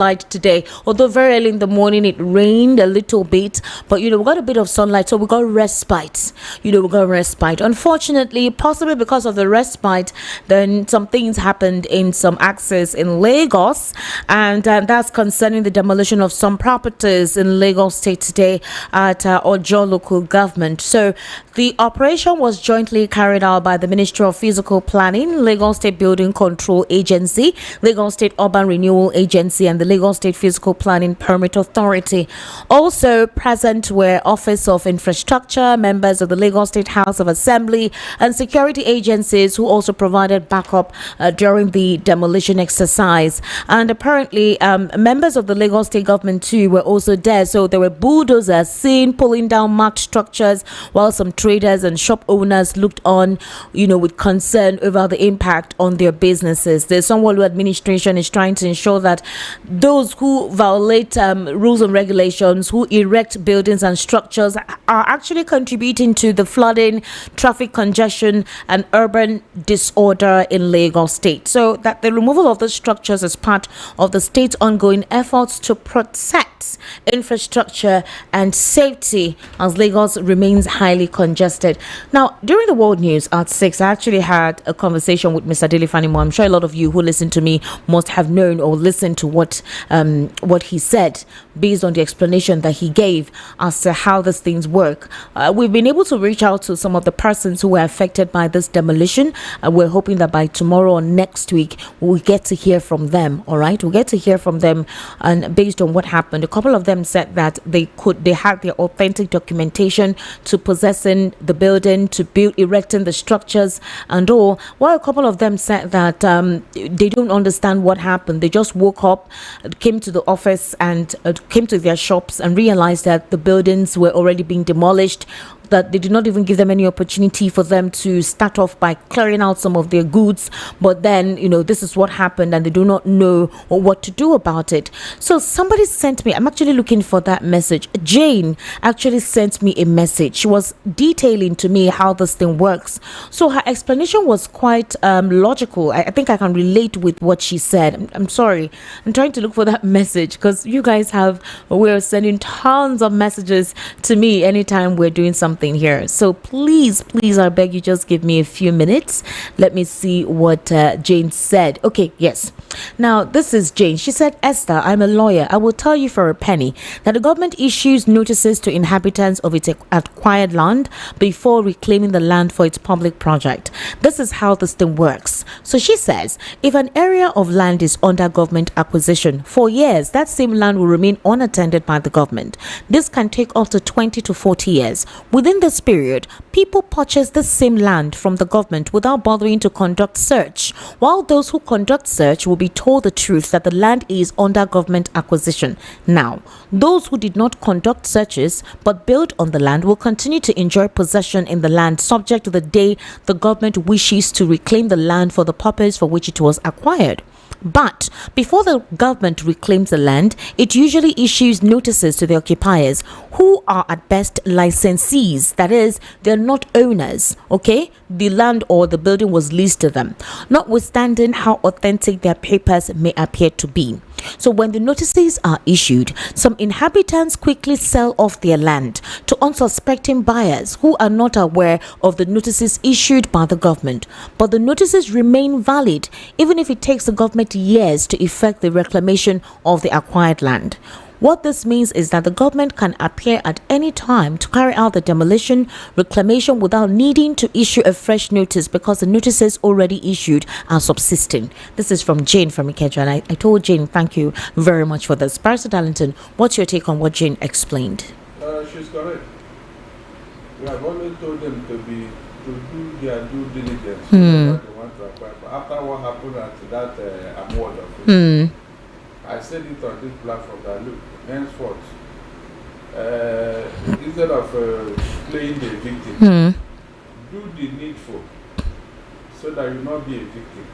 sunlight today. Although very early in the morning it rained a little bit, but we got a bit of sunlight, so we got respite. We got respite. Unfortunately, possibly because of the respite, then some things happened in some access in Lagos, and that's concerning the demolition of some properties in Lagos State today at Ojo local government. So the operation was jointly carried out by the Ministry of Physical Planning, Lagos State Building Control Agency, Lagos State Urban Renewal Agency, and the Lagos State Physical Planning Permit Authority. Also present were Office of Infrastructure, members of the Lagos State House of Assembly, and security agencies who also provided backup during the demolition exercise. And apparently, members of the Lagos State government too were also there. So there were bulldozers seen pulling down marked structures, while some traders and shop owners looked on, with concern over the impact on their businesses. The Sanwo-Olu administration is trying to ensure that those who violate rules and regulations, who erect buildings and structures, are actually contributing to the flooding, traffic congestion, and urban disorder in Lagos State. So that the removal of the structures is part of the state's ongoing efforts to protect infrastructure and safety as Lagos remains highly congested. Now, during the world news at 6, I actually had a conversation with Mr. Dele Fanimo. I'm sure a lot of you who listen to me must have known or listened to what he said based on the explanation that he gave as to how these things work. We've been able to reach out to some of the persons who were affected by this demolition. We're hoping that by tomorrow or next week we'll get to hear from them. All right, we'll get to hear from them, and based on what happened, a couple of them said that they had their authentic documentation to possessing the building, to erecting the structures and all, while a couple of them said that they don't understand what happened. They just woke up, came to the office and came to their shops and realized that the buildings were already being demolished, that they did not even give them any opportunity for them to start off by clearing out some of their goods. But then, this is what happened and they do not know what to do about it. So somebody sent me, I'm actually looking for that message. Jane actually sent me a message. She was detailing to me how this thing works. So her explanation was quite logical. I think I can relate with what she said. I'm sorry. I'm trying to look for that message because you guys we're sending tons of messages to me anytime we're doing something here. So please, I beg you, just give me a few minutes. Let me see what Jane said. Okay, yes. Now, this is Jane. She said, Esther, I'm a lawyer. I will tell you for a penny that the government issues notices to inhabitants of its acquired land before reclaiming the land for its public project. This is how this thing works. So she says, if an area of land is under government acquisition, for years, that same land will remain unattended by the government. This can take up to 20 to 40 years. Within this period, people purchase the same land from the government without bothering to conduct search, while those who conduct search will be told the truth that the land is under government acquisition. Now, those who did not conduct searches but build on the land will continue to enjoy possession in the land subject to the day the government wishes to reclaim the land for the purpose for which it was acquired. But before the government reclaims the land, it usually issues notices to the occupiers, who are at best licensees. That is, they're not owners, okay? The land or the building was leased to them, notwithstanding how authentic their papers may appear to be. So when the notices are issued, some inhabitants quickly sell off their land to unsuspecting buyers who are not aware of the notices issued by the government. But the notices remain valid even if it takes the government years to effect the reclamation of the acquired land. What this means is that the government can appear at any time to carry out the demolition, reclamation without needing to issue a fresh notice because the notices already issued are subsisting. This is from Jane from Ikeja, and I told Jane, thank you very much for this. Barrister Darlington, what's your take on what Jane explained? She's correct. We have always told them to do their due diligence. They want to acquire. After what happened at that award of it, I said it on this platform that look, henceforth, instead of playing the victim, do the needful so that you will not be a victim.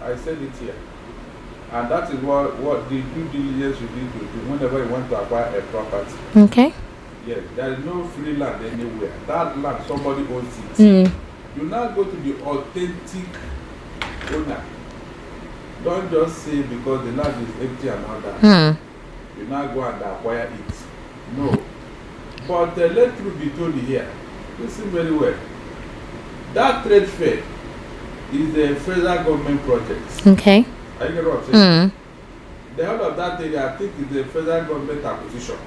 I said it here. And that is what the due diligence you need to do whenever you want to acquire a property. Okay. Yes, there is no free land anywhere. That land, somebody owns it. You now go to the authentic owner Don't just say because the land is empty and all that. You now go and acquire it. No. But let truth be told here. Listen very well. That trade fair is a federal government project. Okay. Are you getting what I'm saying? The whole of that area, I think, is a federal government acquisition.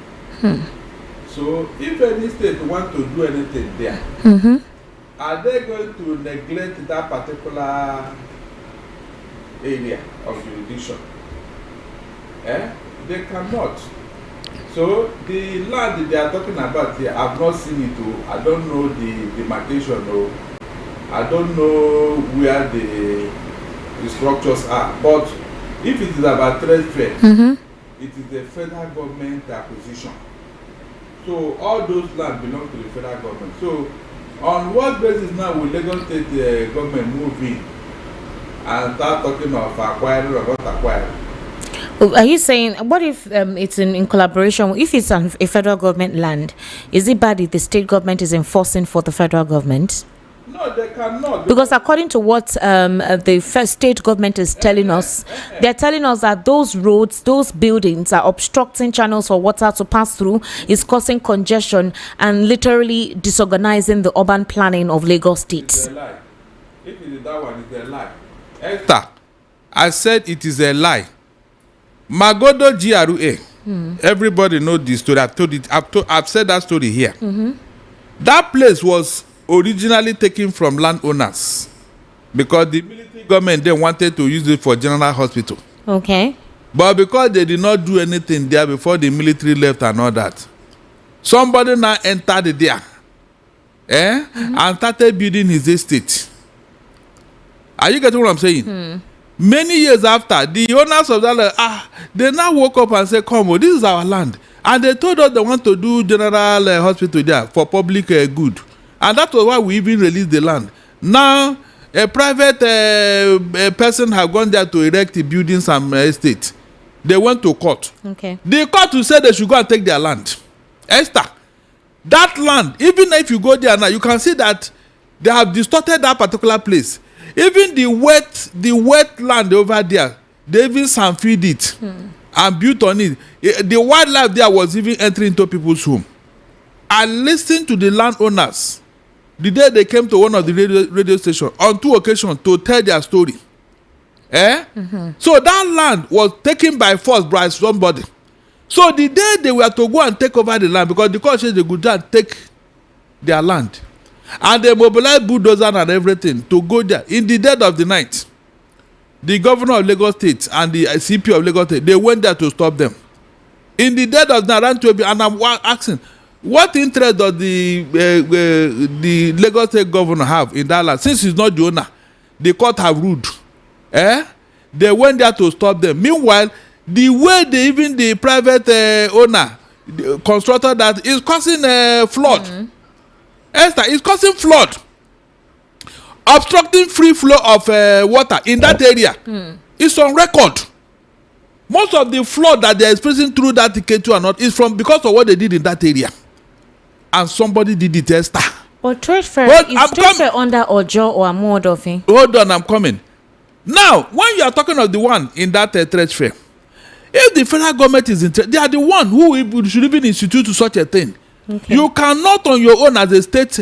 So, if any state want to do anything there, are they going to neglect that particular area of jurisdiction? They cannot. So, the land they are talking about here, I've not seen it. I don't know the demarcation. I don't know where the structures are. But if it is about trade fair, it is a federal government acquisition. So all those lands belong to the federal government. So on what basis now will Lagos State government move in and start talking of acquiring or not acquiring? Are you saying, what if it's in collaboration? If it's on a federal government land, is it bad if the state government is enforcing for the federal government? No, they cannot. Because according to what the first state government is telling us, they're telling us that those roads, those buildings are obstructing channels for water to pass through, is causing congestion and literally disorganizing the urban planning of Lagos State. It's a lie. If it is that one, it's a lie. Esther, I said it is a lie. Magodo GRA. Everybody knows this story. I've told it. I've said that story here. That place was originally taken from landowners because the military government then wanted to use it for general hospital. Okay. But because they did not do anything there before the military left and all that, somebody now entered there and started building his estate. Are you getting what I'm saying? Many years after, the owners of that land, they now woke up and said, come on, this is our land. And they told us they want to do general hospital there for public good. And that was why we even released the land. Now, a private person have gone there to erect the buildings and estate. They went to court. Okay. The court will say they should go and take their land. Esther, that land, even if you go there now, you can see that they have distorted that particular place. Even the wet land over there, they even sanfeed it and built on it. The wildlife there was even entering into people's home. I listened to the landowners the day they came to one of the radio stations on 2 occasions to tell their story. So that land was taken by force by somebody. So the day they were to go and take over the land, because the court said they could just take their land, and they mobilized bulldozer and everything to go there in the dead of the night. The governor of Lagos State and the CP of Lagos State, they went there to stop them. In the dead of the night, and I'm asking, what interest does the Lagos State governor have in that land? Since he's not the owner, the court have ruled. They went there to stop them. Meanwhile, the way the private owner constructed that is causing flood. Esther, it's causing flood, obstructing free flow of water in that area. It's on record. Most of the flood that they're experiencing through that K2 and not is from because of what they did in that area. And somebody did it, Esther. But trade fair, is trade fair under Ojo or Amodofi? Hold on, I'm coming. Now, when you are talking of the one in that trade fair, if the federal government is interested, they are the one who should even institute such a thing. Okay. You cannot on your own as a state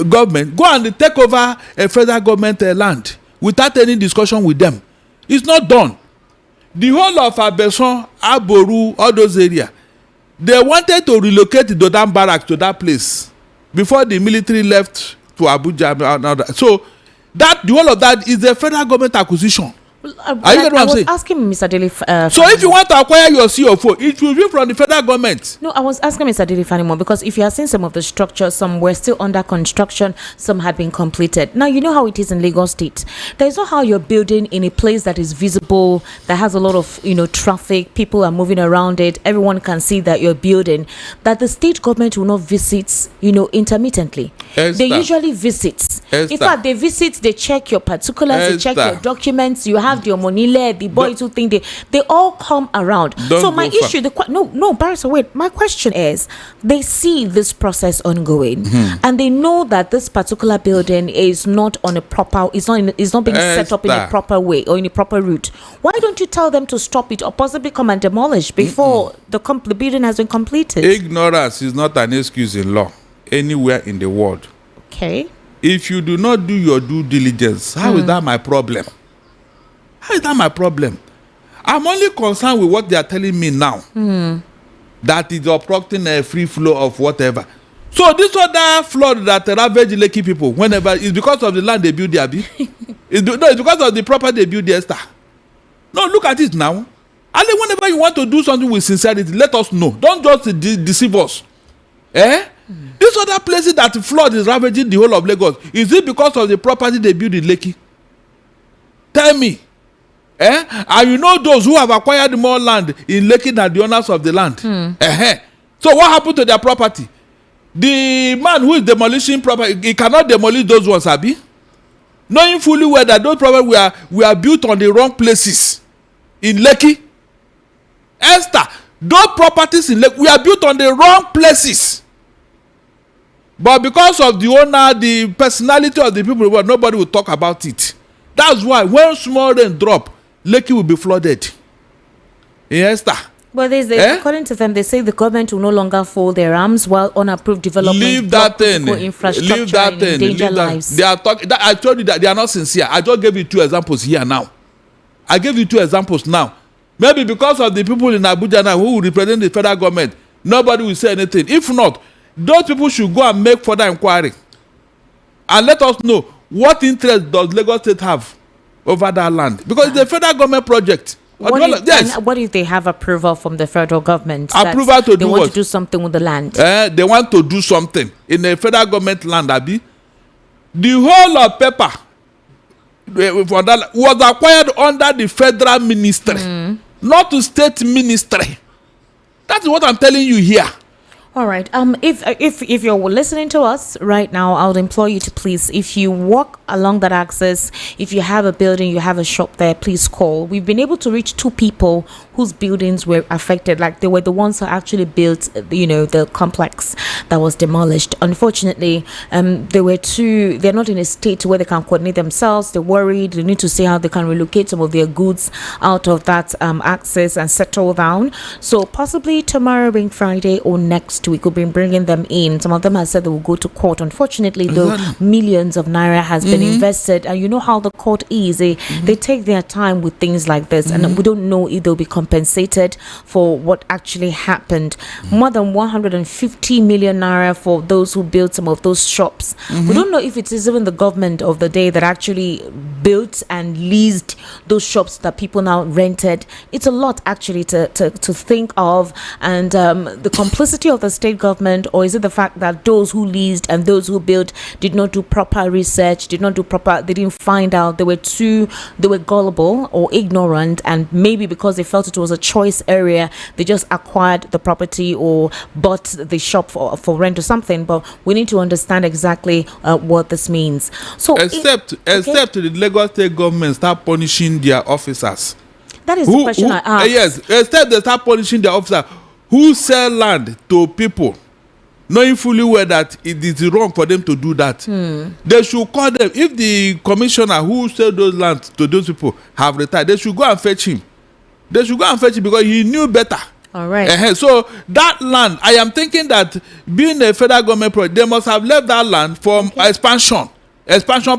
government go and take over a federal government land without any discussion with them. It's not done. The whole of Abeson, Aboru, all those areas, they wanted to relocate the Dodam barracks to that place before the military left to Abuja and all that. So that the whole of that is a federal government acquisition. Are you getting what I'm saying? I was asking Mr. Dele. So if you want to acquire your CFO, it will be from the federal government. No, I was asking Mr. Dele Fanimo because if you are seeing some of the structures, some were still under construction, some had been completed. Now, you know how it is in Lagos State. There is not how you're building in a place that is visible, that has a lot of, traffic, people are moving around it, everyone can see that you're building, that the state government will not visit, intermittently. Esther. They usually visit. Esther. In fact, they visit, they check your particulars, they check your documents, you have have your money led, the boys who think they all come around. So my issue, Barrister, wait. My question is, they see this process ongoing, and they know that this particular building is not on a proper, it's not being set up in a proper way or in a proper route. Why don't you tell them to stop it or possibly come and demolish before the building has been completed? Ignorance is not an excuse in law anywhere in the world. Okay. If you do not do your due diligence, how is that my problem? How is that my problem? I'm only concerned with what they are telling me now. That is obstructing a free flow of whatever. So this other flood that ravaged Lekki people, whenever, is because of the land they build there, it's because of the property they build there, star. No, look at it now. And then whenever you want to do something with sincerity, let us know. Don't just deceive us. These other places that flood is ravaging the whole of Lagos, is it because of the property they build in Lekki? Tell me. And you know those who have acquired more land in Lekki than the owners of the land. So what happened to their property? The man who is demolishing property, he cannot demolish those ones, Abi. Knowing fully well that those properties were built on the wrong places in Lekki. Esther, those properties in Lekki were built on the wrong places. But because of the owner, the personality of the people, well, nobody will talk about it. That's why when small rain drop, Lekki will be flooded. Yes, sir. But according to them, they say the government will no longer fold their arms while unapproved development. Leave that thing. Infrastructure Leave that thing. Endanger lives. They are talking. I told you that they are not sincere. I just gave you 2 examples here now. I gave you 2 examples now. Maybe because of the people in Abuja now who will represent the federal government, nobody will say anything. If not, those people should go and make further inquiry and let us know what interest does Lagos State have over that land, because it's a federal government project. What if they have approval from the federal government? Approval to do what? They want to do something with the land. They want to do something in a federal government land, Abi. The whole of paper was acquired under the federal ministry, not the state ministry. That's what I'm telling you here. All right. If you're listening to us right now, I would implore you to please, if you walk along that axis, if you have a building, you have a shop there, please call. We've been able to reach 2 people whose buildings were affected. Like, they were the ones who actually built, the complex that was demolished. Unfortunately, there were 2. They're not in a state where they can coordinate themselves. They're worried. They need to see how they can relocate some of their goods out of that axis and settle down. So possibly tomorrow being Friday or next week, we'll be bringing them in. Some of them have said they will go to court. Unfortunately, though, millions of naira has been invested, and you know how the court is. They take their time with things like this, and we don't know if they'll be compensated for what actually happened. More than 150 million naira for those who built some of those shops. We don't know if it is even the government of the day that actually built and leased those shops that people now rented. It's a lot actually to think of, and the complicity of the state government, or is it the fact that those who leased and those who built did not do proper research, they didn't find out, they were gullible or ignorant, and maybe because they felt it was a choice area, they just acquired the property or bought the shop for rent or something. But we need to understand exactly what this means. So except the Lagos State government start punishing their officers. That is the question I asked. Yes, except they start punishing their officers who sell land to people, knowing fully well that it is wrong for them to do that. They should call them. If the commissioner who sold those lands to those people have retired, they should go and fetch him. Because he knew better. All right. So that land, I am thinking that being a federal government project, they must have left that land for expansion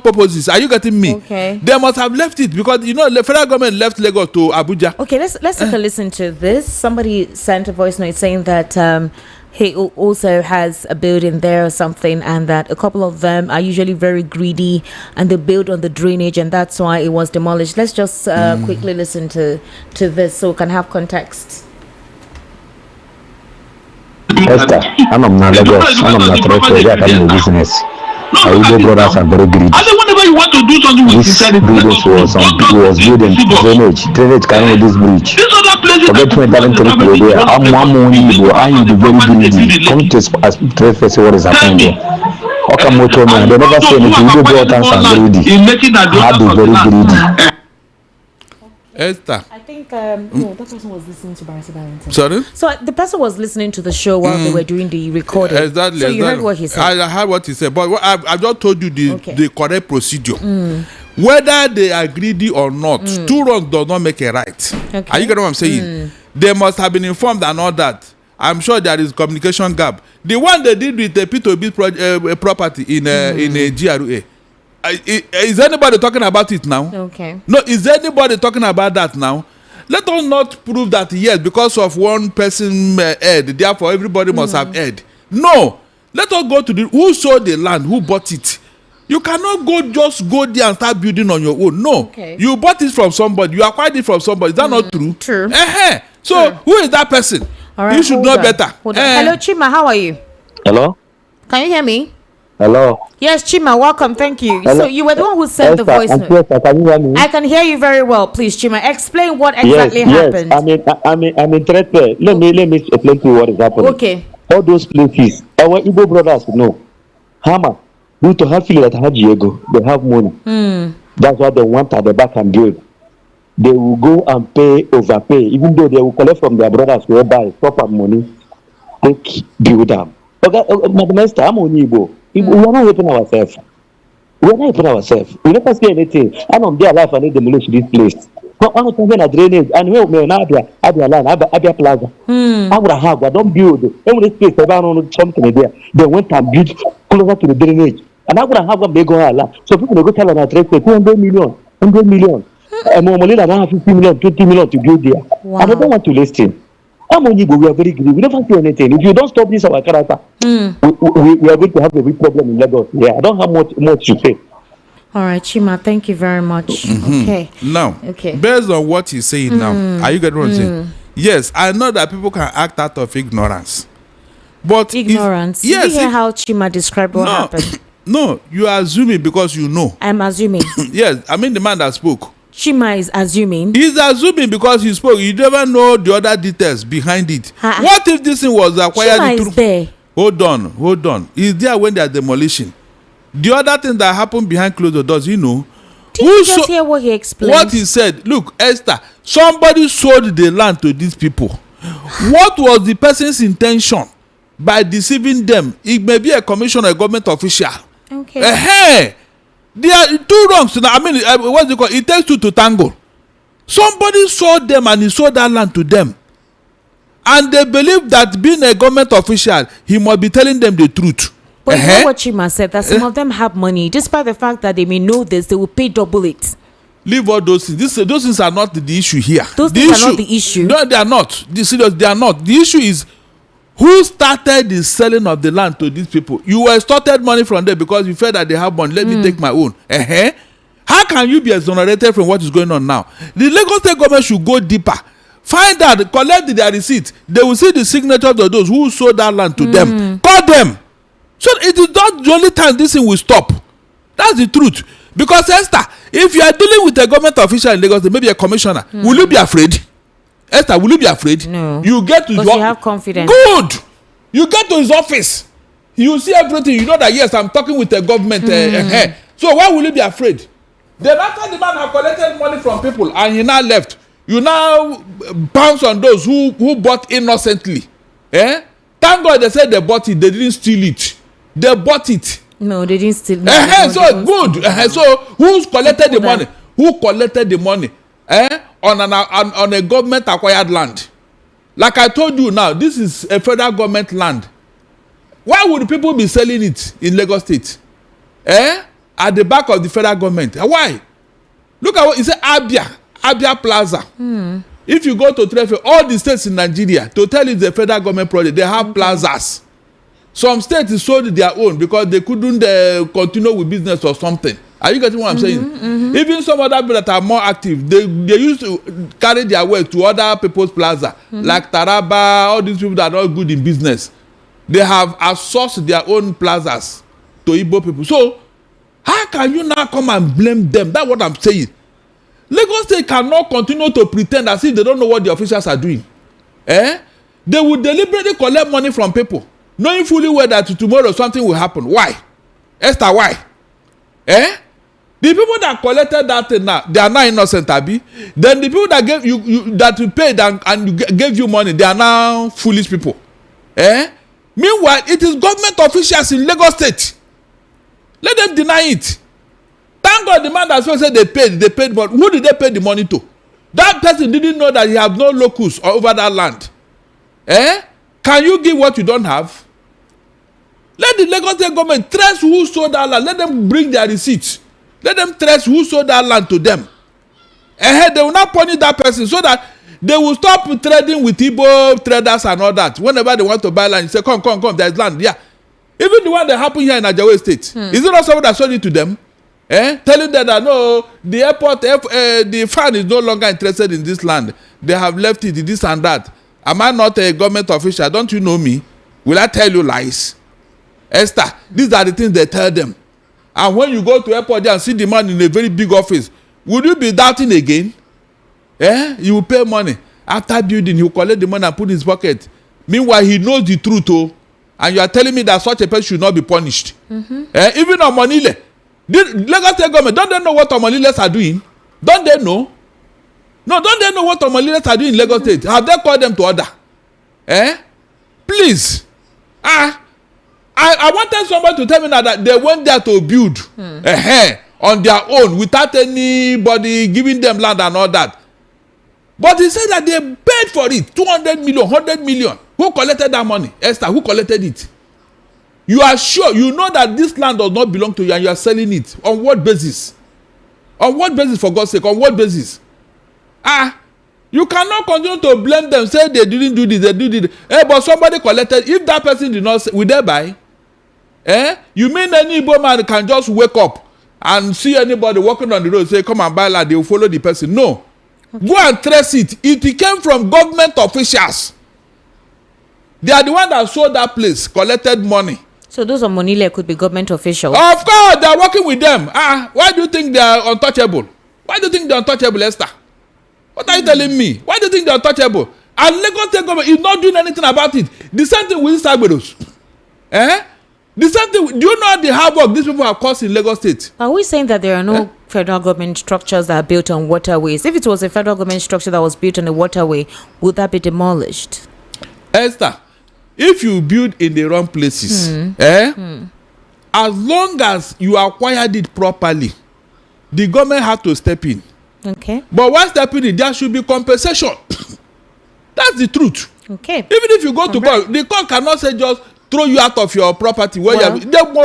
purposes. Are you getting me? Okay. They must have left it because the federal government left Lagos to Abuja. Okay, let's take a listen to this. Somebody sent a voice note saying that he also has a building there or something, and that a couple of them are usually very greedy and they build on the drainage, and that's why it was demolished. Let's just quickly listen to this so we can have context. Esther, I'm not Lagos. I'm not trying to business. Our brothers are very greedy. Whenever you want to do something with sincerity, was building drainage carrying this bridge. Forget me telling people there. I'm one money, I am very greedy. Come to trade face what is happening there. Okamoto man, they never say anything. You go and greedy. Have the very greedy. Esther. I think no, that person was listening to Barrister Barrington. Sorry? So the person was listening to the show while they were doing the recording. Exactly. So you heard what he said. I heard what he said, but I just told you the correct procedure. Whether they are greedy or not, two wrongs does not make a right. Okay. Are you getting what I'm saying? They must have been informed and all that. I'm sure there is communication gap. The one they did with the P2B property in a GRA. Is anybody talking about it now? Okay. No, is anybody talking about that now? Let us not prove that yes, because of one person heard, therefore everybody must have heard. No, let us go to who sold the land, who bought it. You cannot just go there and start building on your own. No, you bought it from somebody, you acquired it from somebody. Is that not true? True. So who is that person? All right, you should know better. Hello, Chima, how are you? Hello? Can you hear me? Hello? Yes, Chima, welcome. Thank you. Hello? So you were the one who sent the voice note. Yes, can you hear me? I can hear you very well. Please, Chima, explain what exactly happened. I'm interested. Let me explain to you what is happening. Okay. All those places, our Igbo brothers know. Hammer, due to have feeling that have Diego, they have money. That's what they want at the back and build. They will go and overpay, even though they will collect from their brothers who will buy proper money, take build them. Okay, Master, I'm on Igbo. We are not helping ourselves. We never see anything. I don't dare life and need demolish this place. I'm talking a drainage and we may not have their land, Abia Plaza. I would have, I don't build. Every space around something there. They went and built closer to the drainage. And I would have one big one. So people will go tell on a trade 200 million, 100 million. And normally I have 50 million, 20 million to build there. Wow. And I don't want to listen. I'm on Igbo, we are very greedy. We never see anything. If you don't stop this, our character, we are going to have a big problem in Lagos. Yeah, I don't have much to say. All right, Chima, thank you very much. Okay. Now, based on what he's saying now, are you getting what I'm saying? Yes, I know that people can act out of ignorance. But ignorance? Yes. Did you hear how Chima described what happened? No, you are assuming because you know. I'm assuming. Yes, I mean the man that spoke. Chima is assuming. He's assuming because he spoke. You never know the other details behind it. What if this thing was acquired? Chima is there. Hold on. He's there when they're demolishing. The other thing that happened behind closed doors, you know. Did you just hear what he explained? What he said. Look, Esther, somebody sold the land to these people. What was the person's intention by deceiving them? It may be a commissioner, a government official. Okay. There are two wrongs. I mean, what's it called? It takes two to tango. Somebody sold them and he sold that land to them. And they believe that being a government official, he must be telling them the truth. But you know what Chima said, that some of them have money. Despite the fact that they may know this, they will pay double it. Leave all those things. Those things are not the issue here. Those things are not the issue. No, they are not. They are not. The issue is who started the selling of the land to these people. You extorted money from them because you felt that they have money. Let me take my own. How can you be exonerated from what is going on now? The Lagos State government should go deeper. Find out, collect their receipt. They will see the signatures of those who sold that land to them. Call them. So it is not the only time this thing will stop. That's the truth. Because Esther, if you are dealing with a government official in Lagos, maybe a commissioner, will you be afraid? Esther, will you be afraid? No. You get to you have confidence. Good. You get to his office. You see everything. You know that yes, I'm talking with the government. So why will you be afraid? Then after the man have collected money from people and he now left, you now bounce on those who bought innocently. Thank God they said they bought it. They didn't steal it. They bought it. No, they didn't steal. So good. So who's collected the money? Who collected the money? On a government acquired land. Like I told you now, this is a federal government land. Why would people be selling it in Lagos State? At the back of the federal government. Why? Look at what it said. Abia Plaza. If you go to Trefe, all the states in Nigeria, to tell you the federal government project, they have plazas. Some states sold their own because they couldn't continue with business or something. Are you getting what I'm saying? Even some other people that are more active, they used to carry their wealth to other people's plaza, like Taraba, all these people that are not good in business. They have outsourced their own plazas to Igbo people. So, how can you now come and blame them? That's what I'm saying. Lagos State cannot continue to pretend as if they don't know what the officials are doing. They will deliberately collect money from people, knowing fully well that tomorrow something will happen. Why? Esther, why? The people that collected that thing now, they are now innocent, Abi. Then the people that gave you that you paid and gave you money, they are now foolish people. Meanwhile, it is government officials in Lagos State. Let them deny it. Thank God the man that said they paid, but who did they pay the money to? That person didn't know that he have no locus over that land. Can you give what you don't have? Let the Lagos State government trace who sold that land. Let them bring their receipts. Let them trace who sold that land to them. They will not punish that person so that they will stop trading with Igbo traders and all that. Whenever they want to buy land, you say, come, there's land. Yeah. Even the one that happened here in Ajawa State. Is it not someone that sold it to them? Telling them that no, the airport, the fan is no longer interested in this land. They have left it, this and that. Am I not a government official? Don't you know me? Will I tell you lies? Esther, these are the things they tell them. And when you go to airport there and see the man in a very big office, would you be doubting again? You will pay money. After building, he will collect the money and put in his pocket. Meanwhile, he knows the truth, and you are telling me that such a person should not be punished. Even on Monile, the Lagos State government, don't they know what Omoliles are doing? Don't they know? No, don't they know what Omoliles are doing in Lagos State? Have they called them to order? Please. I wanted somebody to tell me that they went there to build on their own without anybody giving them land and all that. But he said that they paid for it, 200 million, 100 million. Who collected that money? Esther, who collected it? You are sure, you know that this land does not belong to you and you are selling it. On what basis? On what basis, for God's sake? On what basis? You cannot continue to blame them, say they didn't do this, they did it. But somebody collected. If that person did not, will they buy? You mean any Igbo man can just wake up and see anybody walking on the road, say, come and buy land, they will follow the person? No. Okay. Go and trace it. It came from government officials. They are the one that sold that place, collected money. So those on Monile could be government officials? Of course, they are working with them. Why do you think they are untouchable? Why do you think they are untouchable, Esther? What are you telling me? Why do you think they are untouchable? And Lagos State government is not doing anything about it. The same thing with Sagberos. The same thing. Do you know the havoc these people have caused in Lagos State? Are we saying that there are no federal government structures that are built on waterways? If it was a federal government structure that was built on a waterway, would that be demolished? Esther, if you build in the wrong places, as long as you acquired it properly, the government has to step in. Okay. But while stepping in, there should be compensation. That's the truth. Okay. Even if you go to court, the court cannot say just throw you out of your property where well, as long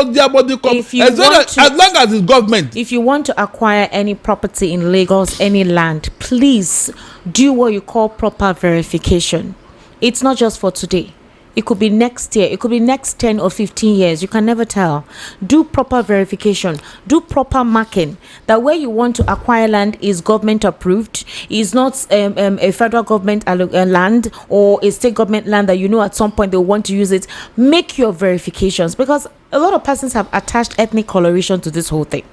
as it's government. If you want to acquire any property in Lagos, any land, please do what you call proper verification. It's not just for today. It could be next year. It could be next 10 or 15 years. You can never tell. Do proper verification. Do proper marking. That where you want to acquire land is government approved. Is not a federal government land or a state government land that you know at some point they want to use it. Make your verifications, because a lot of persons have attached ethnic coloration to this whole thing.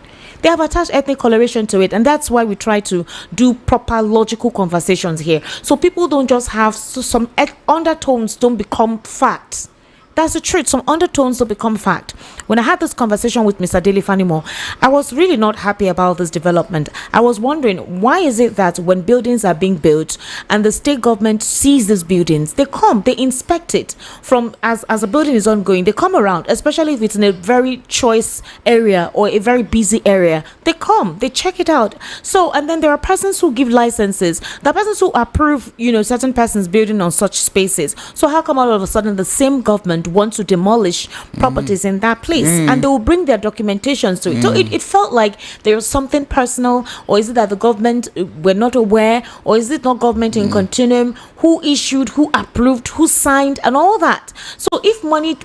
They have attached ethnic coloration to it, and that's why we try to do proper logical conversations here, so people don't just have some undertones don't become facts. That's the truth. Some undertones don't become fact. When I had this conversation with Mr. Dele Fanimo, I was really not happy about this development. I was wondering, why is it that when buildings are being built and the state government sees these buildings, they come, they inspect it from as a building is ongoing, they come around, especially if it's in a very choice area or a very busy area, they come, they check it out. So, and then there are persons who give licenses, the persons who approve, certain persons building on such spaces. So how come all of a sudden the same government want to demolish properties in that place, and they will bring their documentations to it? So it felt like there was something personal, or is it that the government were not aware, or is it not government in continuum? Who issued, who approved, who signed, and all that? So if money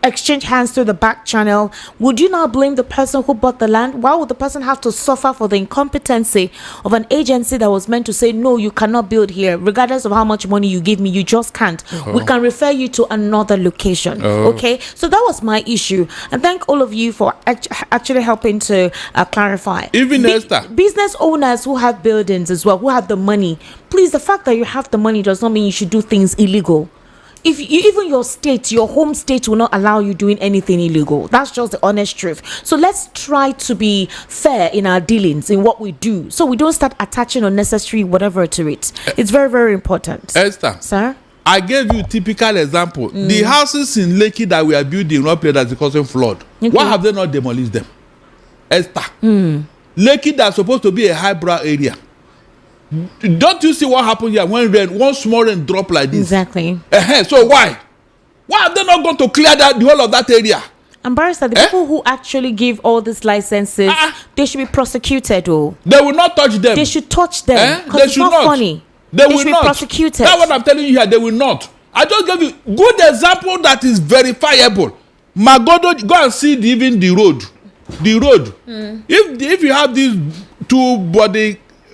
exchange hands through the back channel, would you now blame the person who bought the land? Why would the person have to suffer for the incompetency of an agency that was meant to say, no, you cannot build here, regardless of how much money you give me, you just can't. We can refer you to another location. Okay, so that was my issue, and thank all of you for actually helping to clarify. Even business owners who have buildings as well, who have the money, please, the fact that you have the money does not mean you should do things illegal. if you, even your state, your home state will not allow you doing anything illegal. That's just the honest truth. So let's try to be fair in our dealings, in what we do, so we don't start attaching unnecessary whatever to it. It's very, very important. Esther, sir, I gave you a typical example. The houses in Lekki that we are building not played as causing flood. Okay. Why have they not demolished them? Esther, Lekki that's supposed to be a highbrow area. Don't you see what happened here when rain, one small rain drop like this? Exactly. So why have they not gone to clear the whole of that area? Embarrassed that the people who actually give all these licenses, they should be prosecuted. Oh, they will not touch them. They should touch them. They It's should not not. funny. They They will should be not. prosecuted. That's what I'm telling you here. They will not. I just gave you good example that is verifiable. Magodo, go and see even the road. The road. If you have these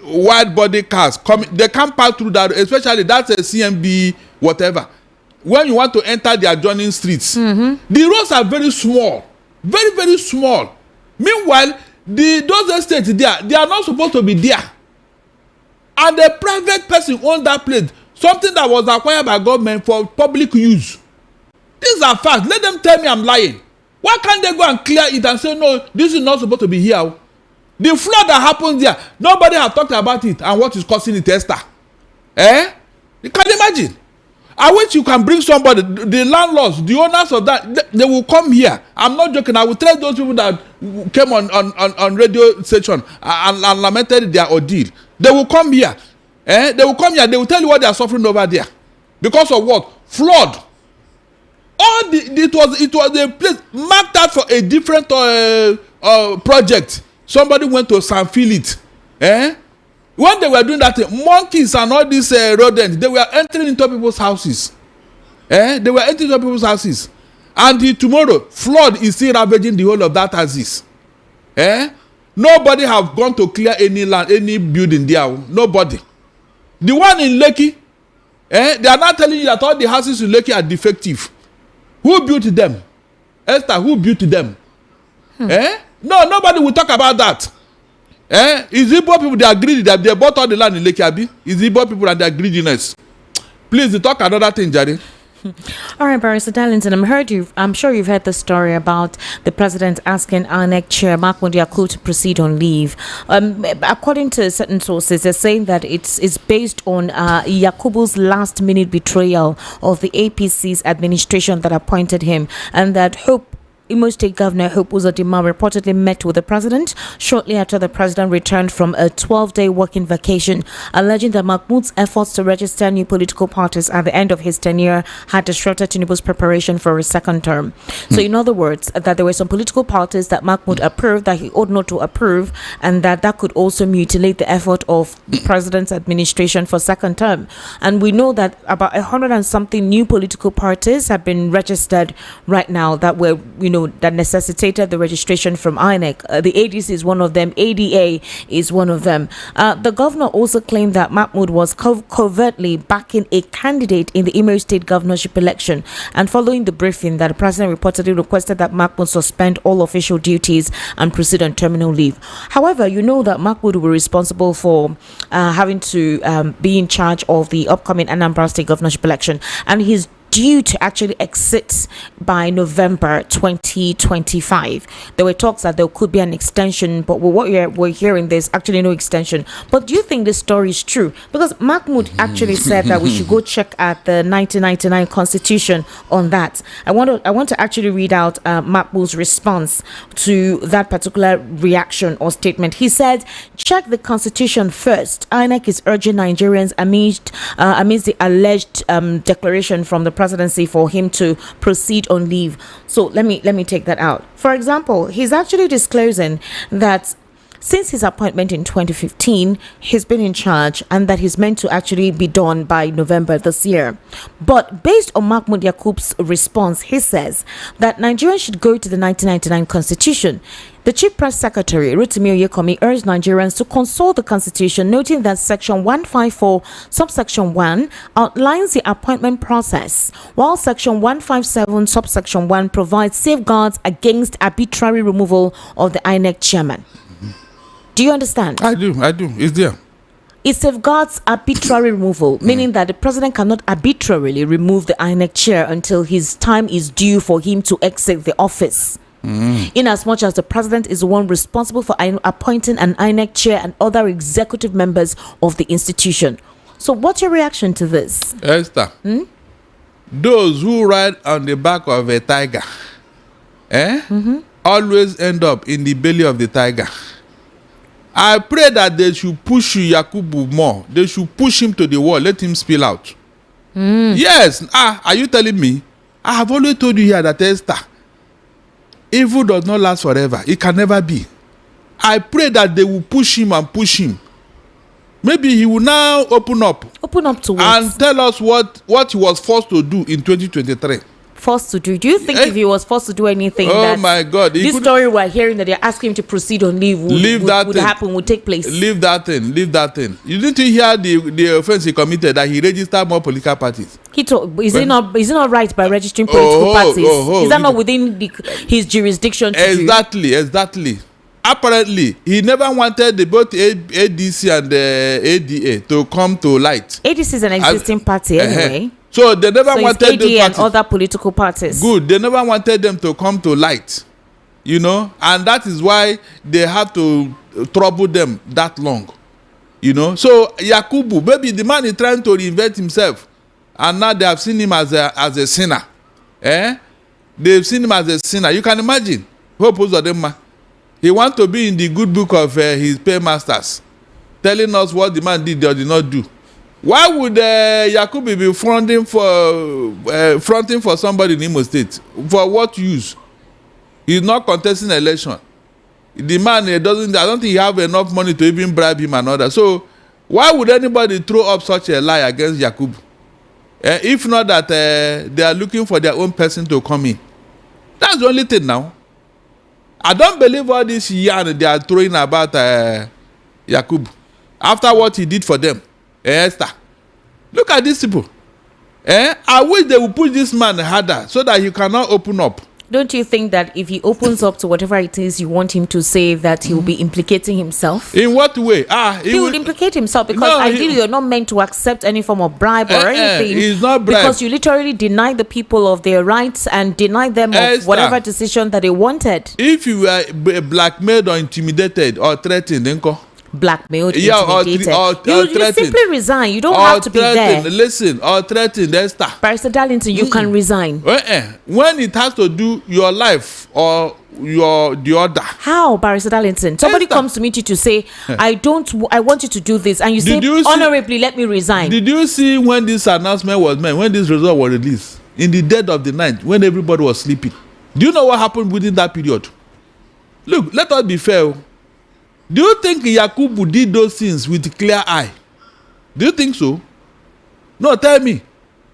wide body cars coming, they can't pass through that, especially that's a CMB whatever. When you want to enter the adjoining streets, the roads are very small, very, very small. Meanwhile, those estates there, they are not supposed to be there. And a private person owns that place, something that was acquired by government for public use. These are facts. Let them tell me I'm lying. Why can't they go and clear it and say, no, this is not supposed to be here? The flood that happened there, nobody has talked about it and what is causing it, Esther. You can imagine. I wish you can bring somebody, the landlords, the owners of that, they will come here. I'm not joking. I will tell those people that came on radio station and lamented their ordeal. They will come here. They will come here. They will tell you what they are suffering over there. Because of what? Flood. It was a place marked out for a different project. Somebody went to sanfill it. When they were doing that, monkeys and all these rodents, they were entering into people's houses. They were entering into people's houses. And tomorrow, flood is still ravaging the whole of that houses. Nobody have gone to clear any land, any building there. Nobody. The one in Lekki, they are not telling you that all the houses in Lekki are defective. Who built them? Esther, who built them? No, nobody will talk about that. Is Igbo people, they are greedy, that they bought all the land in Lekki Abi? Is Igbo people and their greediness? Please, talk another thing, Jerry. All right, Barrister Darlington, I'm sure you've heard the story about the president asking INEC chair Mahmoud Yakubu to proceed on leave. According to certain sources, they're saying that it's based on Yakubu's last-minute betrayal of the APC's administration that appointed him, and that Imo State Governor Hope Uzodinma reportedly met with the president shortly after the president returned from a 12-day working vacation, alleging that Mahmoud's efforts to register new political parties at the end of his tenure had disrupted Tinubu's preparation for his second term. So in other words, that there were some political parties that Mahmoud approved that he ought not to approve, and that could also mutilate the effort of the president's administration for second term. And we know that about 100 and something new political parties have been registered right now that were, that necessitated the registration from INEC. The ADC is one of them. ADA is one of them. The governor also claimed that Mahmoud was covertly backing a candidate in the Imo State governorship election. And following the briefing, that the president reportedly requested that Mahmoud suspend all official duties and proceed on terminal leave. However, you know that Mahmoud will be responsible for having to be in charge of the upcoming Anambra State governorship election, and he's due to actually exit by November 2025. There were talks that there could be an extension, but what we're hearing, there's actually no extension. But do you think this story is true? Because Mahmoud actually said that we should go check at the 1999 Constitution on that. I want to actually read out Mahmoud's response to that particular reaction or statement. He said, check the Constitution first. INEC is urging Nigerians amidst the alleged declaration from the presidency for him to proceed on leave. So let me take that out. For example, he's actually disclosing that since his appointment in 2015, he's been in charge, and that he's meant to actually be done by November this year. But based on Mahmoud Yakubu's response, he says that Nigerians should go to the 1999 Constitution. The Chief Press Secretary, Rotimi Oyekomi, urged Nigerians to consult the Constitution, noting that Section 154, subsection 1, outlines the appointment process, while Section 157, subsection 1, provides safeguards against arbitrary removal of the INEC chairman. Do you understand? I do. It's there. It safeguards arbitrary removal, meaning that the president cannot arbitrarily remove the INEC chair until his time is due for him to exit the office. In as much as the president is the one responsible for appointing an INEC chair and other executive members of the institution. So what's your reaction to this? Esther, those who ride on the back of a tiger always end up in the belly of the tiger. I pray that they should push Yakubu more. They should push him to the wall. Let him spill out. Yes. Are you telling me? I have always told you here that Esther, evil does not last forever. It can never be. I pray that they will push him and push him. Maybe he will now open up. Open up to what? And tell us what he was forced to do in 2023. Forced to do? Do you think if he was forced to do anything, oh my God, this story we're hearing that they're asking him to proceed on leave would happen, would take place? Leave that thing. You didn't hear the offense he committed, that he registered more political parties. He told, is it not right by registering political parties? Is that not within his jurisdiction to Exactly. Apparently, he never wanted both ADC and ADA to come to light. ADC is an existing party anyway. So they never wanted ADA and other political parties. Good. They never wanted them to come to light. You know, and that is why they had to trouble them that long. You know, so Yakubu, maybe the man is trying to reinvent himself, and now they have seen him as a sinner. They've seen him as a sinner. You can imagine. He wants to be in the good book of his paymasters, telling us what the man did or did not do. Why would Yakubu be fronting for somebody in Imo State? For what use? He's not contesting election. The man I don't think he have enough money to even bribe him and all that. So why would anybody throw up such a lie against Yakubu? If not that they are looking for their own person to come in. That's the only thing now. I don't believe all this yarn they are throwing about Yakubu. After what he did for them. Esther, look at these people. I wish they would push this man harder so that he cannot open up. Don't you think that if he opens up to whatever it is you want him to say, that he will be implicating himself? In what way? He would implicate himself because ideally you're not meant to accept any form of bribe or anything. He's not bribe. Because you literally deny the people of their rights and deny them of whatever decision that they wanted. If you were blackmailed or intimidated or threatened, then go. Blackmailed, intimidated. You simply resign. You don't have to be there. Listen, or threatened, Esther. Barrister Darlington, you can resign. When it has to do your life or the other. How, Barrister Darlington? Somebody comes to meet you to say, I want you to do this, and you say, honorably, let me resign. Did you see when this announcement was made, when this result was released? In the dead of the night, when everybody was sleeping. Do you know what happened within that period? Look, let us be fair. Do you think Yakubu did those things with a clear eye? Do you think so? No, tell me.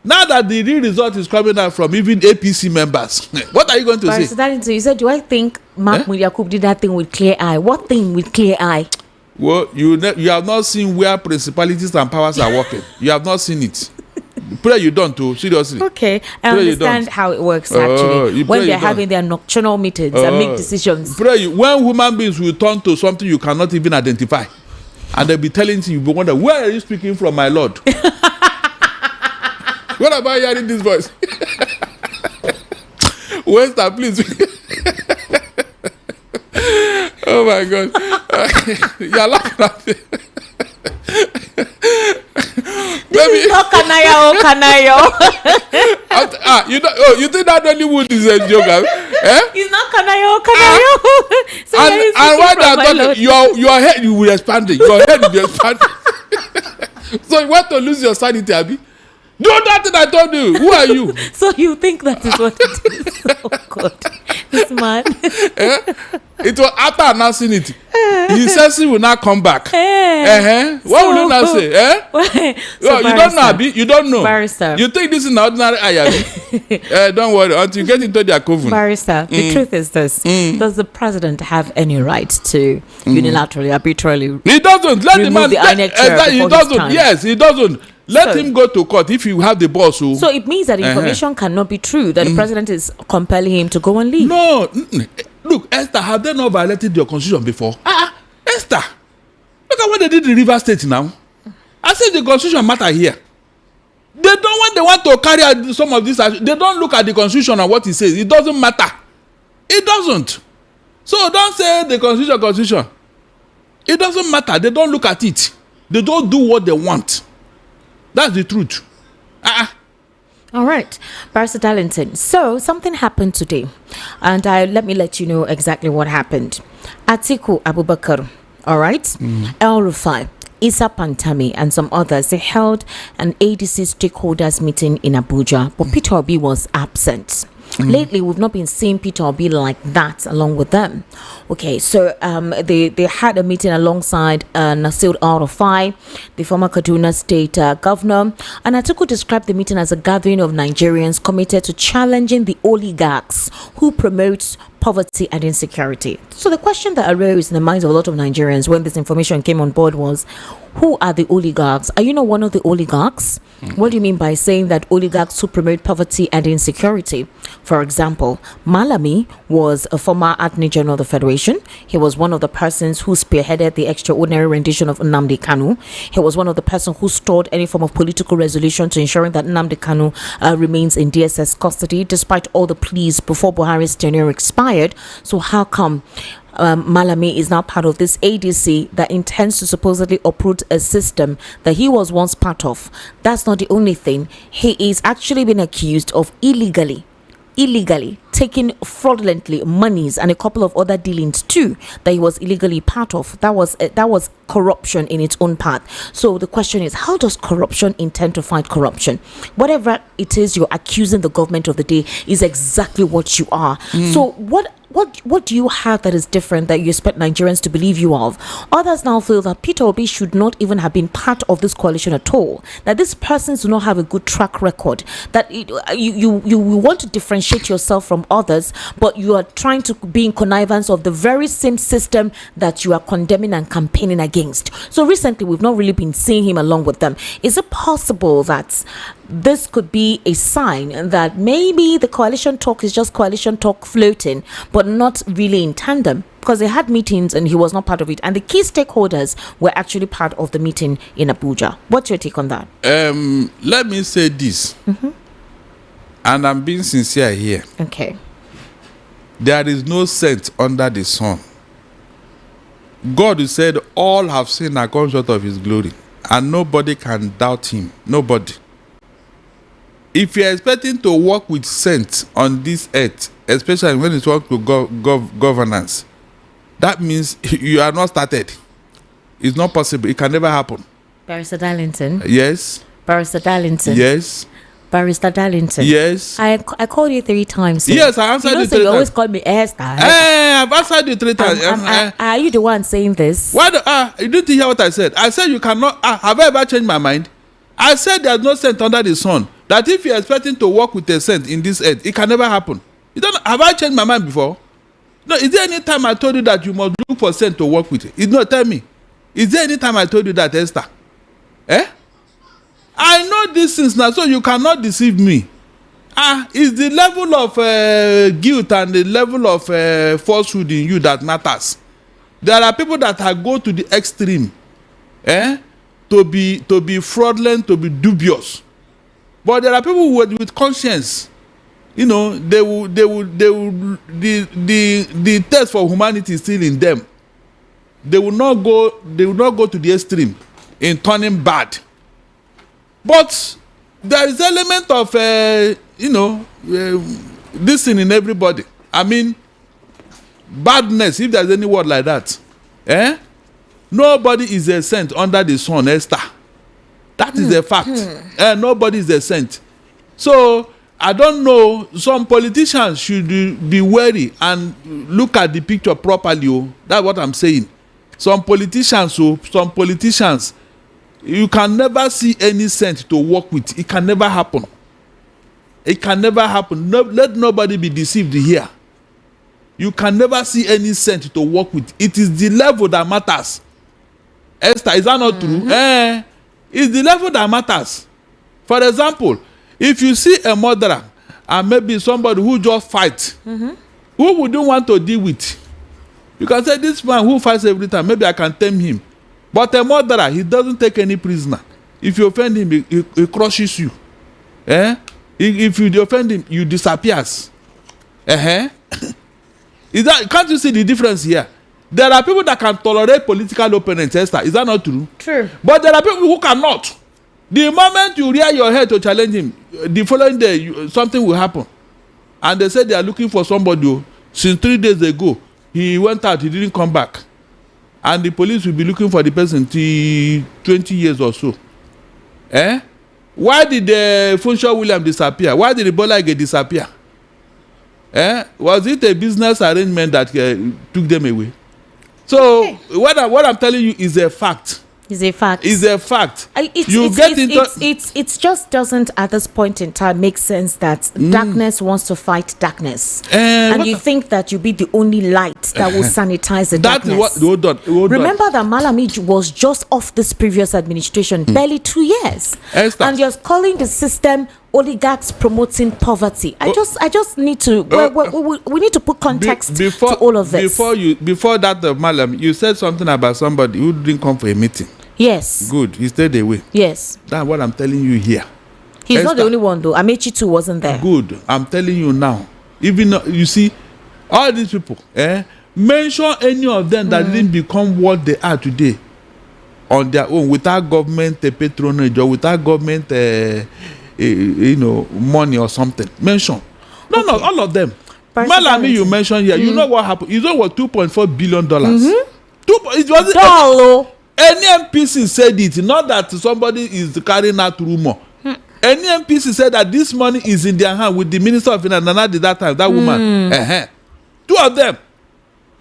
Now that the real result is coming out from even APC members, what are you going to say? Darlington, you said, do I think Mahmoud Yakubu did that thing with clear eye? What thing with clear eye? Well, you have not seen where principalities and powers are working. You have not seen it. Pray you don't too, seriously. Okay, I understand how it works actually. When they're having their nocturnal meetings and make decisions. Pray you, when human beings will turn to something you cannot even identify, and they'll be telling you, you wonder, where are you speaking from, my lord? What about hearing this voice? Wester, please. Oh my God. You're laughing at me. This is not Kanayo, Kanayo. You think that Hollywood is a joke? It's not Kanayo. So and while they are talking, your head will be expanding. Your head will be expanding. So you want to lose your sanity, Abi? Do that thing I told you. Who are you? So you think that is what it is? Oh God, this man. It was after announcing it. He says he will not come back. What will you now say? So you don't know, Abi. You don't know. Barrister. You think this is an ordinary eye? Don't worry until you get into their coven. Barrister, the truth is this: does the president have any right to unilaterally, arbitrarily? He doesn't. Let the man. The INEC chair he doesn't. Yes, he doesn't. Let him go to court if you have the boss. So it means that information cannot be true, that the president is compelling him to go and leave. No. Look, Esther, have they not violated your constitution before? Esther, look at what they did in River State now. I say the constitution matter here. They don't, when they want to carry out some of these, they don't look at the constitution and what it says. It doesn't matter. It doesn't. So don't say the constitution. It doesn't matter. They don't look at it. They don't do what they want. That's the truth. All right, Barrister Darlington. So something happened today, and let me let you know exactly what happened. Atiku Abubakar, all right, El Rufai, Issa Pantami, and some others, they held an ADC stakeholders meeting in Abuja, but Peter Obi was absent. Lately, we've not been seeing Peter Obi like that along with them. Okay, so they had a meeting alongside Nasir El-Rufai, the former Kaduna State governor, and Atiku described the meeting as a gathering of Nigerians committed to challenging the oligarchs who promote poverty and insecurity. So the question that arose in the minds of a lot of Nigerians when this information came on board was, who are the oligarchs? Are you not one of the oligarchs? What do you mean by saying that oligarchs who promote poverty and insecurity? For example, Malami was a former Attorney General of the Federation. He was one of the persons who spearheaded the extraordinary rendition of Nnamdi Kanu. He was one of the persons who stored any form of political resolution to ensuring that Nnamdi Kanu remains in DSS custody despite all the pleas before Buhari's tenure expired. So how come Malami is now part of this ADC that intends to supposedly uproot a system that he was once part of? That's not the only thing. He is actually been accused of illegally taking fraudulently monies and a couple of other dealings too that he was illegally part of. That was corruption in its own part. So the question is, how does corruption intend to fight corruption? Whatever it is you're accusing the government of the day is exactly what you are. So what do you have that is different that you expect Nigerians to believe you of? Others now feel that Peter Obi should not even have been part of this coalition at all, that these persons do not have a good track record, that you want to differentiate yourself from others, but you are trying to be in connivance of the very same system that you are condemning and campaigning against. So recently we've not really been seeing him along with them. Is it possible that this could be a sign that maybe the coalition talk is just coalition talk floating, but not really in tandem? Because they had meetings and he was not part of it, and the key stakeholders were actually part of the meeting in Abuja. What's your take on that? Let me say this, and I'm being sincere here. Okay. There is no saint under the sun. God said all have sinned and come short of his glory, and nobody can doubt him. Nobody. If you're expecting to work with saints on this earth, especially when it comes to governance, that means you are not started. It's not possible. It can never happen. Barrister Darlington. Yes. Barrister Darlington. Yes. Barrister Darlington. Yes. I called you 3 times. So yes, I answered you 3 times. You always call me Esther. I've answered you 3 times. Are you the one saying this? Why you didn't hear what I said? I said you cannot. Have I ever changed my mind? I said there's no saint under the sun. That if you're expecting to work with a saint in this earth, it can never happen. Have I changed my mind before? No. Is there any time I told you that you must look for saint to work with? Tell me. Is there any time I told you that, Esther? I know these things now, so you cannot deceive me. It's the level of guilt and the level of falsehood in you that matters. There are people that go to the extreme, to be fraudulent, to be dubious. But there are people with conscience. The test for humanity is still in them. They will not go to the extreme in turning bad. But there is element of this thing in everybody. I mean, badness, if there's any word like that. Nobody is a saint under the sun, Esther. That is a fact. Nobody is a saint. So I don't know. Some politicians should be wary and look at the picture properly. That's what I'm saying. Some politicians, you can never see any saint to work with. It can never happen. It can never happen. Let nobody be deceived here. You can never see any saint to work with. It is the level that matters. Esther, is that not true? It's the level that matters. For example, if you see a murderer and maybe somebody who just fights, who would you want to deal with? You can say, this man who fights every time, maybe I can tame him. But a murderer, he doesn't take any prisoner. If you offend him, he crushes you. If you offend him, you disappears. Is that, can't you see the difference here? There are people that can tolerate political opponents, Esther. Is that not true? True. But there are people who cannot. The moment you rear your head to challenge him, the following day something will happen. And they said they are looking for somebody. Since 3 days ago, he went out, he didn't come back. And the police will be looking for the person till 20 years or so. Why did the Funshaw William disappear? Why did the Bola Ige disappear? Was it a business arrangement that took them away? So what I'm telling you is a fact. Is a fact. Is a fact. It just doesn't at this point in time make sense that darkness wants to fight darkness, and you think that you'll be the only light that will sanitize the darkness. Hold on. Remember that Malami was just off this previous administration barely 2 years, and you're calling the system oligarchs promoting poverty. I just need to we need to put context to all of this. Before that, Malam, you said something about somebody who didn't come for a meeting. Yes. Good. He stayed away. Yes. That's what I'm telling you here. He's Esther, not the only one though. Amechi too wasn't there. Good. I'm telling you now. Even you see, all these people, mention any of them that didn't become what they are today on their own without government patronage or without government money or something. Mention. No, all of them. Malami, you mentioned here. You know what happened? You know what? $2.4 billion. It wasn't. Any MPC said it, not that somebody is carrying out rumor. Any MPC said that this money is in their hand with the Minister of Finance, and at that time, that woman. Two of them.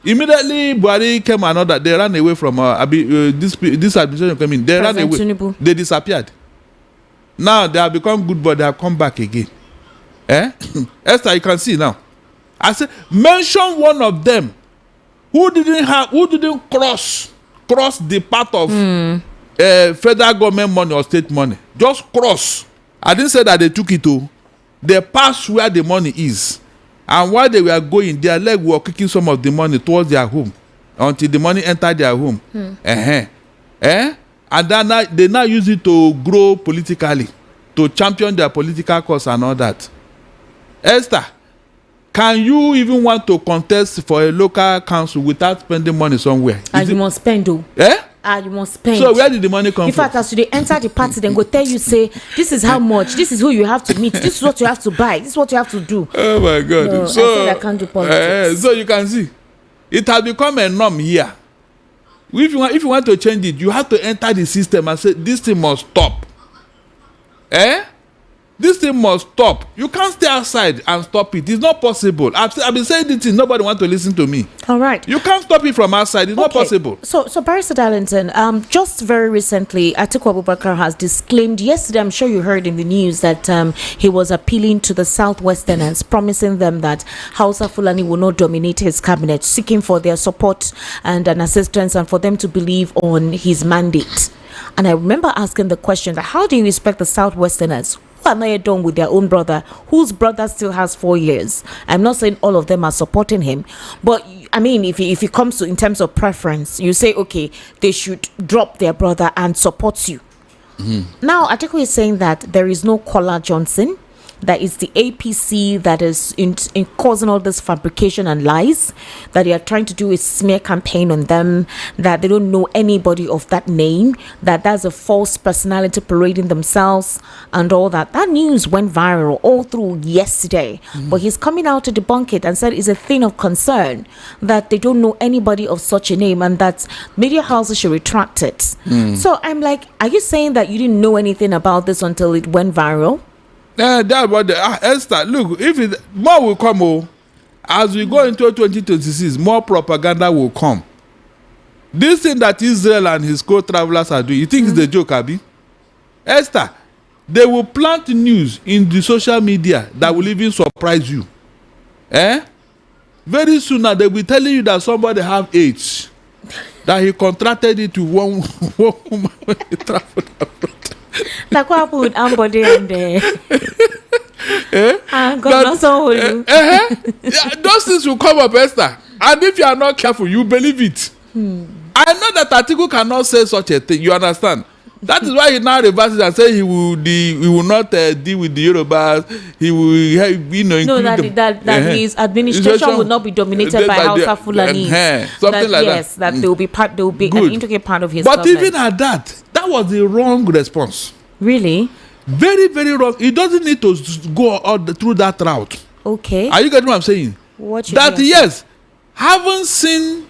Immediately, Buhari came and ordered. They ran away from this administration came in. They ran away. Tinubu. They disappeared. Now they have become good, but they have come back again. Esther, you can see now. I said, mention one of them who didn't cross the path of federal government money or state money. Just cross. I didn't say that they took it to. They passed where the money is. And while they were going, their leg were kicking some of the money towards their home until the money entered their home. And then they now use it to grow politically, to champion their political cause and all that. Esther, can you even want to contest for a local council without spending money somewhere? You must spend though. You must spend. So where did the money come from? In fact, as they enter the party, then go tell you, say, this is how much, this is who you have to meet, this is what you have to buy, this is what you have to do. Oh my God. No, so, I said I can't do politics. So you can see, it has become a norm here. If you want to change it, you have to enter the system and say, this thing must stop. This thing must stop. You can't stay outside and stop it. It's not possible. I've been saying this thing. Nobody wants to listen to me. All right. You can't stop it from outside. It's not possible. So Barrister Darlington, just very recently, Atiku Abubakar has disclaimed yesterday, I'm sure you heard in the news, that he was appealing to the Southwesterners, promising them that Hausa Fulani will not dominate his cabinet, seeking for their support and an assistance and for them to believe on his mandate. And I remember asking the question that how do you expect the Southwesterners who are not yet done with their own brother, whose brother still has 4 years? I'm not saying all of them are supporting him, but I mean, if it comes to in terms of preference, you say, okay, they should drop their brother and support you. Now, Atiku is saying that there is no Kola Johnson, that it's the APC that is in causing all this fabrication and lies, that they are trying to do a smear campaign on them, that they don't know anybody of that name, that that's a false personality parading themselves and all that. That news went viral all through yesterday, but he's coming out to debunk it and said it's a thing of concern that they don't know anybody of such a name and that media houses should retract it. So I'm like, are you saying that you didn't know anything about this until it went viral? That's what Esther, look, if more will come, as we go into 2026, more propaganda will come. This thing that Israel and his co-travelers are doing, you think it's a joke, Abi? Esther, they will plant news in the social media that will even surprise you. Very soon now, they will be telling you that somebody have AIDS, that he contracted it to one woman when he traveled abroad. Like what happened with Ambody and those things will come up, Esther. And if you are not careful, you believe it. I know that Atiku cannot say such a thing. You understand? That is why he now reverses and say he will not deal with the Yorubas. He will, include that his administration will not be dominated by Hausa Fulani. Something like that. Yes, that they will be an intricate part of his But government. even at that was the wrong response. Really? Very, very wrong. He doesn't need to go through that route. Okay. Are you getting what I'm saying? Yes, haven't seen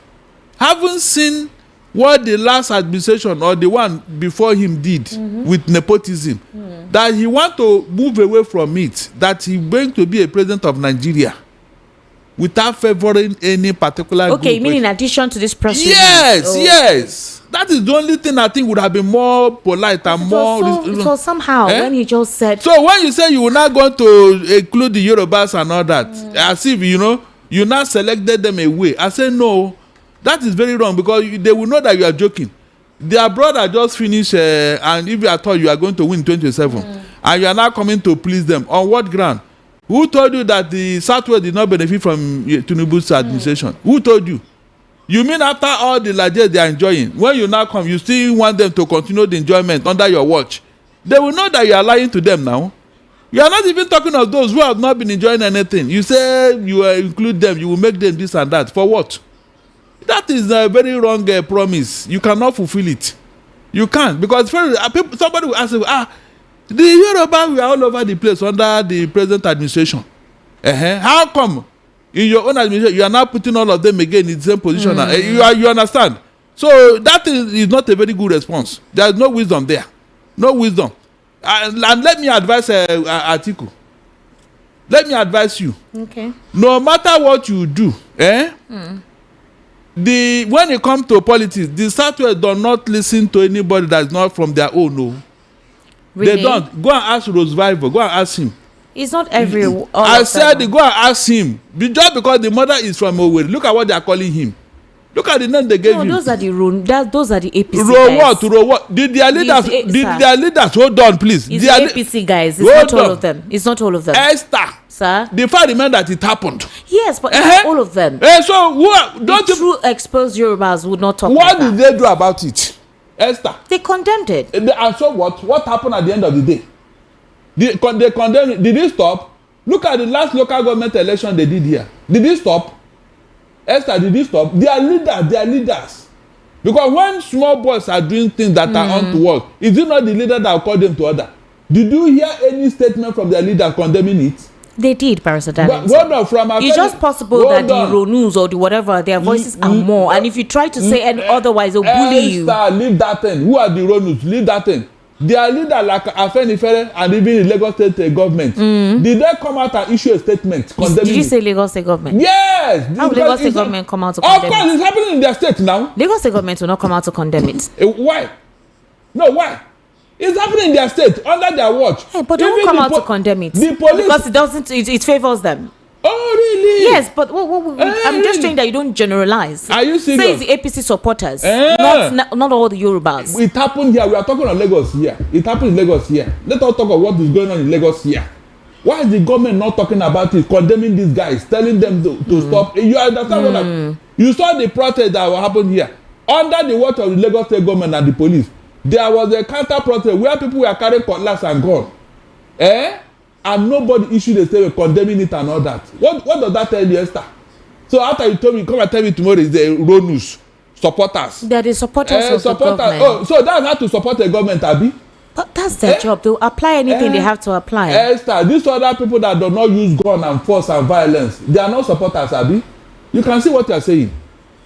what the last administration or the one before him did with nepotism, that he want to move away from it, that he's going to be a president of Nigeria without favoring any particular group. Okay, you mean in addition to this press release? Yes. That is the only thing I think would have been more polite and more. So somehow when he just said. So when you say you were not going to include the Yorubas and all that, as if you now selected them away, I say no. That is very wrong, because they will know that you are joking. Their brother just finished, and if you are told you are going to win 2027, and you are now coming to please them, on what ground? Who told you that the Southwest did not benefit from Tinubu's administration? Who told you? You mean after all the largesse they are enjoying, when you now come, you still want them to continue the enjoyment under your watch? They will know that you are lying to them now. You are not even talking of those who have not been enjoying anything. You say you will include them, you will make them this and that. For what? That is a very wrong promise. You cannot fulfill it. You can't, because somebody will ask, the Yoruba were all over the place under the present administration. How come in your own administration you are now putting all of them again in the same position? You understand? So that is not a very good response. There is no wisdom there. No wisdom. And let me advise Atiku. Let me advise you. Okay. No matter what you do, when it comes to politics, the Southwest do not listen to anybody that's not from their own. No. Really? They don't. Go and ask Rose Vival. Go and ask him. It's not every. I said, go and ask him. Just because the mother is from Owerri. Look at what they are calling him. Look at the name they gave you. Those are the those are the APC guys. Row what? Did their leaders hold on, please? It's the APC guys. It's not all of them. It's not all of them. Esther. Sir? The fact remains that it happened. Yes, but it's not all of them. So the true exposed Yorubas would not talk what about did they do about it? Esther. They condemned it. And so what? What happened at the end of the day? They condemned it. Did it stop? Look at the last local government election they did here. Did it stop? Esther, did it stop? They are leaders. Because when small boys are doing things that are untoward, is it not the leader that will call them to order? Did you hear any statement from their leader condemning it? They did, Barrister Darlington. It's just possible that the Ronus or the whatever, their voices are more. And if you try to say otherwise, they'll bully you. Leave that thing. Who are the Ronus? Leave that thing. Their leader, like Afenifere and even the Lagos State government, did they come out and issue a statement condemning? Did you say Lagos State government? Yes. How will Lagos State government come out to condemn it? Of course, it's happening in their state now. Lagos State government will not come out to condemn it. Why? No, why? It's happening in their state under their watch. Hey, but they won't come out to condemn it. The police, because it doesn't. It favors them. Oh really? Yes, but I'm just saying that you don't generalize. Are you serious? Say it's the APC supporters, not all the Yorubas. It happened here. We are talking on Lagos here. It happened in Lagos here. Let us talk about what is going on in Lagos here. Why is the government not talking about it, condemning these guys, telling them to stop? You understand what I? You saw the protest that happened here under the watch of the Lagos State government and the police. There was a counter protest where people were carrying cutlass and gun. And nobody issued a statement condemning it and all that. What does that tell you, Esther? So after you told me, come and tell me tomorrow is the road news supporters. They are the supporters of the government. Oh, so that's how to support the government, Abi? But that's their job. They'll apply anything they have to apply. Esther, these other people that do not use gun and force and violence, they are not supporters, Abi? You can see what you are saying.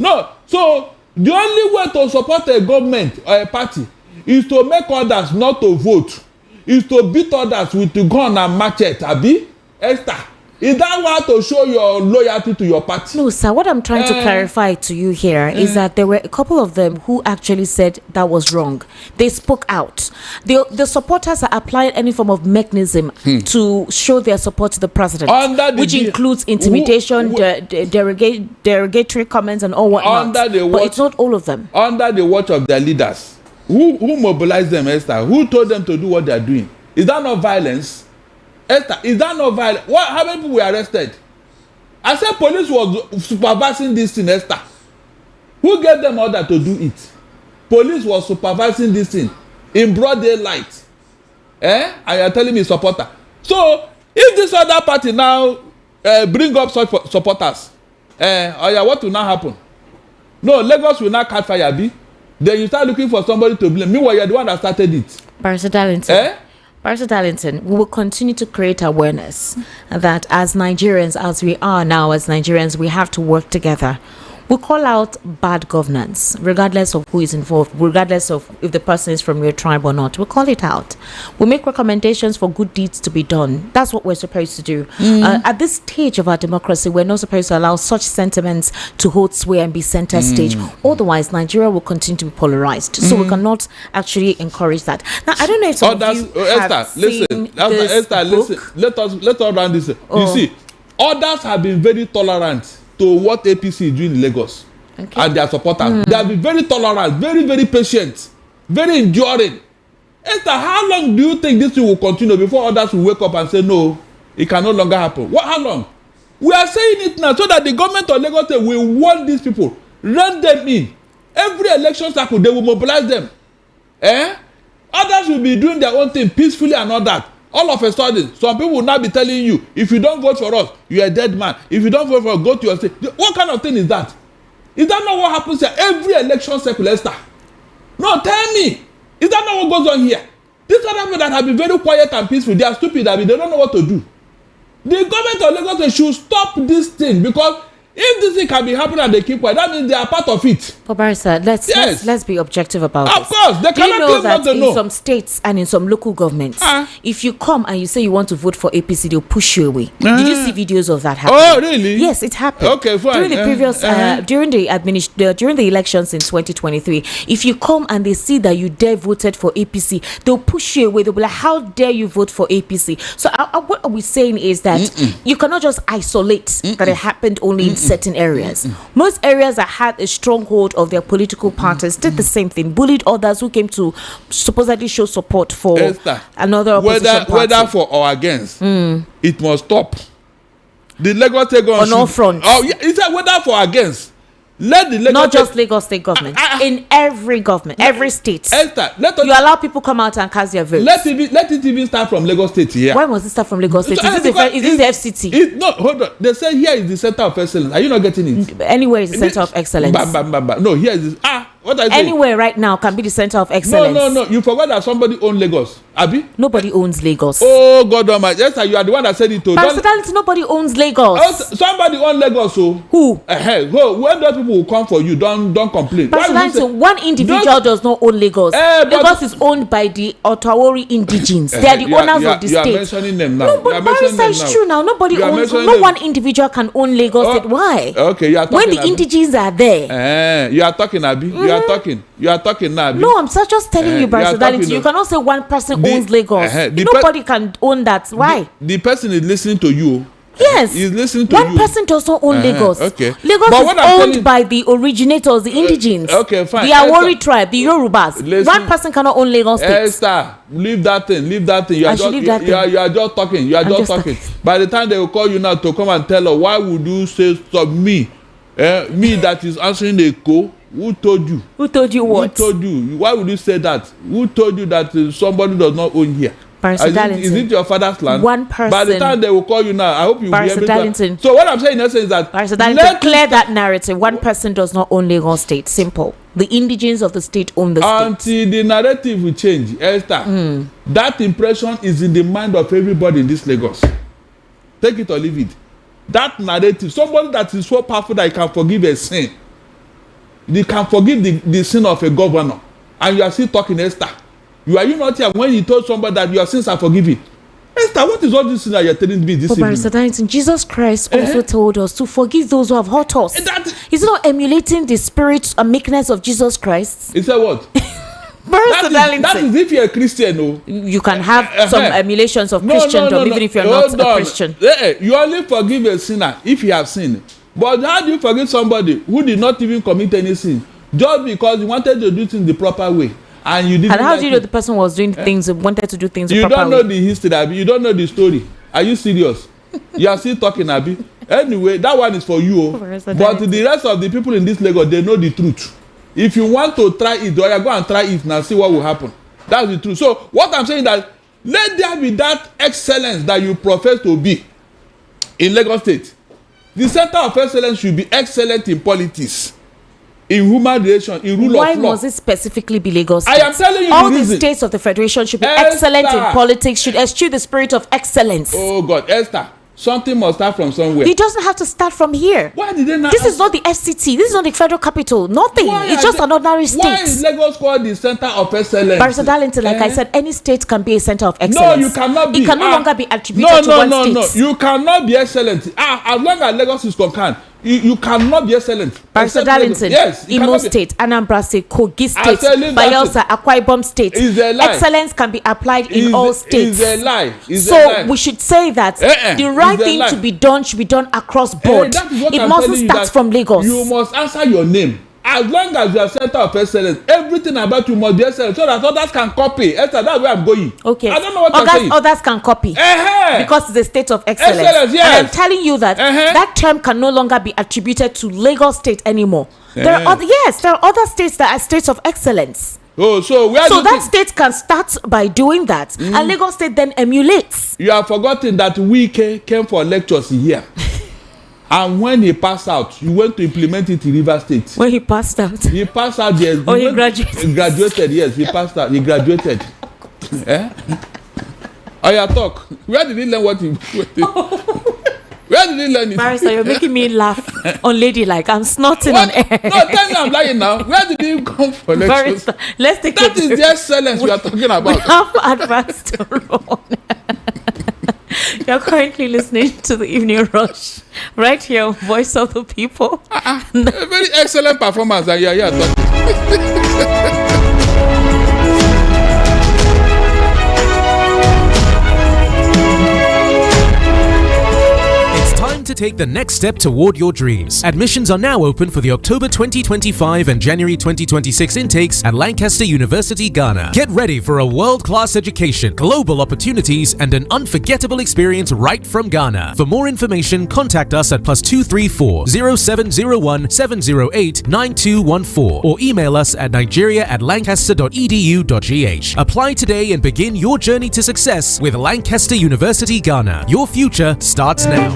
No, so the only way to support a government or a party is to make others not to vote. Is to beat others with the gun and machete, Abi? Esther, is that why to show your loyalty to your party? No, sir. What I'm trying to clarify to you here is that there were a couple of them who actually said that was wrong. They spoke out. The supporters are applying any form of mechanism to show their support to the president, which includes intimidation, derogatory comments, and all whatnot. But it's not all of them. Under the watch of their leaders. Who mobilized them, Esther? Who told them to do what they are doing? Is that not violence? Esther, is that not violence? How many people were arrested? I said police was supervising this thing, Esther. Who gave them order to do it? Police was supervising this thing. in broad daylight. And you are telling me supporter. So if this other party now bring up such supporters, what will now happen? No, Lagos will not catch fire, be. Then you start looking for somebody to blame. Meanwhile, you're the one that started it. Barrister Darlington. Barrister Darlington, we will continue to create awareness that as Nigerians, as we are now as Nigerians, we have to work together. We call out bad governance, regardless of who is involved, regardless of if the person is from your tribe or not. We call it out. We make recommendations for good deeds to be done. That's what we're supposed to do. At this stage of our democracy, we're not supposed to allow such sentiments to hold sway and be center stage. Otherwise, Nigeria will continue to be polarized. So we cannot actually encourage that. Now, I don't know if some of you have seen this book. Let us run this. You see, others have been very tolerant to what APC is doing in Lagos, and their supporters. They have been very tolerant, very, very patient, very enduring. Esther, how long do you think this thing will continue before others will wake up and say, no, it can no longer happen? How long? We are saying it now so that the government of Lagos will warn these people, run them in. Every election cycle, they will mobilize them. Others will be doing their own thing peacefully and all that. All of a sudden, some people will now be telling you, if you don't vote for us, you're a dead man. If you don't vote for us, go to your state. What kind of thing is that? Is that not what happens here? Every election cycle, Esther? No, tell me. Is that not what goes on here? These other people that have been very quiet and peaceful, they are stupid. I mean, they don't know what to do. The government of Lagos should stop this thing, because if this thing can be happening and they keep quiet, that means they are part of it. But Barrister, let's be objective about this. Of course, they cannot know claim that not to in know. some states and in some local governments, if you come and you say you want to vote for APC, they'll push you away. Did you see videos of that happening? Oh, really? Yes, it happened. Okay, fine. During the previous, during the elections in 2023, if you come and they see that you dare voted for APC, they'll push you away. They'll be like, "How dare you vote for APC?" So what are we saying is that you cannot just isolate that it happened only in certain areas. Most areas that had a stronghold of their political parties did the same thing, bullied others who came to supposedly show support for another opposition party. Whether for or against, it must stop. The Lagos State government on all fronts. Oh, yeah, it's a whether for or against. Let the Lagos not just Lagos State government, in every government, every state. Esther, you allow people come out and cast their votes. Let it even start from Lagos State here. Why must it start from Lagos State? Is this the FCT? No, hold on. They say here is the center of excellence. Are you not getting it? Anywhere is the center of excellence. No, here is this. What I say? Anywhere right now can be the center of excellence. No. You forgot that somebody owns Lagos. Abi? Nobody owns Lagos. Oh God Almighty! Yes, you are the one that said it. Barrister, nobody owns Lagos. Somebody owns Lagos. So who? When those people will come for you, don't complain. Barrister, one individual does not own Lagos. Lagos is owned by the Otawori indigenes. They are the owners of the state. You are mentioning them now. No, but Barrister is true now. Nobody owns. No one individual can own Lagos State. Why? Okay, you are talking. When the indigenes are there. You are talking, Abi. You are talking now. Abi. No, I'm just telling you, Barrister. You cannot say one person owns Lagos. Nobody can own that. Why? The person is listening to you. Yes. He's listening to one you. Person does not own Lagos. Okay. Lagos is owned by the originators, the indigenes. Okay, fine. The Awori tribe, the Yorubas. One person cannot own Lagos State. Esther, leave that thing. You are just talking. By the time they will call you now to come and tell her, why would you say to me? Me that is answering the call. Who told you? Who told you what? Who told you? Why would you say that? Who told you that somebody does not own here? Is it your father's land? One person. By the time they will call you now, I hope you will be able to. So what I'm saying is that clear that narrative. One person does not own Lagos State. Simple. The indigenes of the state own the state. Until the narrative will change, Esther, that impression is in the mind of everybody in this Lagos. Take it or leave it. That narrative, somebody that is so powerful that he can forgive a sin. They can forgive the sin of a governor, and you are still talking, Esther. You not here when you told somebody that your sins are forgiven. Esther, what is all this thing that you're telling me this evening? Barrister Darlington, Jesus Christ also told us to forgive those who have hurt us. Is it not emulating the spirit and meekness of Jesus Christ? He said what? That is if you're a Christian, no. You can have some emulations of Christendom even if you're not a Christian. You only forgive a sinner if you have sinned. But how do you forgive somebody who did not even commit any sin just because you wanted to do things the proper way and you didn't? And how do you know the person was doing things, wanted to do things the proper way? You don't know the history, Abi. You don't know the story. Are you serious? You are still talking, Abi. Anyway, that one is for you. But the rest of the people in this Lagos, they know the truth. If you want to try it, go and try it now. See what will happen. That's the truth. So what I'm saying is that let there be that excellence that you profess to be in Lagos State. The center of excellence should be excellent in politics, in human relations, in rule of law. Why must it specifically be Lagos State? I am telling you all the the reason. states of the federation should be excellent in politics, should eschew the spirit of excellence. Oh God, Esther, something must start from somewhere. It doesn't have to start from here. Why did they not? This is not the FCT. This is not the federal capital. Nothing. It's just an ordinary state. Why is Lagos called the center of excellence? Barrister Darlington, like I said, any state can be a center of excellence. No, you cannot be. It can no longer be attributed to one state. No. You cannot be excellent. As long as Lagos is concerned, you cannot be excellent. Barrister Darlington, yes, Imo State, Anambra State, Kogi State, Bayelsa, Akwa Ibom State. Excellence can be applied in all states. It's a lie. So we should say that the right thing to be done should be done across board. It mustn't start from Lagos. You must answer your name. As long as you are center of excellence, everything about you must be excellent so that others can copy. Esther, that's where I'm going. Okay. I don't know what I'm saying. Others can copy. Because it's a state of excellence. Yes. And I'm telling you that that term can no longer be attributed to Lagos State anymore. There are other states that are states of excellence. Oh, so that state can start by doing that, and Lagos State then emulates. You have forgotten that Wike came for lectures here. And when he passed out, he went to implement it in River State. When he passed out? He passed out, yes. He graduated? He graduated, yes. He passed out. He graduated. Oh, yeah, talk. Where did he learn what he... Where did he learn it? Barrister, you're making me laugh unladylike. I'm snorting on air. No, tell me I'm lying now. Where did he come for lectures? Barrister, let's take That is the excellence we are talking about. We have advanced to run. You're currently listening to the Evening Rush right here on Voice of the People. A very excellent performance. Yeah. To take the next step toward your dreams. Admissions are now open for the October 2025 and January 2026 intakes at Lancaster University, Ghana. Get ready for a world-class education, global opportunities, and an unforgettable experience right from Ghana. For more information, contact us at +234 0701 708 9214 or email us at nigeria@lancaster.edu.gh. Apply today and begin your journey to success with Lancaster University, Ghana. Your future starts now.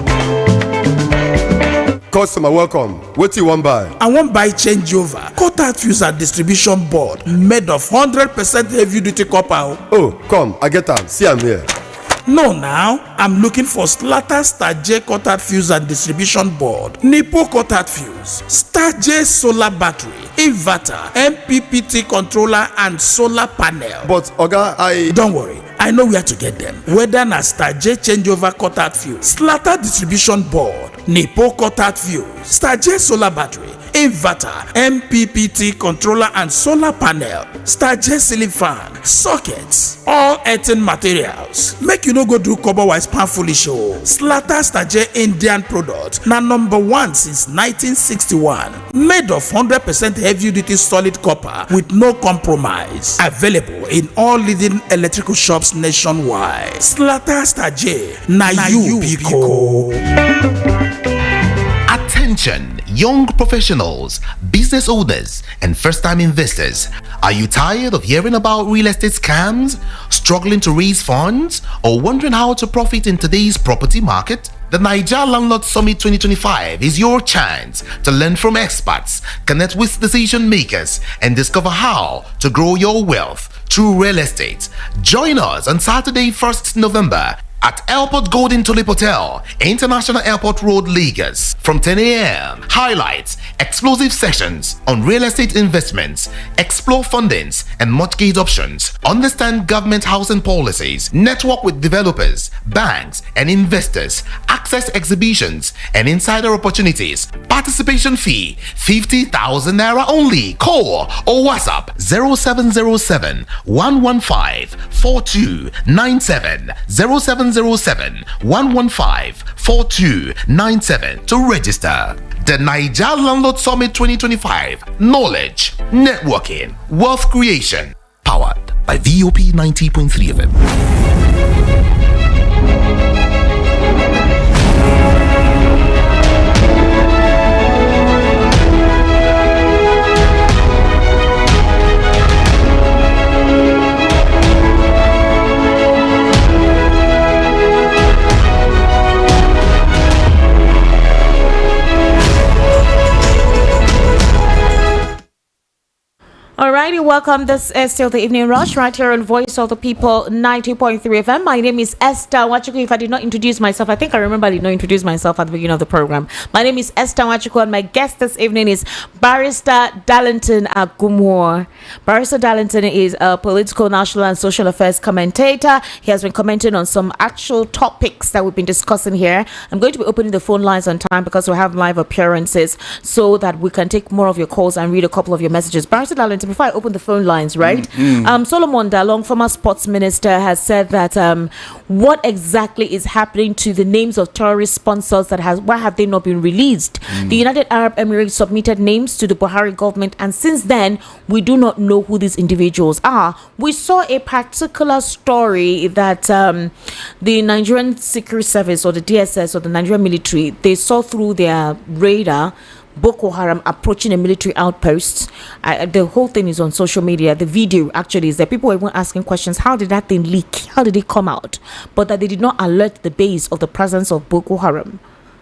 Customer, welcome. What do you want buy? I want buy changeover. Quarter fuse and distribution board made of 100% heavy duty copper. Oh, come, I get them. See, I'm here. No, now I'm looking for Slatter Star J quarter fuse and distribution board, Nipo quarter fuse, Star J solar battery, inverter, MPPT controller, and solar panel. But Oga, don't worry, I know where to get them. Whether na Star J changeover quarter fuse, Slatter distribution board, Nipo quarter fuse, Star J solar battery, inverter, MPPT controller, and solar panel, Star J ceiling fan, sockets, all earthen materials. Make you no go do cover wise pan foolish show. Slatter Star J Indian product na #1 since 1961. Made of 100% heavy duty solid copper with no compromise. Available in all leading electrical shops nationwide. Slatter Star J na you Pico. Attention, young professionals, business owners, and first-time investors. Are you tired of hearing about real estate scams, struggling to raise funds, or wondering how to profit in today's property market? The Niger Landlord Summit 2025 is your chance to learn from experts, connect with decision makers, and discover how to grow your wealth through real estate. Join us on Saturday, 1st November at Airport Golden Tulip Hotel, International Airport Road, Lagos, from 10 a.m. Highlights, explosive sessions on real estate investments, explore fundings and mortgage options, understand government housing policies, network with developers, banks, and investors, access exhibitions and insider opportunities. Participation fee 50,000 naira only. Call or WhatsApp 0707 115 4297 0707 115 4297 to register. The Niger Landlord Summit 2025. Knowledge, networking, wealth creation. Powered by VOP 90.3 FM. Alrighty, welcome. This is still the Evening Rush right here on Voice of the People 90.3 FM. My name is Esther Wachuku. If I did not introduce myself, I think I remember I did not introduce myself at the beginning of the program. My name is Esther Wachuku, and my guest this evening is Barrister Darlington Agumor. Barrister Darlington is a political, national and social affairs commentator. He has been commenting on some actual topics that we've been discussing here. I'm going to be opening the phone lines on time because we have live appearances so that we can take more of your calls and read a couple of your messages. Barrister Darlington, before I open the phone lines, right? Solomon Dalong, former sports minister, has said that what exactly is happening to the names of terrorist sponsors why have they not been released? The United Arab Emirates submitted names to the Buhari government, and since then we do not know who these individuals are. We saw a particular story that the Nigerian Security Service, or the DSS, or the Nigerian military, they saw through their radar Boko Haram approaching a military outpost. The whole thing is on social media. The video actually is there. People were even asking questions. How did that thing leak? How did it come out? But that they did not alert the base of the presence of Boko Haram.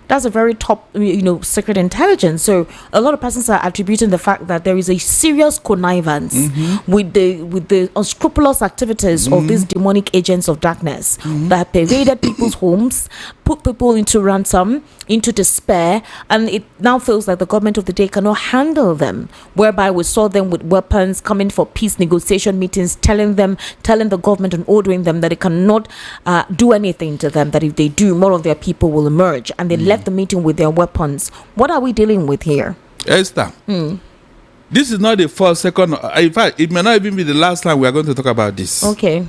That's a very top, secret intelligence. So a lot of persons are attributing the fact that there is a serious connivance with the unscrupulous activities of these demonic agents of darkness that pervaded people's homes, put people into ransom, into despair, and it now feels like the government of the day cannot handle them. Whereby we saw them with weapons coming for peace negotiation meetings, telling the government and ordering them that they cannot do anything to them. That if they do, more of their people will emerge, and they left the meeting with their weapons. What are we dealing with here? Esther, this is not the first, second. In fact, it may not even be the last time we are going to talk about this. Okay.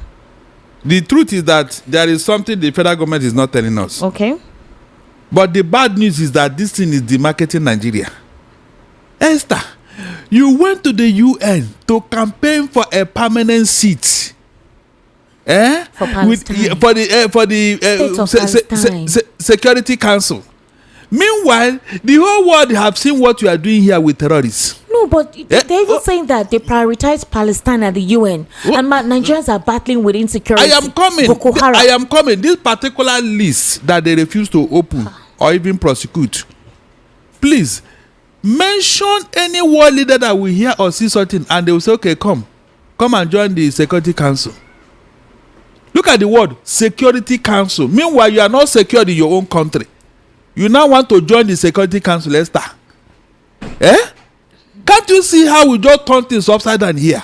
The truth is that there is something the federal government is not telling us. Okay. But the bad news is that this thing is demarketing Nigeria. Esther, you went to the UN to campaign for a permanent seat. For Palestine. For the Security Council. Meanwhile, the whole world have seen what you are doing here with terrorists. No, but they're even saying that they prioritize Palestine at the UN, and Nigerians are battling with insecurity. I am coming. Boko Haram. I am coming. This particular list that they refuse to open or even prosecute. Please mention any world leader that will hear or see something, and they will say, "Okay, come and join the Security Council." Look at the word Security Council. Meanwhile, you are not secured in your own country. You now want to join the Security Council, Esther. Can't you see how we just turn things upside down here?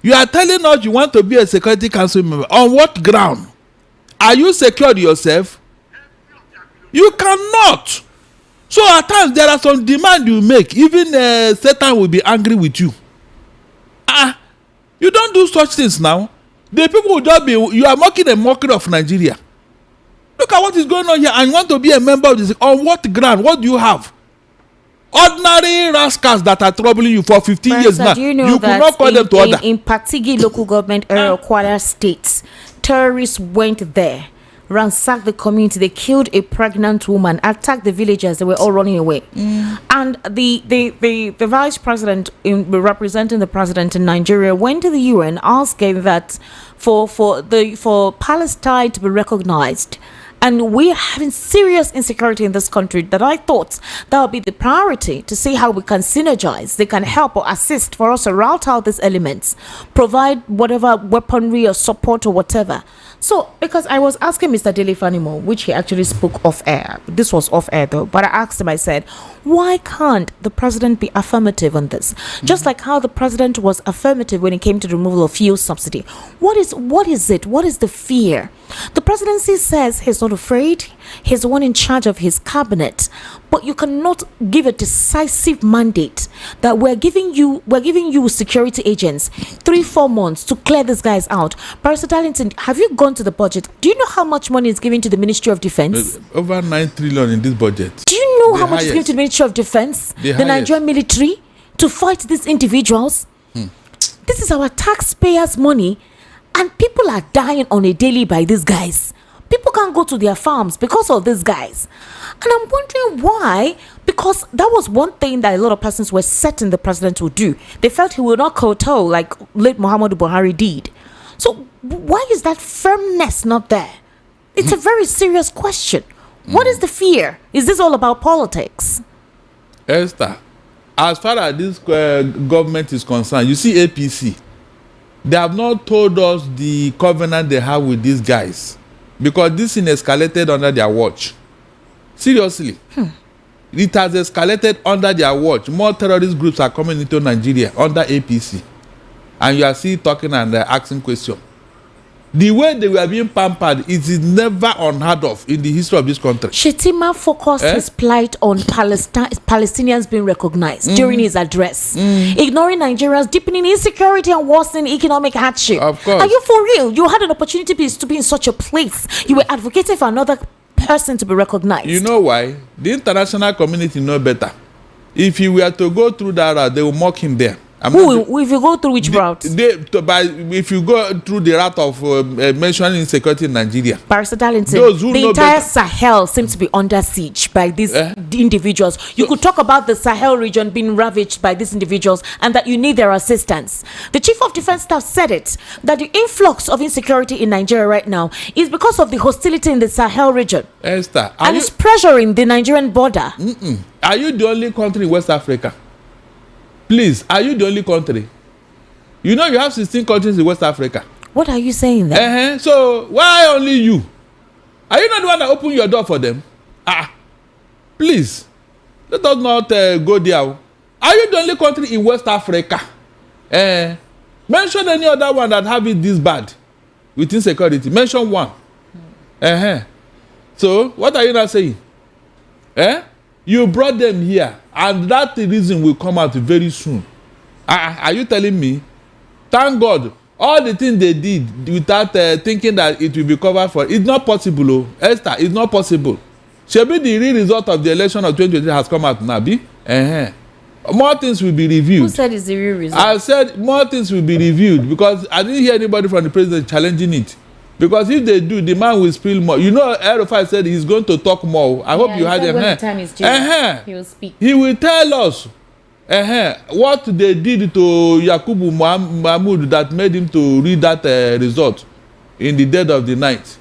You are telling us you want to be a Security Council member. On what ground? Are you secured yourself? You cannot. So at times there are some demands you make. Even Satan will be angry with you. You don't do such things now. The people will just be, you are making a mockery of Nigeria. Look at what is going on here, and you want to be a member of this. On what ground? What do you have? Ordinary rascals that are troubling you for 15 years now. Do you know you that could not call them to order. In Patigi local government area of Kwara State, terrorists went there, ransacked the community. They killed a pregnant woman, attacked the villagers. They were all running away. And the vice president, representing the president in Nigeria, went to the UN asking that for Palestine to be recognized. And we are having serious insecurity in this country, that I thought that would be the priority, to see how we can synergize. They can help or assist for us to route out these elements, provide whatever weaponry or support or whatever. So, because I was asking Mr. Dele Fanimo, which he actually spoke off air. This was off air though, but I asked him, I said, why can't the president be affirmative on this? Just like how the president was affirmative when it came to the removal of fuel subsidy. What is it? What is the fear? The presidency says he's not afraid. He's the one in charge of his cabinet. But you cannot give a decisive mandate that we're giving you security agents 3-4 months to clear these guys out. Barrister Darlington, have you gone to the budget? Do you know how much money is given to the Ministry of Defense? Over 9 trillion in this budget. Do you know how much is given to the Ministry of Defense? The Nigerian military to fight these individuals? This is our taxpayers' money, and people are dying on a daily by these guys. People can't go to their farms because of these guys. And I'm wondering why, because that was one thing that a lot of persons were certain the president would do. They felt he would not kowtow like late Muhammadu Buhari did. So why is that firmness not there? It's a very serious question. What is the fear? Is this all about politics? Esther, as far as this government is concerned, you see APC, they have not told us the covenant they have with these guys, because this thing escalated under their watch. Seriously. It has escalated under their watch. More terrorist groups are coming into Nigeria under APC. And you are still talking and asking questions. The way they were being pampered is never unheard of in the history of this country. Shettima focused his plight on Palestinians being recognized during his address, ignoring Nigeria's deepening insecurity and worsening economic hardship. Of course. Are you for real? You had an opportunity to be in such a place. You were advocating for another person to be recognized. You know why? The international community know better. If he were to go through that route, they will mock him there. If you go through which route? If you go through the route of mentioning insecurity in Nigeria. Barrister Darlington, the entire Sahel seems to be under siege by these individuals. You could talk about the Sahel region being ravaged by these individuals and that you need their assistance. The Chief of Defense Staff said it, that the influx of insecurity in Nigeria right now is because of the hostility in the Sahel region. Esther, and it's pressuring the Nigerian border. Are you the only country in West Africa? Please, are you the only country? You know you have 16 countries in West Africa. What are you saying then? So why only you? Are you not the one that opened your door for them? Please, let us not go there. Are you the only country in West Africa? Mention any other one that have it this bad with insecurity. Mention one. So what are you not saying? You brought them here, and that reason will come out very soon. Are you telling me? Thank God, all the things they did without thinking that it will be covered for, it's not possible. Esther, it's not possible. Shebi the real result of the election of 2023 has come out now, be? More things will be reviewed. Who said it's the real result? I said more things will be reviewed, because I didn't hear anybody from the president challenging it. Because if they do, the man will spill more. You know, Erufai said he's going to talk more. I hope you had him. When the time is due, he will speak. He will tell us what they did to Yakubu Mahmoud that made him to read that result in the dead of the night.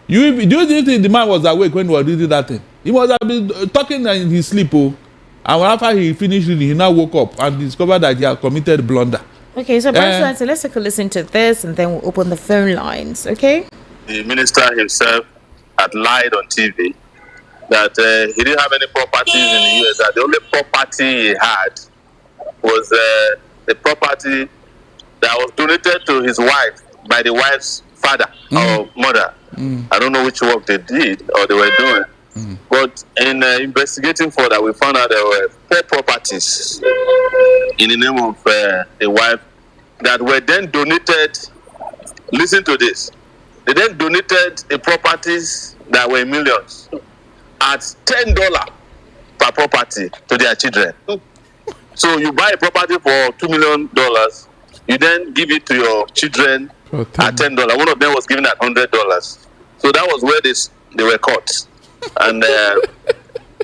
Do you think the man was awake when he was reading that thing? He must have been talking in his sleep. And after he finished reading, he now woke up and discovered that he had committed blunder. Okay, so President, let's take a listen to this and then we'll open the phone lines, okay? The minister himself had lied on TV that he didn't have any properties in the US. That the only property he had was the property that was donated to his wife by the wife's father or mother. I don't know which work they did or they were doing. But in investigating further, we found out there were 4 properties in the name of the wife that were then donated. Listen to this. They then donated the properties that were millions at $10 per property to their children. So you buy a property for $2 million, you then give it to your children at $10. One of them was given at $100. So that was where they were caught. And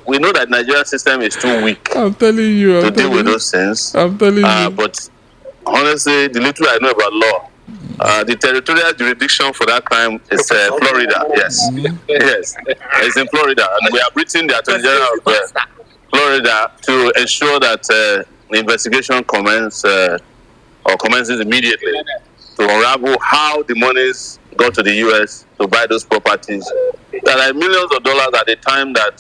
we know that Nigerian system is too weak. I'm telling you. To deal with those things. I'm telling you. But honestly, the little I know about law, the territorial jurisdiction for that crime is Florida. Yes. Yes. It's in Florida. And we are briefing the Attorney General of Florida to ensure that the investigation commences immediately to unravel how the monies got to the U.S. to buy those properties. There are millions of dollars at the time that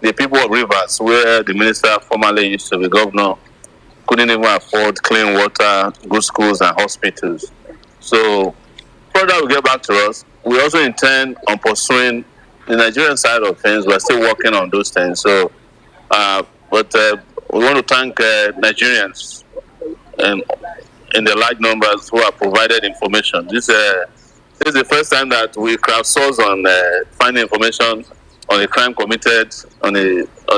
the people of Rivers, where the minister formerly used to be governor, couldn't even afford clean water, good schools, and hospitals. So, further will get back to us. We also intend on pursuing the Nigerian side of things. We're still working on those things. So, but we want to thank Nigerians and in the large numbers who have provided information. This is the first time that we crowdsource on finding information on a crime committed on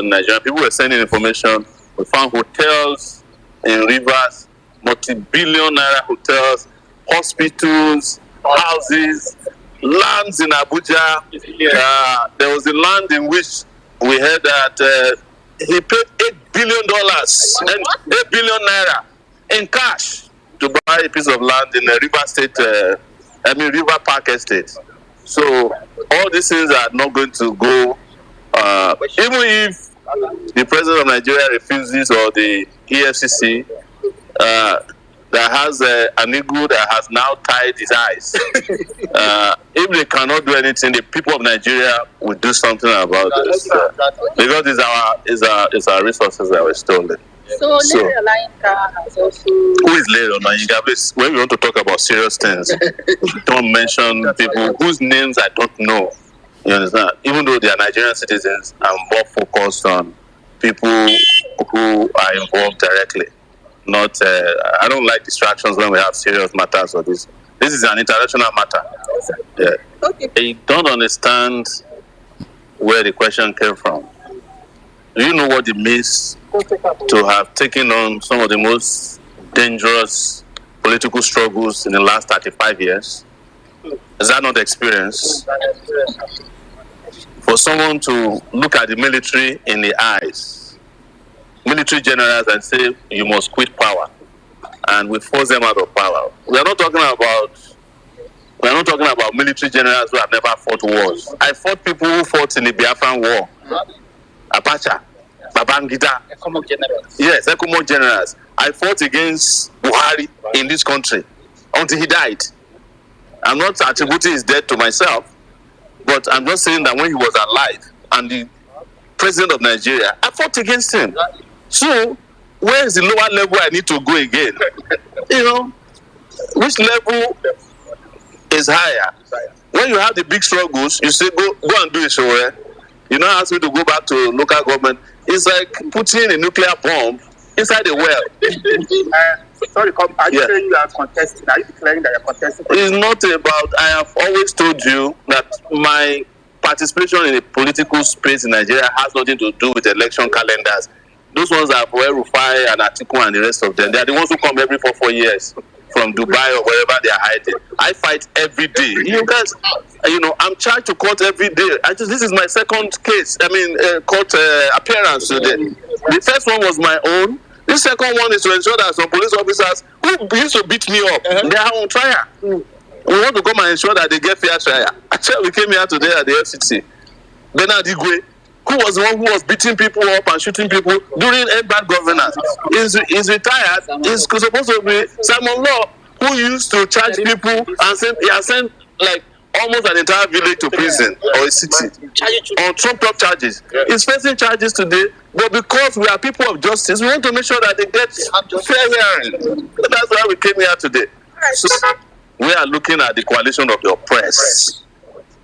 Nigeria. People were sending information. We found hotels in Rivers, multi-billion naira hotels, hospitals, houses, lands in Abuja. There was a land in which we heard that he paid $8 billion and $8 billion naira in cash to buy a piece of land in the River Park Estate. So all these things are not going to go, even if the president of Nigeria refuses, or the EFCC that has an eagle that has now tied his eyes. If they cannot do anything, the people of Nigeria will do something about this, because it's our resources that were stolen. So Lady Olayinka has also. Who is Lady Olayinka? Please, when we want to talk about serious things, don't mention people whose names I don't know. You understand? Even though they are Nigerian citizens, I'm more focused on people who are involved directly. Not, I don't like distractions when we have serious matters or this. This is an international matter. Yeah. Okay. I don't understand where the question came from. Do you know what it means to have taken on some of the most dangerous political struggles in the last 35 years? Is that not experience? For someone to look at the military in the eyes, military generals, and say you must quit power, and we force them out of power. We are not talking about military generals who have never fought wars. I fought people who fought in the Biafran War. Abacha, Babangida. Yes, Ekumo generals. I fought against Buhari in this country until he died. I'm not attributing his death to myself, but I'm just saying that when he was alive and the president of Nigeria, I fought against him. So, where is the lower level I need to go again? You know, which level is higher? When you have the big struggles, you say, go and do it, so you don't ask me to go back to local government. It's like putting a nuclear bomb inside a well. Sorry, are you saying you are contesting? Are you declaring that you are contesting? It's not about, I have always told you that my participation in the political space in Nigeria has nothing to do with election calendars. Those ones are for Rufai and Atiku and the rest of them. They are the ones who come every 4 years from Dubai or wherever they are hiding. I fight every day. You guys, I'm charged to court every day. This is my second case. Court appearance today. The first one was my own. The second one is to ensure that some police officers who used to beat me up, they are on trial. We want to come and ensure that they get fair trial. Actually, we came here today at the FCC. Bernard Igwe, who was the one who was beating people up and shooting people during bad governance, is retired. Is supposed to be Simon Law, who used to charge people and sent like almost an entire village to prison or a city on trumped up charges. He's facing charges today, but because we are people of justice, we want to make sure that they get fair hearing. That's why we came here today. So we are looking at the coalition of the oppressed.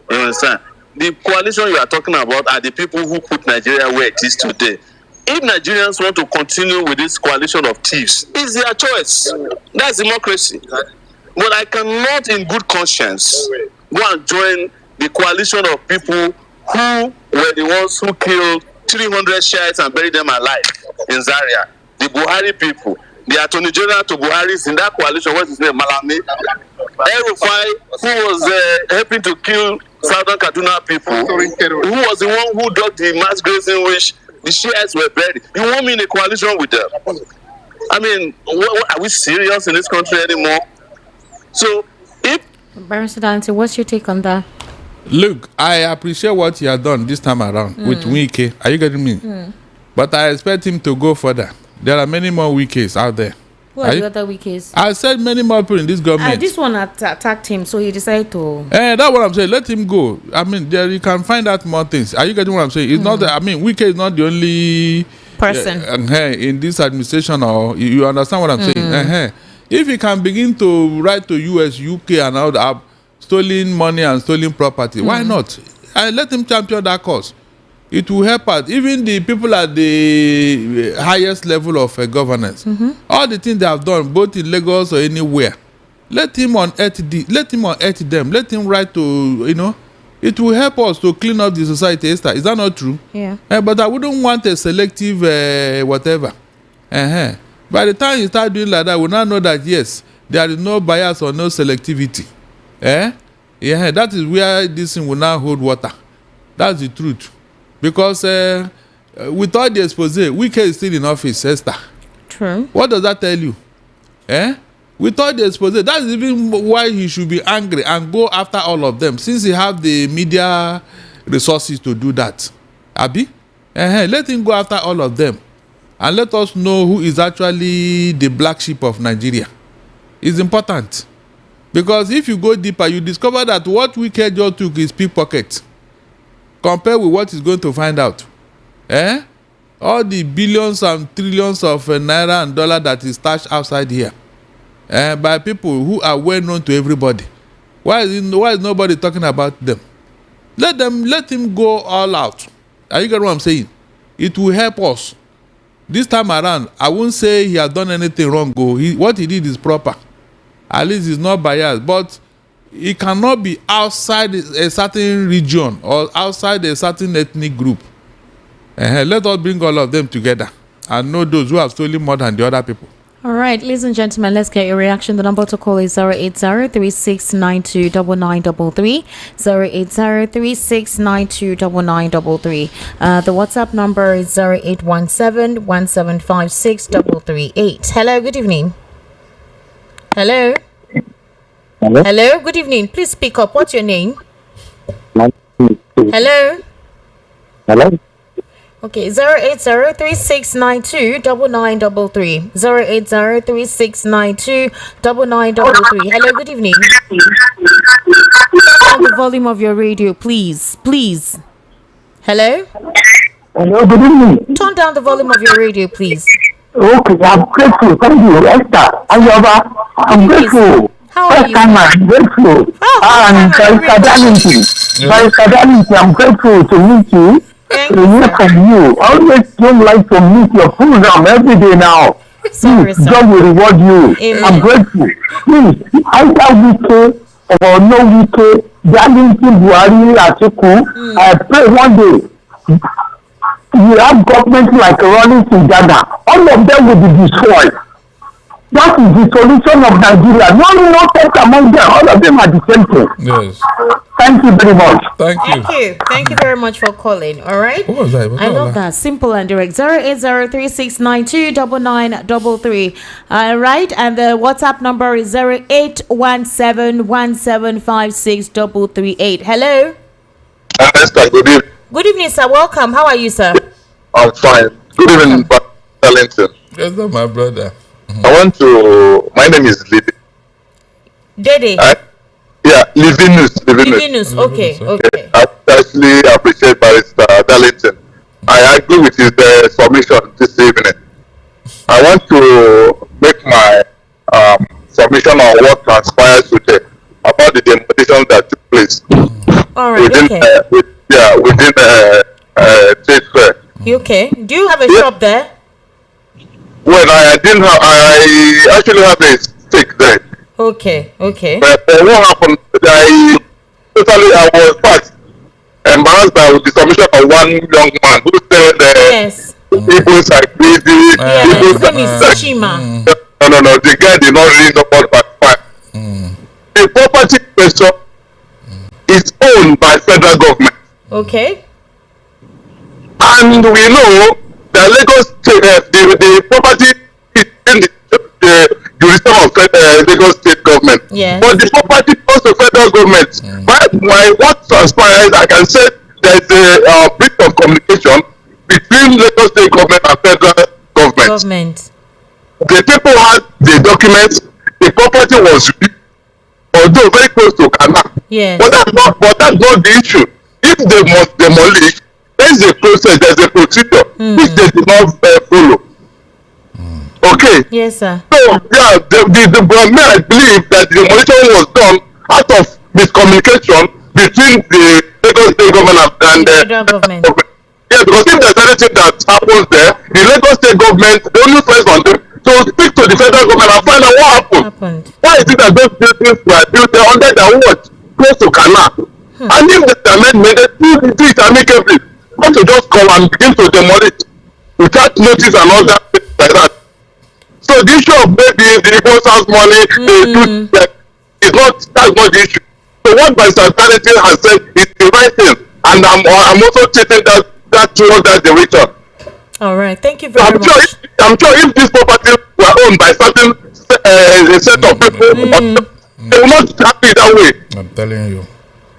You understand? The coalition you are talking about are the people who put Nigeria where it is today. If Nigerians want to continue with this coalition of thieves, it's their choice. That's democracy. But I cannot, in good conscience, go and join the coalition of people who were the ones who killed 300 Shiites and buried them alive in Zaria. The Buhari people, the Attorney General to Buhari is in that coalition. What's his name? Malami. El-Rufai, who was helping to kill Southern Kaduna people, who was the one who dug the mass graves in which the Shiites were buried. You want me in a coalition with them? I mean, are we serious in this country anymore? So, if Barrister Dante, what's your take on that? Look, I appreciate what he has done this time around with Wike. Are you getting me? But I expect him to go further. There are many more Wikes out there. Who are the other Wikes? I said many more people in this government. This one attacked him, so he decided to. That's what I'm saying. Let him go. I mean, there you can find out more things. Are you getting what I'm saying? It's not. Wike is not the only person in this administration. Or you understand what I'm saying? If he can begin to write to US, UK, and all that, stolen money and stolen property, why not? Let him champion that cause. It will help us. Even the people at the highest level of governance, all the things they have done, both in Lagos or anywhere, let him unearth them. Let him write to, it will help us to clean up the society. Esther, is that not true? Yeah. But I wouldn't want a selective whatever. By the time you start doing like that, we now know that yes, there is no bias or no selectivity. That is where this thing will now hold water. That's the truth. Because with all the expose, Wike is still in office, Esther. True. What does that tell you? With all the expose, that's even why he should be angry and go after all of them, since he have the media resources to do that. Abi? Let him go after all of them, and let us know who is actually the black sheep of Nigeria. It's important, because if you go deeper, you discover that what Wike just took is pickpocket, compared with what he's going to find out. All the billions and trillions of naira and dollar that is stashed outside here, by people who are well known to everybody. Why is nobody talking about them? Let him go all out. Are you getting what I'm saying? It will help us. This time around, I won't say he has done anything wrong. What he did is proper. At least he's not biased. But he cannot be outside a certain region or outside a certain ethnic group. Let us bring all of them together and know those who have stolen more than the other people. All right, ladies and gentlemen, let's get your reaction. The number to call is 080-3692-9933, 080-3692-9933. The WhatsApp number is 0817-1756-338. Hello, good evening. Hello. Hello. Hello, good evening. Please speak up. What's your name? Hello. Hello. Okay, 080-3692-9933. 080-3692-9933. Hello, good evening. Turn down the volume of your radio, please. Please. Hello? Hello, good evening. Turn down the volume of your radio, please. Okay, I'm grateful. Thank you, Esther. I'm grateful. How are you? I'm grateful. I'm grateful to meet you. To hear from you. Always don't like to meet your program every day now. Sorry, Please, God will reward you. Amen. I'm grateful. Please, either Wike or no Wike, Darlington, Buhari, Atiku, I pray one day you have government like running together. All of them will be destroyed. That is the solution of Nigeria. No sense among them. All of them are the same thing. Yes. Thank you very much. Thank you. Thank you very much for calling. All right. What was that? I love that. Simple and direct. 080-3692-9933. All right. And the WhatsApp number is 0817-1756-338. Hello. Esther, good evening. Good evening, sir. Welcome. How are you, sir? I'm fine. Good evening, Darlington. That's not my brother. My name is Liddy. Dede. Yeah, Livinus. Okay. I actually appreciate Barrister Darlington. I agree with his submission this evening. I want to make my submission on what transpires today about the demolition that took place. All right. Within Trade Fair. You okay? Do you have a shop there? Well, I actually have a stake there. Okay. But what happened? I was first embarrassed by the submission of one young man who said people are crazy. His name is Shima. No, the guy did not really know what was fine. The property question is owned by federal government. Okay. And we know that Lagos State, the property is in the jurisdiction of Lagos State government. Yes. But the property goes to federal government. What transpires, I can say there's a bit of communication between Lagos State government and federal government. The people had the documents, the property was although very close to Canal. Yes. But that's not the issue. If they must demolish, there's a process, there's a procedure which they did not follow. Okay. Yes, sir. So I believe that the demolition was done out of miscommunication between the Lagos State government and the federal government. Yeah, because if there's anything that happens there, the Lagos State government, the only first on them, to speak to the federal government and find out what happened. Why is it that those buildings were built there under their watch, close to Canal? And if the amendment, they do it amicably. Not to just come and begin to demolish without notice and all that like that. So the issue of maybe the sponsors money, they do that is that's not the issue. So what my Darlington has said is the right thing, and I'm also taking that towards that direction. All right, thank you very much. I'm sure if this property were owned by certain set of people, they will not have it that way. I'm telling you.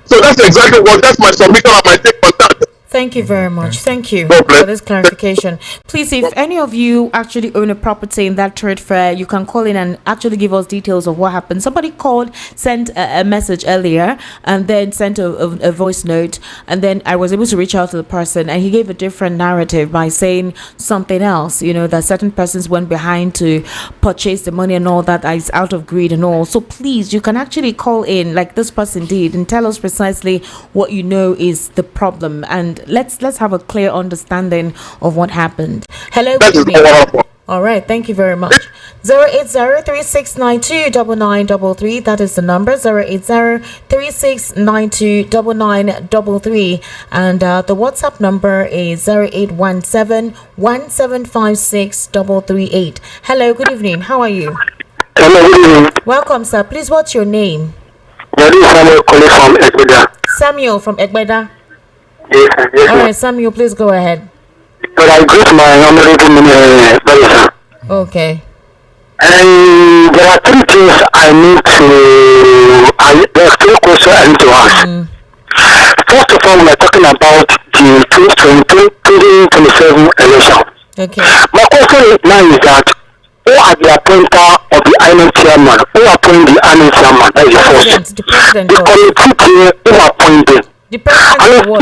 So that's exactly that's my submission and my take on that. Thank you very much. Thank you for this clarification. Please, if any of you actually own a property in that trade fair, you can call in and actually give us details of what happened. Somebody called, sent a message earlier, and then sent a voice note, and then I was able to reach out to the person, and he gave a different narrative by saying something else, you know, that certain persons went behind to purchase the money and all that is out of greed and all. So please, you can actually call in like this person did and tell us precisely what you know is the problem, and let's have a clear understanding of what happened. Hello, good evening. All right, thank you very much. 08036929933, that is the number. 08036929933, and the WhatsApp number is 0817175638. Hello, good evening. How are you? Hello, good evening. Welcome, sir. Please, what's your name? Samuel calling from Egbeda. Samuel from Egbeda. Yes, all right, Samuel, please go ahead. But I greet my honorable minister. Okay. And there are three things I need to. There are three questions I need to ask. First of all, we are talking about the 2027 election. Okay. My question now is that who are the appointer of the INEC chairman? Who appoint the INEC chairman? That is the first. The president. The committee who appointed. The president is what?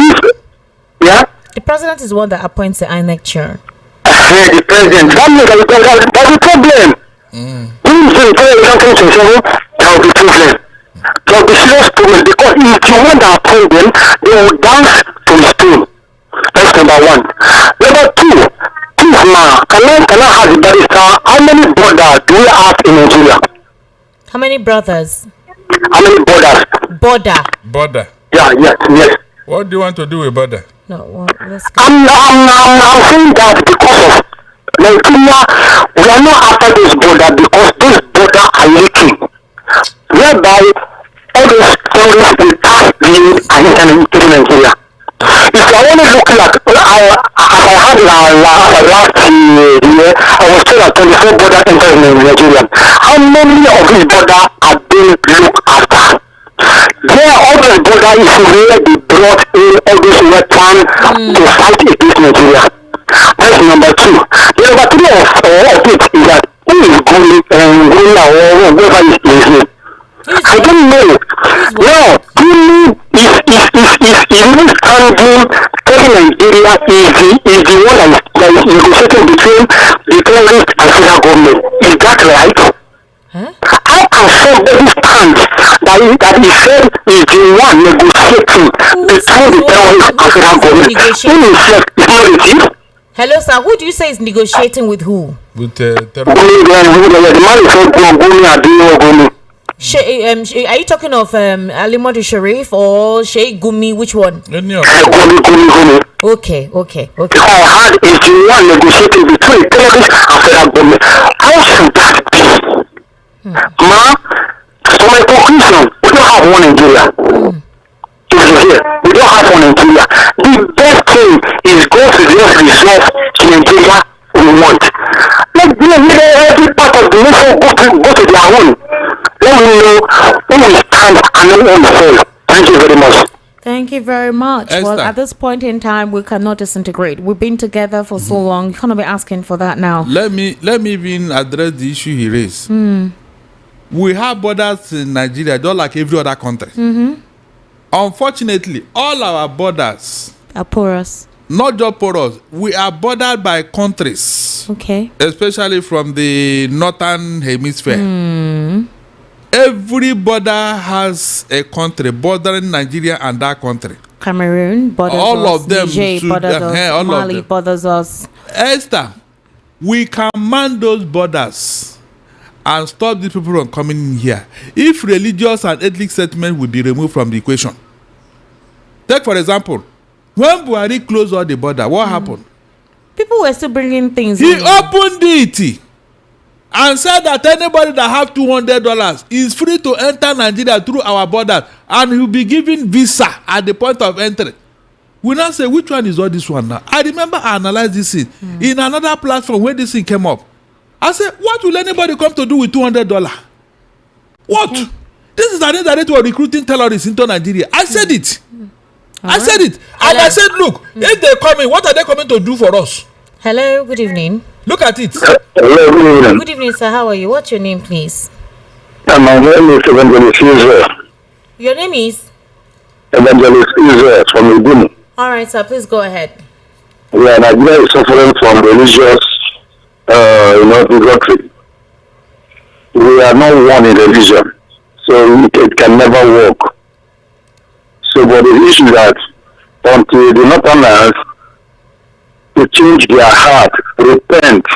Yeah? The president is one that appoints the INEC chair. The president. That means that's a problem. When you say there will be problem. There will be serious problem because if you want to appoint them, they will dance to the tune. That's number one. Number two, please ma, can I have the barrister? How many brothers do we have in Nigeria? How many brothers? How many borders? Border. Yeah, yes. What do you want to do with border? No, well, let's go. I'm saying that because of Nigeria, we are not after this border because this border are leaking. Whereby all those stories will pass in and into Nigeria. If you are only looking at, as I had last year, I was told that 24 border enters in Nigeria. How many of these borders are being looked after? There all those borders is where they brought in all these weapons to fight against Nigeria. That's number two. The number three of it is that who is going or whoever is listening? I don't know. No, Tinubu is even standing telling Nigeria is the one that is negotiating between the terrorists and federal government. Is that right? How can somebody stand that he said is the one negotiating between the terrorists and federal government? He himself is not a thief. Hello, sir. Who do you say is negotiating with who? With the man is are you talking of Alimadu Sharif or Sheikh Gumi? Which one? Gumi. Okay. If I had is the one negotiating between terrorists and federal government, how should that be? So my conclusion, we don't have one Nigeria. We don't have one Nigeria. The best thing is go to just resolve Nigeria we want. Let every part of the nation go to their own. Let me know who will stand and who will fall. Thank you very much. Thank you very much. Esther. Well, at this point in time, we cannot disintegrate. We've been together for so long. You cannot be asking for that now. Let me even address the issue he raised. We have borders in Nigeria just like every other country. Unfortunately, all our borders are porous. Not just porous. We are bordered by countries. Okay. Especially from the northern hemisphere. Every border has a country bordering Nigeria and that country. Cameroon borders all us. of them. Niger borders us. All Mali of them. borders us. Esther, we can man those borders and stop these people from coming in here if religious and ethnic sentiment will be removed from the equation. Take for example, when Buhari closed all the border, what happened? People were still bringing things He in. opened it and said that anybody that have $200 is free to enter Nigeria through our border, and he will be given visa at the point of entry. We now say, which one is all this one now? I remember I analyzed this thing in another platform when this thing came up. I said, what will anybody come to do with $200? What? This is an indirect way of recruiting terrorists into Nigeria. I said it. I said it. And I said, look, if they come in, what are they coming to do for us? Hello, good evening. Look at it. Hello, good evening. Good evening, sir. How are you? What's your name, please? My name is Evangelist Israel. Your name is? Evangelist Israel from Idunu. All right, sir. Please go ahead. Yeah, Nigeria is suffering from religious, bigotry. We are not one in religion, so it can never work. So, but the issue is that until the Northerners to change their heart, repent,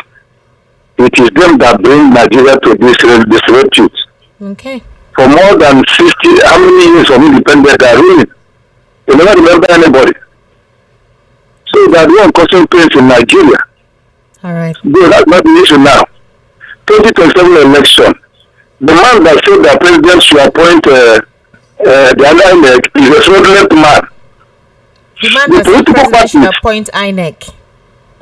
it is them that bring Nigeria to this repute. Okay. For more than 50, how many years of independence they are ruling? They never remember anybody. So they are the one causing pains in Nigeria. All right. Though that's not the issue now. 2027 election, the man that said that president should appoint the INEC is a fraudulent man. The man that said president should appoint INEC.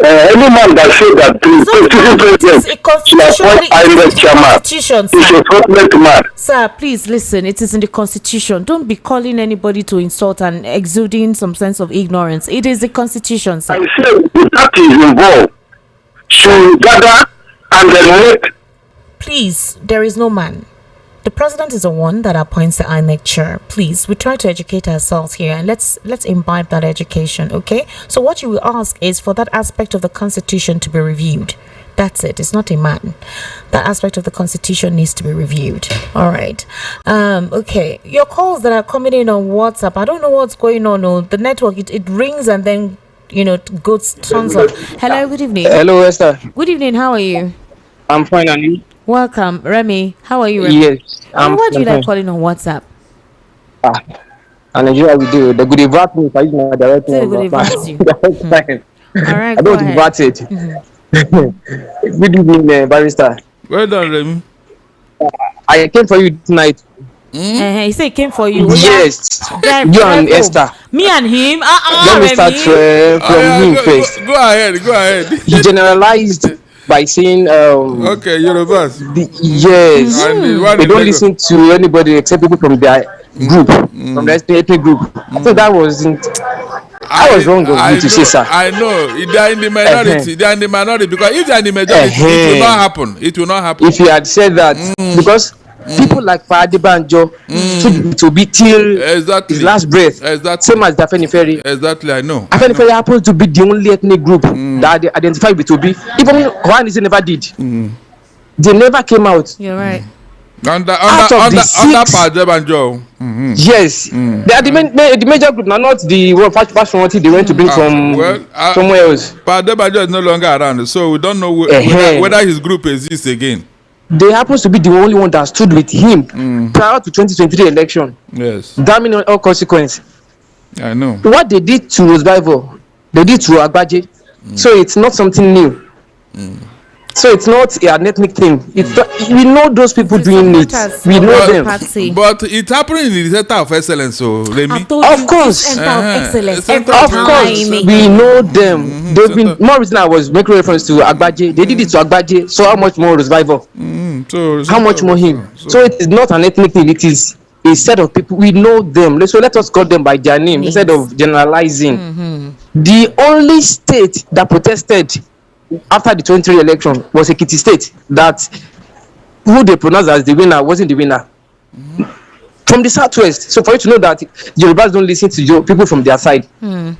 Any man that said that president should appoint INEC chairman is a fraudulent man. Sir, please listen. It is in the constitution. Don't be calling anybody to insult and exuding some sense of ignorance. It is the constitution, sir. I said the parties involved should gather and then make. Please, there is no man. The president is the one that appoints the INEC chair. Please, we try to educate ourselves here, and let's imbibe that education, okay? So what you will ask is for that aspect of the constitution to be reviewed. That's it. It's not a man. That aspect of the constitution needs to be reviewed. All right. Okay. Your calls that are coming in on WhatsApp, I don't know what's going on. No, the network, it rings and then, it goes tons of. Hello, good evening. Hello, Esther. Good evening. How are you? I'm fine, and you? Welcome, Remy. How are you, Remy? Yes. Why do you like calling on WhatsApp? And Nigeria we do. The good advert me if I use my direct number. All right, I don't advert it. Good evening, barrister. Well done, Remy. I came for you tonight. He said he came for you. Yes. You and Esther. Me and him. Let me start from him first. Go ahead. He generalized by saying okay, Yorubas. Yes. They don't listen to anybody except people from their group, from their ethnic group. I thought that wasn't. I was wrong of you to say, sir. I know they are in the minority. They are in the minority because if they are in the majority, it will not happen. It will not happen. If you had said that, because people like Padibanjo to be till his last breath, same as Dafeniferi. Exactly, I know. Dafeniferi happens to be the only ethnic group that they identify with Tobi. Even Kwanisi never did. They never came out. You're right. Under Padibanjo. Yes, they are the major group now, not the fast forward they went to bring from somewhere else. Padibanjo is no longer around, so we don't know whether his group exists again. They happens to be the only one that stood with him prior to 2023 election. Yes. Damning all consequence. I know. What they did to Rosbival, they did to Agbaje. So it's not something new. So it's not an ethnic thing. We know those people doing it. We know them. But it's happening in the center of excellence, so Remy. Of course. Of course. We know them. They've been more reason I was making reference to Agbaje. They did it to Agbaje. So how much more Rosbival? How much more him? So it is not an ethnic thing. It is a set of people. We know them. So let us call them by their name instead of generalizing. The only state that protested after the 2023 election was Ekiti State, that who they pronounced as the winner wasn't the winner. From the southwest. So for you to know that Yorubas don't listen to people from their side. Oyo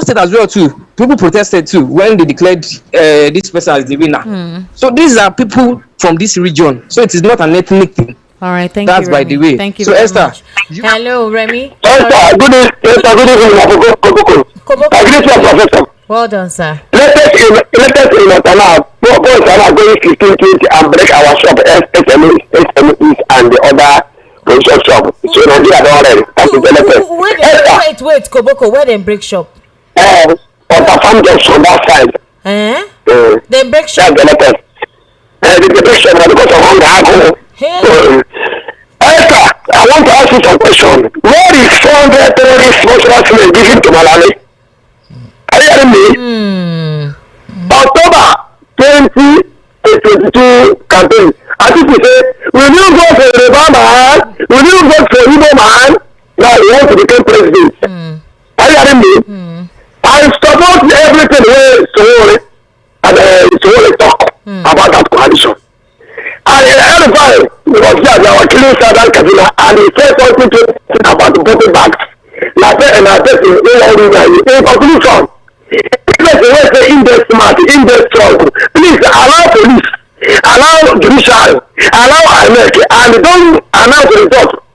State as well too. People protested too when they declared this person as the winner. So these are people from this region. So it is not an ethnic thing. All right, thank That's you. That's by the way. Thank you. So Esther. Hello, Remy. Esther, good evening. Professor. Well done, sir. Let us in Otana, boys are going 15-20 and break our shop, SMEs and the other production shop. So Nigeria don't already. Wait, Koboko, where they break shop? On the farm just on that side. They break shop? That's the letter. The break shop because of hunger. Esther, I want to ask you some question. Where is 400 terrorist national slaves given to Malali? Are you hearing me? October 2022 campaign. I think we say, will you vote for Yoruba man? Will you vote for Igbo man? Now he wants to become president. me? I support everything where Sowore talk about that coalition. And everybody was there, they were killing Southern Kaduna, and he said something about the body bags. And I said, in conclusion, if say index smart, index strong, please allow police, allow judiciary, allow INEC, and don't announce the result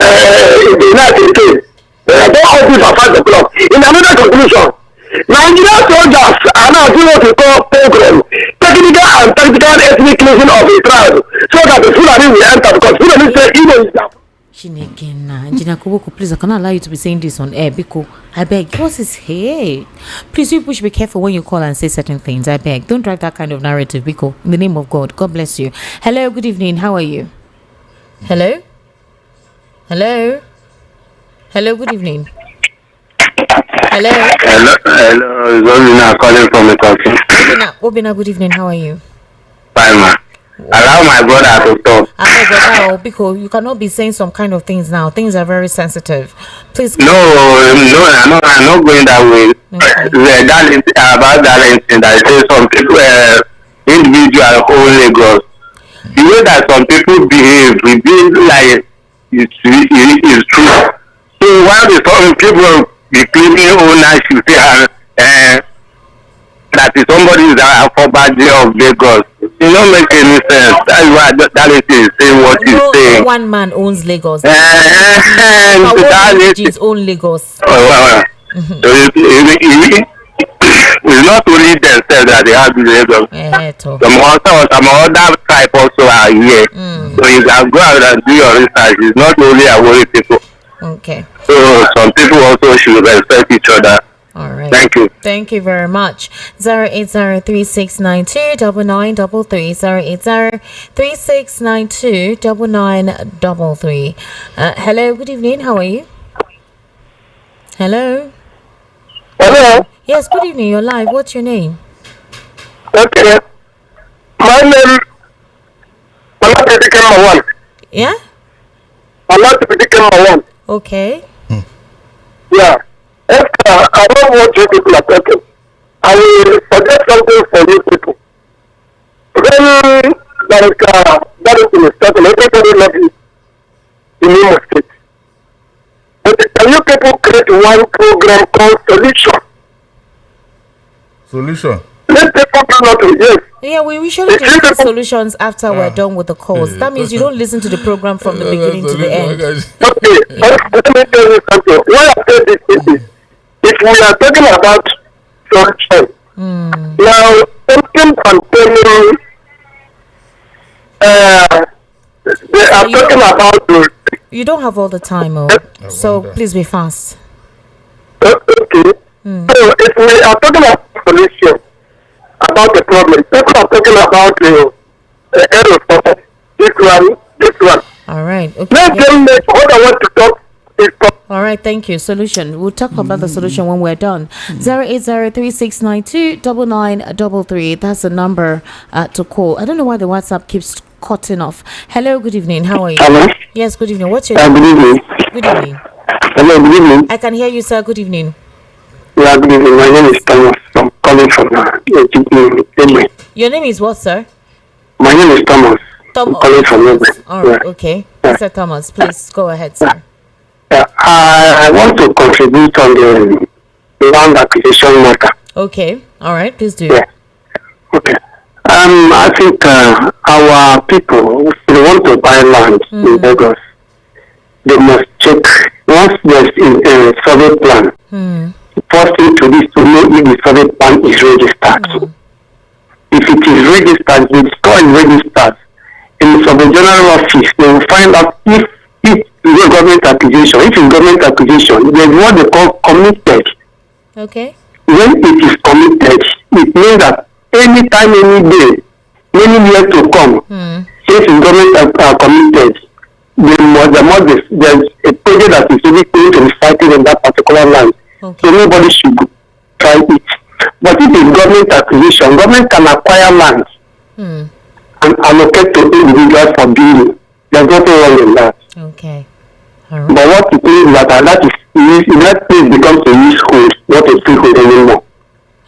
in the United States. Don't all this at 5 o'clock. In another conclusion, Nigerian soldiers are now doing what we call program, technical and tactical ethnic cleansing of a tribe, so that the Fulani will enter, because Fulani say Igbo is down. Yakubu, please, I cannot allow you to be saying this on air because I beg, what's his head? Please, you should be careful when you call and say certain things. I beg, don't drive that kind of narrative, Biko. In the name of God, God bless you. Hello, good evening. How are you? Hello? Hello? Hello, good evening. Hello? Hello. Obina calling from the country. Obina, good evening. How are you? Fine, ma. Allow my brother to talk. Because you cannot be saying some kind of things now. Things are very sensitive. Please. No, I'm not going that way. Okay. About that incident, I say some people, individual own Lagos. The way that some people behave, we behave like it's true. So while some people be claiming ownership, that is somebody is a property of Lagos. It don't make any sense. That's why that is saying what he's saying. No one man owns Lagos. His own Lagos. So it's not only themselves that they have Lagos. Some other type also are here. So you can go out and do your research. It's not only Awori people. Okay. So some people also should respect each other. All right. Thank you. Thank you very much. 08036929933. 08036929933. Hello, good evening. How are you? Hello. Hello. Yes, good evening. You're live. What's your name? Okay. My name is Yeah? Okay. Yeah. I don't know what you people are talking. I will suggest something for you people. When that is starting, everybody loves you in Imo State. But can you people create one program called Solution? Solution? Let people do not yes. Yeah, we usually do the solutions after we're done with the calls. That means you don't listen to the program from the beginning to the end. Okay, let me tell you something. Why I say this is, if we are talking about solution, now something concerning, they are talking about. You don't have all the time, so please be fast. Okay. So if we are talking about solution, about the problem, people are talking about this one. All right. Okay. Let them make what I want to talk. All right, thank you. Solution. We'll talk about the solution when we're done. 08036929933. That's the number to call. I don't know why the WhatsApp keeps cutting off. Hello, good evening. How are you? Hello. Yes, good evening. What's your name? Good evening. Good evening. Hello, good evening. I can hear you, sir. Good evening. Yeah, good evening. My name is Thomas. I'm calling from Your name is what, sir? My name is Thomas. I'm calling from All right, okay. Mr. Thomas, please go ahead, sir. I want to contribute on the land acquisition matter. Okay, all right, please do. Yeah. Okay. I think our people, if they want to buy land in Lagos, they must check once there's a survey plan. First thing to this to know if the survey plan is registered. If it is registered, the store is registered. In the survey general office, they will find out if it's government acquisition. If it's government acquisition, there's what they call committed. Okay. When it is committed, it means that anytime, any day, many years to come, since the government are committed, there's a project that is really going to be cited in that particular land. Okay. So nobody should try it. But if it's government acquisition, government can acquire land and allocate to individuals for building. There's nothing wrong in that. Okay. All right. But what it means is that in that place becomes a leasehold. what a secret anymore.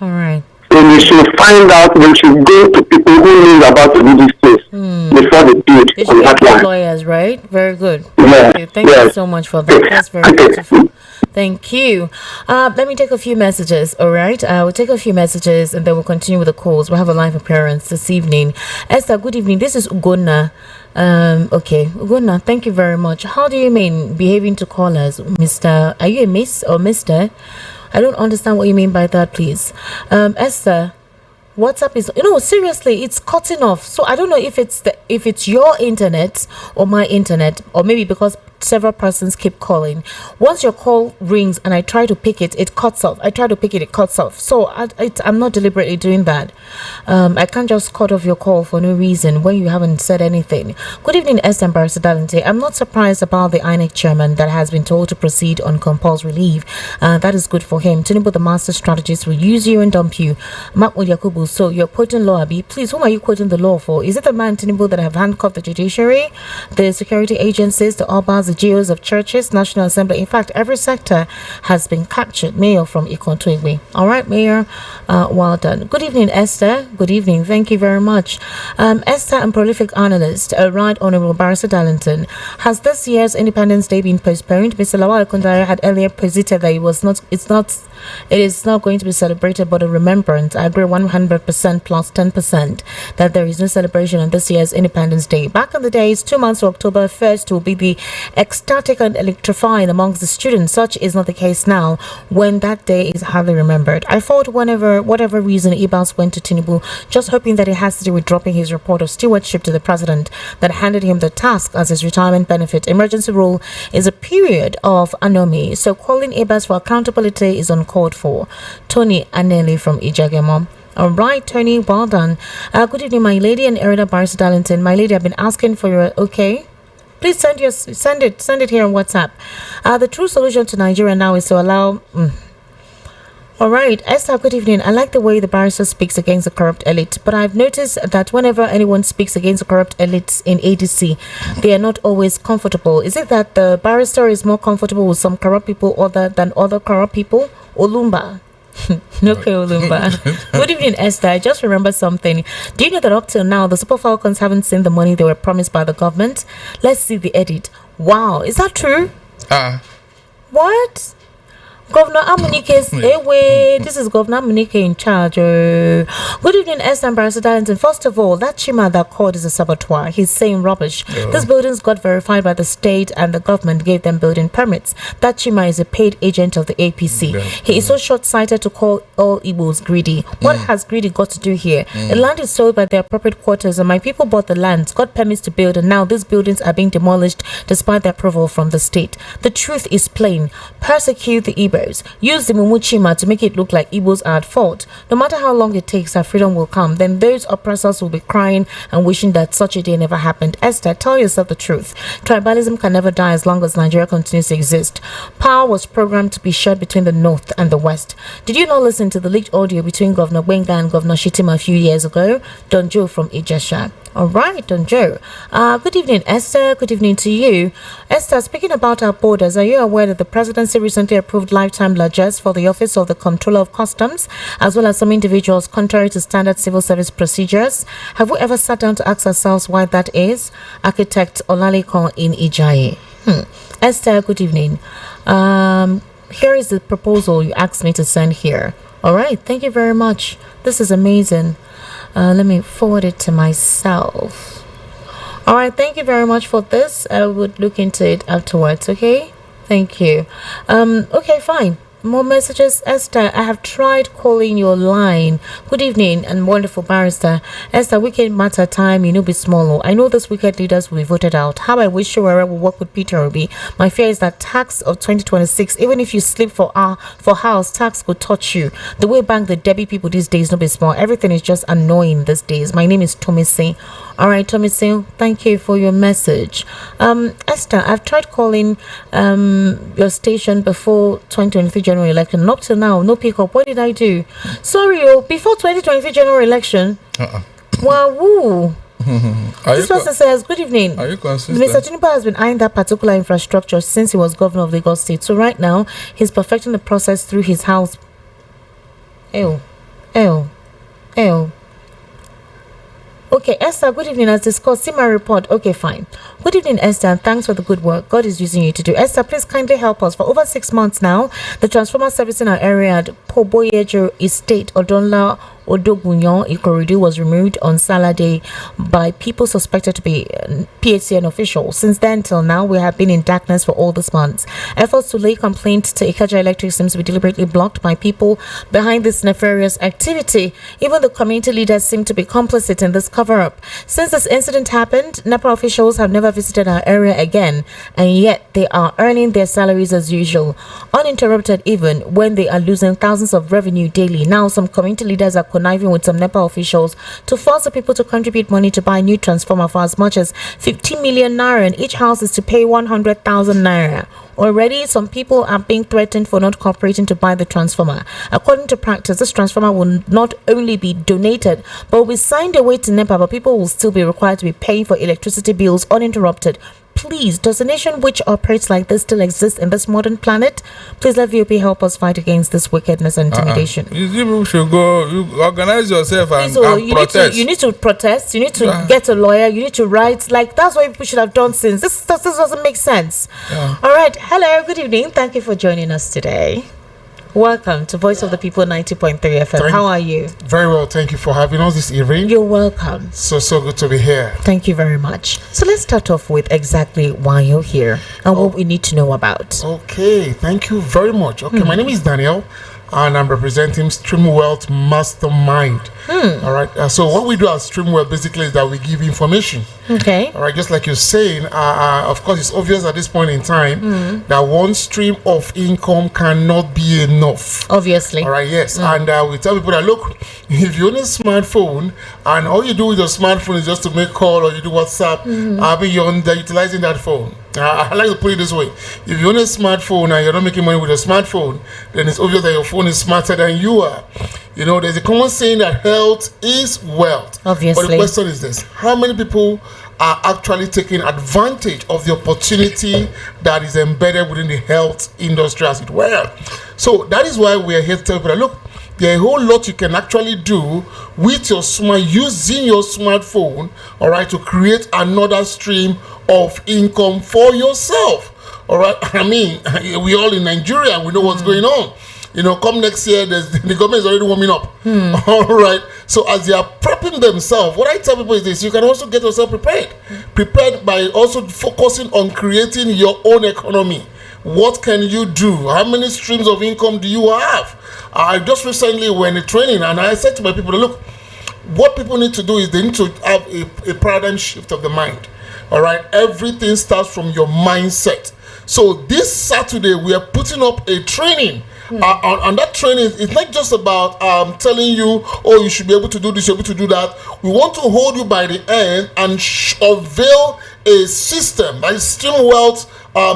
All right. So we should find out, we should go to people who know about to do this case before they do it on that line. Lawyers, right? Very good. Yeah. Okay, thank you so much for that. That's very beautiful. Thank you. Let me take a few messages, all right? We'll take a few messages and then we'll continue with the calls. We'll have a live appearance this evening. Esther, good evening. This is Ugonna. Okay, Ugonna, thank you very much. How do you mean behaving to callers, Mr.? Are you a miss or Mr.? I don't understand what you mean by that, please. Esther, WhatsApp is seriously, it's cutting off. So I don't know if it's your internet or my internet, or maybe because several persons keep calling. Once your call rings and I try to pick it, it cuts off. I try to pick it, it cuts off. So I'm not deliberately doing that. I can't just cut off your call for no reason when you haven't said anything. Good evening, Esther Ambassador. I'm not surprised about the INEC chairman that has been told to proceed on compulsory leave. That is good for him. Tinubu, the master strategist, will use you and dump you. Mahmoud Yakubu, so you're quoting law, Abi. Please, whom are you quoting the law for? Is it the man Tinubu that have handcuffed the judiciary, the security agencies, the Obas, the GOs of churches, National Assembly? In fact, every sector has been captured. Mayor from Ikontwigwe. All right, Mayor. Well done. Good evening, Esther. Good evening. Thank you very much. Esther and prolific analyst, Right Honorable Barrister Darlington. Has this year's Independence Day been postponed? Mr. Lawal Kundari had earlier posited that it is not going to be celebrated but a remembrance. I agree 100% plus 10% that there is no celebration on this year's Independence Day. Back in the days, 2 months to October 1st will be the ecstatic and electrifying amongst the students. Such is not the case now, when that day is hardly remembered. I thought whatever reason Ibas went to Tinubu, just hoping that it has to do with dropping his report of stewardship to the president that handed him the task as his retirement benefit. Emergency rule is a period of anomy, so calling Ibas for accountability is uncalled for. Tony Aneli from Ijagemo. All right, Tony, well done. Good evening, my lady and Erida Barrister Darlington. My lady, I've been asking for your okay. Please send it here on WhatsApp. The true solution to Nigeria now is to allow. All right, Esther, good evening. I like the way the barrister speaks against the corrupt elite, but I've noticed that whenever anyone speaks against the corrupt elites in ADC, they are not always comfortable. Is it that the barrister is more comfortable with some corrupt people than other corrupt people? Olumba. Okay, Olumba. Good evening, Esther. I just remembered something. Do you know that up till now, the Super Falcons haven't seen the money they were promised by the government? Let's see the edit. Wow, is that true? What? Governor Amunike's away. This is Governor Amunike in charge. Good evening, Esther and Barrister Darlington. First of all, that Chima that called is a saboteur. He's saying rubbish. These buildings got verified by the state and the government gave them building permits. That Chima is a paid agent of the APC. He is so short-sighted to call all Igbos greedy. What has greedy got to do here? The land is sold by the appropriate quarters and my people bought the lands, got permits to build, and now these buildings are being demolished despite the approval from the state. The truth is plain. Persecute the Igbos. Use the Mumuchima to make it look like Igbos are at fault. No matter how long it takes, our freedom will come. Then those oppressors will be crying and wishing that such a day never happened. Esther, tell yourself the truth. Tribalism can never die as long as Nigeria continues to exist. Power was programmed to be shared between the North and the West. Did you not listen to the leaked audio between Governor Wenga and Governor Shitima a few years ago? Don Joe from Ijesha. All right, Don Joe. Good evening, Esther. Good evening to you. Esther, speaking about our borders, are you aware that the presidency recently approved lifetime largesse for the Office of the Comptroller of Customs, as well as some individuals contrary to standard civil service procedures? Have we ever sat down to ask ourselves why that is? Architect Olalekon in Ijaye. Esther, good evening. Here is the proposal you asked me to send here. All right, thank you very much. This is amazing. Let me forward it to myself. All right, thank you very much for this. I would look into it afterwards, okay? Thank you. Okay, fine. More messages. Esther, I have tried calling your line. Good evening and wonderful barrister. Esther, weekend matter time, be small. I know those wicked leaders will be voted out. How I wish Showere will work with Peter Obi. My fear is that tax of 2026, even if you sleep for house, tax could touch you. The way bank the Debbie people these days, no be small. Everything is just annoying these days. My name is Tomisi. All right, Tomisi, thank you for your message. Esther, I've tried calling your station before 2023 general election, and up till now, no pickup. What did I do? Sorry, before 2023 general election. Wow, woo. This person says, good evening. Are you consistent? Mr. Tinubu has been eyeing that particular infrastructure since he was governor of Lagos State. So right now, he's perfecting the process through his house Okay, Esther, good evening. As discussed, see my report. Okay, fine. Good evening, Esther, and thanks for the good work God is using you to do. Esther, please kindly help us. For over 6 months now, the transformer service in our area at Poboyejo Estate, Odonla Odogunyon Ikorodu was removed on Saturday by people suspected to be PHCN officials. Since then till now, we have been in darkness for all these months. Efforts to lay complaint to Ikaja Electric seems to be deliberately blocked by people behind this nefarious activity. Even the community leaders seem to be complicit in this cover-up. Since this incident happened, NEPA officials have never visited our area again, and yet they are earning their salaries as usual, uninterrupted even when they are losing thousands of revenue daily. Now, some community leaders are conniving with some NEPA officials to force the people to contribute money to buy a new transformer for as much as 50 million naira, and each house is to pay 100,000 naira. Already, some people are being threatened for not cooperating to buy the transformer. According to practice, this transformer will not only be donated, but will be signed away to NEPA, but people will still be required to be paying for electricity bills uninterrupted. Please, does a nation which operates like this still exist in this modern planet? Please let VOP help us fight against this wickedness and intimidation. You should go, you organize yourself and protest. You need to protest. You need to get a lawyer. You need to write. Like, that's what people should have done since. This doesn't make sense. All right. Hello. Good evening. Thank you for joining us today. Welcome to Voice of the People 90.3 FM. How are you? Very well. Thank you for having us this evening. You're welcome. So good to be here. Thank you very much. So let's start off with exactly why you're here and what we need to know about. Okay. Thank you very much. Okay. My name is Daniel, and I'm representing Stream Wealth Mastermind. All right. So what we do at Stream Wealth basically is that we give information. Okay. All right. Just like you're saying, of course, it's obvious at this point in time that one stream of income cannot be enough. Obviously. All right. Yes. And we tell people that, look, if you own a smartphone and all you do with your smartphone is just to make call or you do WhatsApp, you're underutilizing that phone. I like to put it this way. If you own a smartphone and you're not making money with a smartphone, then it's obvious that your phone is smarter than you are. You know, there's a common saying that health is wealth. Obviously. But the question is this: how many people are actually taking advantage of the opportunity that is embedded within the health industry, as it were? So that is why we are here to tell people that, look, there are a whole lot you can actually do with your using your smartphone, all right, to create another stream of income for yourself. All right. I mean, we all in Nigeria, we know what's going on. You know, come next year, the government is already warming up. All right. So as they are prepping themselves, what I tell people is this: you can also get yourself prepared. Prepared by also focusing on creating your own economy. What can you do? How many streams of income do you have? I just recently went in training, and I said to my people, look, what people need to do is they need to have a paradigm shift of the mind. All right. Everything starts from your mindset. So this Saturday, we are putting up a training. And that training, it's not just about telling you, oh, you should be able to do this, you're able to do that. We want to hold you by the hand and unveil a system, a Stream Wealth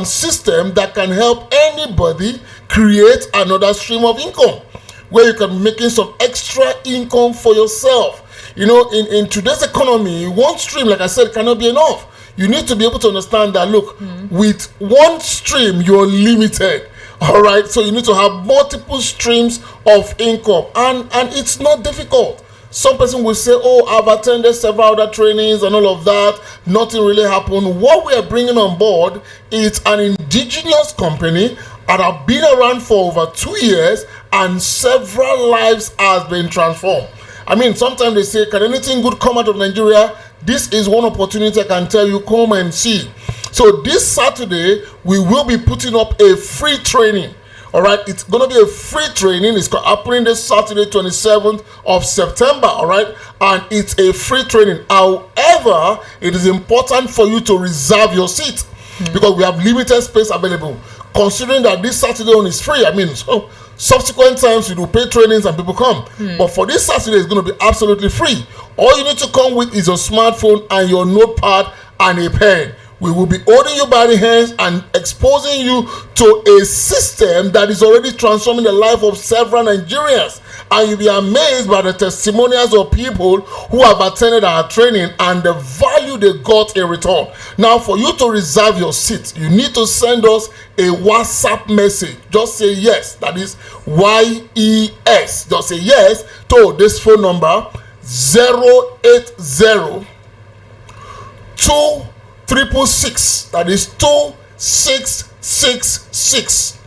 system that can help anybody create another stream of income where you can be making some extra income for yourself. You know, in today's economy, one stream, like I said, cannot be enough. You need to be able to understand that, look, with one stream, you're limited. All right, so you need to have multiple streams of income, and it's not difficult. Some person will say, oh, I've attended several other trainings and all of that, nothing really happened. What we are bringing on board is an indigenous company that have been around for over 2 years, and several lives have been transformed. I mean, sometimes they say, can anything good come out of Nigeria? This is one opportunity I can tell you, come and see. So this Saturday, we will be putting up a free training. All right, it's going to be a free training. It's happening this Saturday, 27th of September. All right, and it's a free training. However, it is important for you to reserve your seat because we have limited space available. Considering that this Saturday one is free, I mean, so subsequent times you do pay trainings and people come. But for this Saturday, it's going to be absolutely free. All you need to come with is your smartphone and your notepad and a pen. We will be holding you by the hands and exposing you to a system that is already transforming the life of several Nigerians. And you'll be amazed by the testimonials of people who have attended our training and the value they got in return. Now, for you to reserve your seat, you need to send us a WhatsApp message. Just say yes. That is YES. Just say yes to this phone number 080 266. That is 2666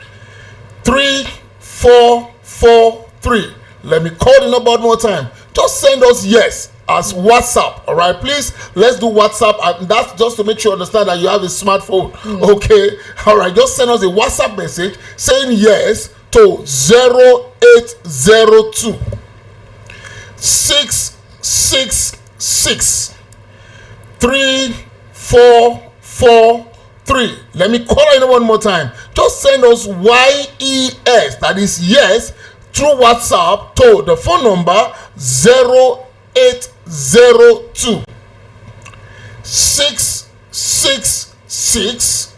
3443. Let me call the number one more time. Just send us yes as WhatsApp. All right, please. Let's do WhatsApp, and that's just to make sure you understand that you have a smartphone. Okay. All right. Just send us a WhatsApp message saying yes to 0802 666 3443. Let me call it one more time. Just send us YES, that is yes, through WhatsApp to the phone number 0802 666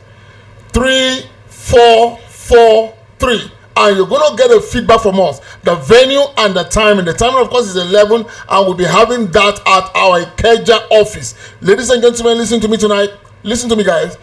3443. And you're going to get a feedback from us. The venue and the time. And the time, of course, is 11. And we'll be having that at our Ikeja office. Ladies and gentlemen, listen to me tonight. Listen to me, guys.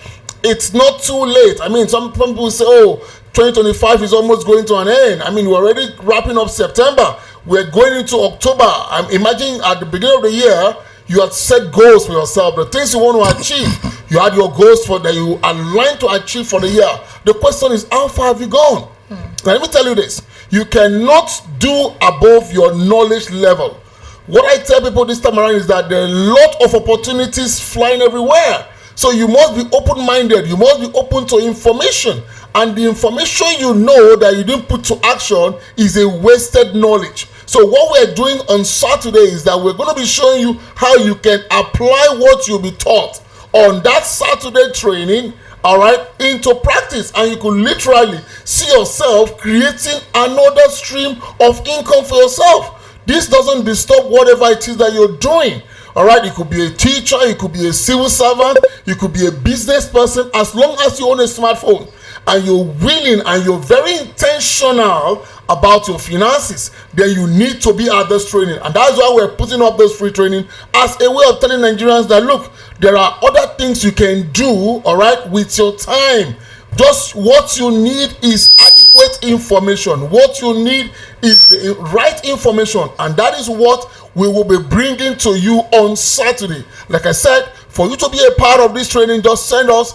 It's not too late. I mean, some people say, oh, 2025 is almost going to an end. I mean, we're already wrapping up September. We're going into October. Imagine at the beginning of the year, you had set goals for yourself, the things you want to achieve. You had your goals for that you aligned to achieve for the year. The question is, how far have you gone? Now, let me tell you this. You cannot do above your knowledge level. What I tell people this time around is that there are a lot of opportunities flying everywhere. So you must be open-minded. You must be open to information. And the information you know that you didn't put to action is a wasted knowledge. So what we're doing on Saturday is that we're going to be showing you how you can apply what you'll be taught on that Saturday training, all right, into practice. And you could literally see yourself creating another stream of income for yourself. This doesn't disturb whatever it is that you're doing. All right, you could be a teacher, you could be a civil servant, you could be a business person. As long as you own a smartphone and you're willing and you're very intentional about your finances, then you need to be at this training. And that's why we're putting up this free training as a way of telling Nigerians that, look, there are other things you can do, all right, with your time. Just what you need is adequate information. What you need is the right information. And that is what we will be bringing to you on Saturday. Like I said, for you to be a part of this training, just send us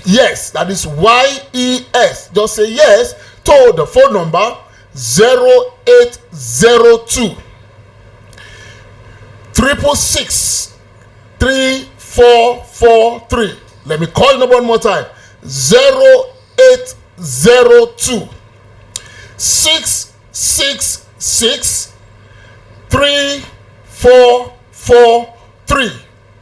yes, that is YES. Just say yes to the phone number 0802 666 3443. Let me call the number one more time. 0802 666 3443.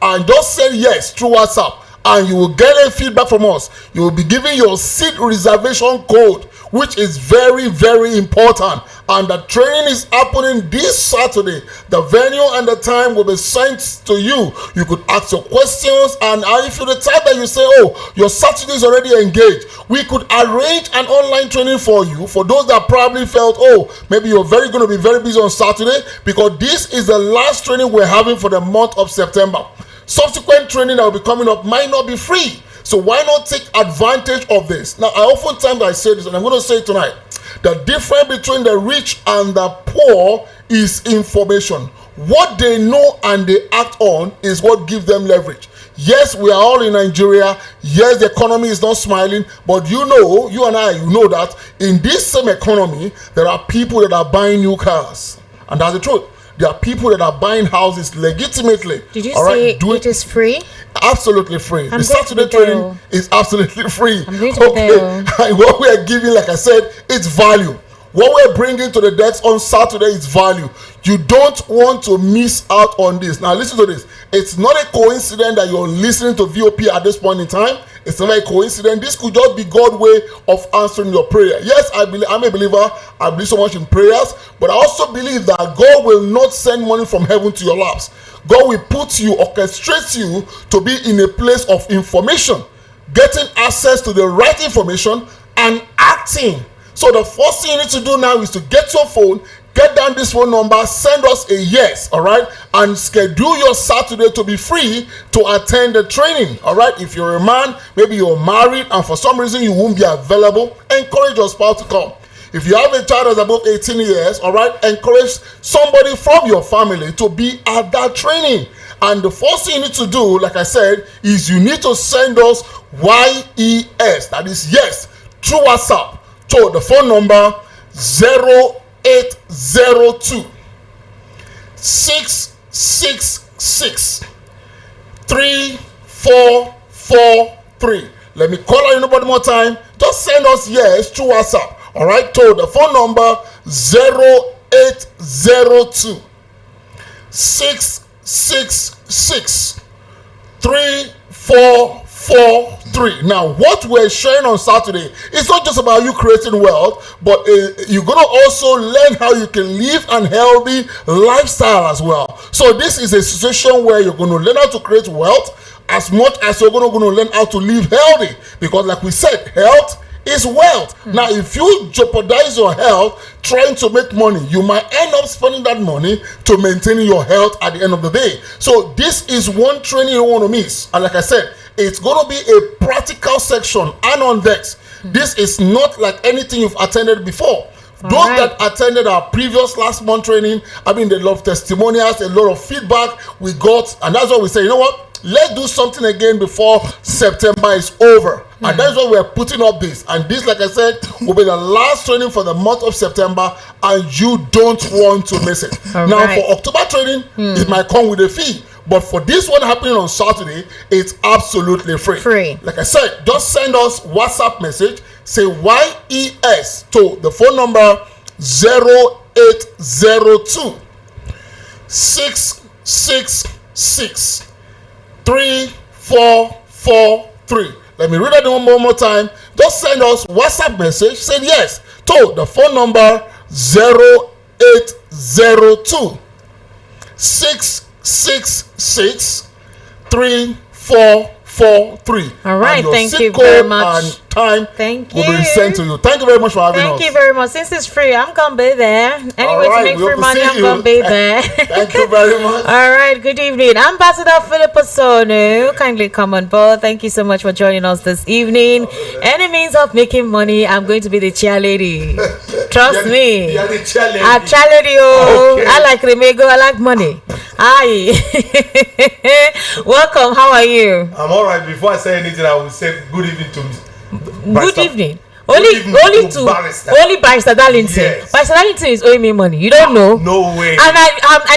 And just say yes through WhatsApp, and you will get a feedback from us. You will be given your seat reservation code, which is very, very important. And the training is happening this Saturday. The venue and the time will be sent to you. You could ask your questions, and if you're the type that you say, oh, your Saturday is already engaged, we could arrange an online training for you. For those that probably felt, oh, maybe you're going to be very busy on Saturday, because this is the last training we're having for the month of September. Subsequent training that will be coming up might not be free. So why not take advantage of this? Now, oftentimes I say this, and I'm going to say it tonight. The difference between the rich and the poor is information. What they know and they act on is what gives them leverage. Yes, we are all in Nigeria. Yes, the economy is not smiling. But you know, you and I, you know that in this same economy, there are people that are buying new cars. And that's the truth. There are people that are buying houses legitimately. Did you say it is free? Absolutely free. The Saturday training is absolutely free. I'm going to And what we are giving, like I said, it's value. What we're bringing to the decks on Saturday is value. You don't want to miss out on this. Now listen to this. It's not a coincidence that you're listening to VOP at this point in time. It's not a coincidence. This could just be God's way of answering your prayer. Yes, I'm a believer. I believe so much in prayers, but I also believe that God will not send money from heaven to your laps. God will orchestrate you to be in a place of information, getting access to the right information and acting. So the first thing you need to do now is to get your phone, get down this phone number, send us a yes, all right, and schedule your Saturday to be free to attend the training, all right. If you're a man, maybe you're married and for some reason you won't be available, encourage your spouse to come. If you have a child that's above 18 years, all right, encourage somebody from your family to be at that training. And the first thing you need to do, like I said, is you need to send us YES, that is yes, through WhatsApp to the phone number 0802 666 3443. Let me call on you one more time. Just send us yes through WhatsApp. All right, to the phone number 0802 666 3443. Now, what we're sharing on Saturday is not just about you creating wealth, but you're going to also learn how you can live a healthy lifestyle as well. So this is a situation where you're going to learn how to create wealth as much as you're going to learn how to live healthy, because like we said, health is wealth. Now, if you jeopardize your health trying to make money, you might end up spending that money to maintain your health at the end of the day. So this is one training you don't want to miss. And like I said, it's going to be a practical section and on decks. This is not like anything you've attended before. Those that attended our previous last month training, I mean, they love testimonials, a lot of feedback we got, and that's why we say, you know what? Let's do something again before September is over. And that's why we're putting up this. And this, like I said, will be the last training for the month of September, and you don't want to miss it. Now, for October training, it might come with a fee. But for this one happening on Saturday, it's absolutely free. Like I said, just send us WhatsApp message, say YES to the phone number 0802 666 3443. Let me read that one more time. Just send us WhatsApp message, say yes to the phone number 0802 666 3443. All right, thank you very much. And time thank will be sent to you. Thank you very much for having us. Thank you very much. Since it's free, I'm gonna be there. Anyway, to make free money, I'm gonna be there. Thank you very much. All right, good evening. Ambassador Philip Osonu, kindly come on board. Thank you so much for joining us this evening. Any means of making money, I'm going to be the chair lady. Trust me. You're the chair lady. A chair lady, okay. I like Remego, I like money. Hi. Welcome, how are you? I'm all right. Before I say anything, I will say good evening to Good evening. Only Barrister Darlington. Yes. Barrister Darlington is owing me money. You don't know? No way. And I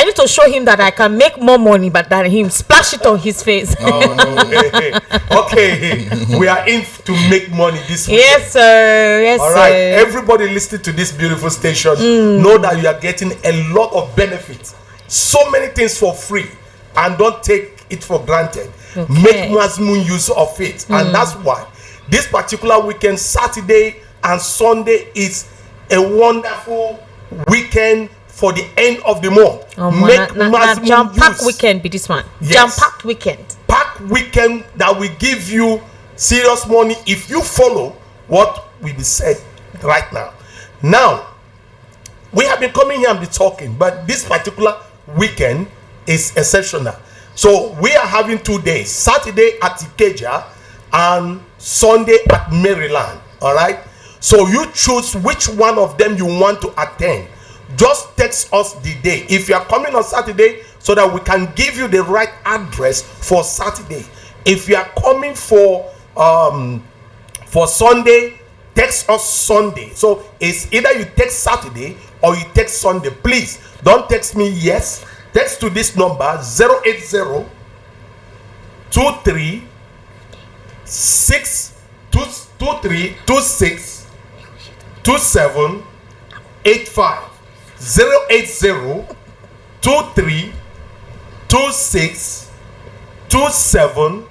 need to show him that I can make more money, but than him splash it on his face. Oh no way. Okay, we are in to make money this week. Yes, sir. Yes, all right. sir. Everybody listening to this beautiful station, know that you are getting a lot of benefits. So many things for free, and don't take it for granted. Okay. Make maximum use of it, and that's why this particular weekend, Saturday and Sunday, is a wonderful weekend for the end of the month. Make maximum jam-packed weekend be this one. Yes. Jam-packed weekend. Packed weekend that will give you serious money if you follow what will be said right now. Now, we have been coming here and be talking, but this particular weekend is exceptional. So we are having 2 days, Saturday at Ikeja and Sunday at Maryland. All right, so you choose which one of them you want to attend. Just text us the day if you are coming on Saturday, so that we can give you the right address for Saturday. If you are coming for Sunday, text us Sunday. So it's either you text Saturday or you text Sunday. Please don't text me yes. Text to this number 080 23 26 27 85 080 23 26 27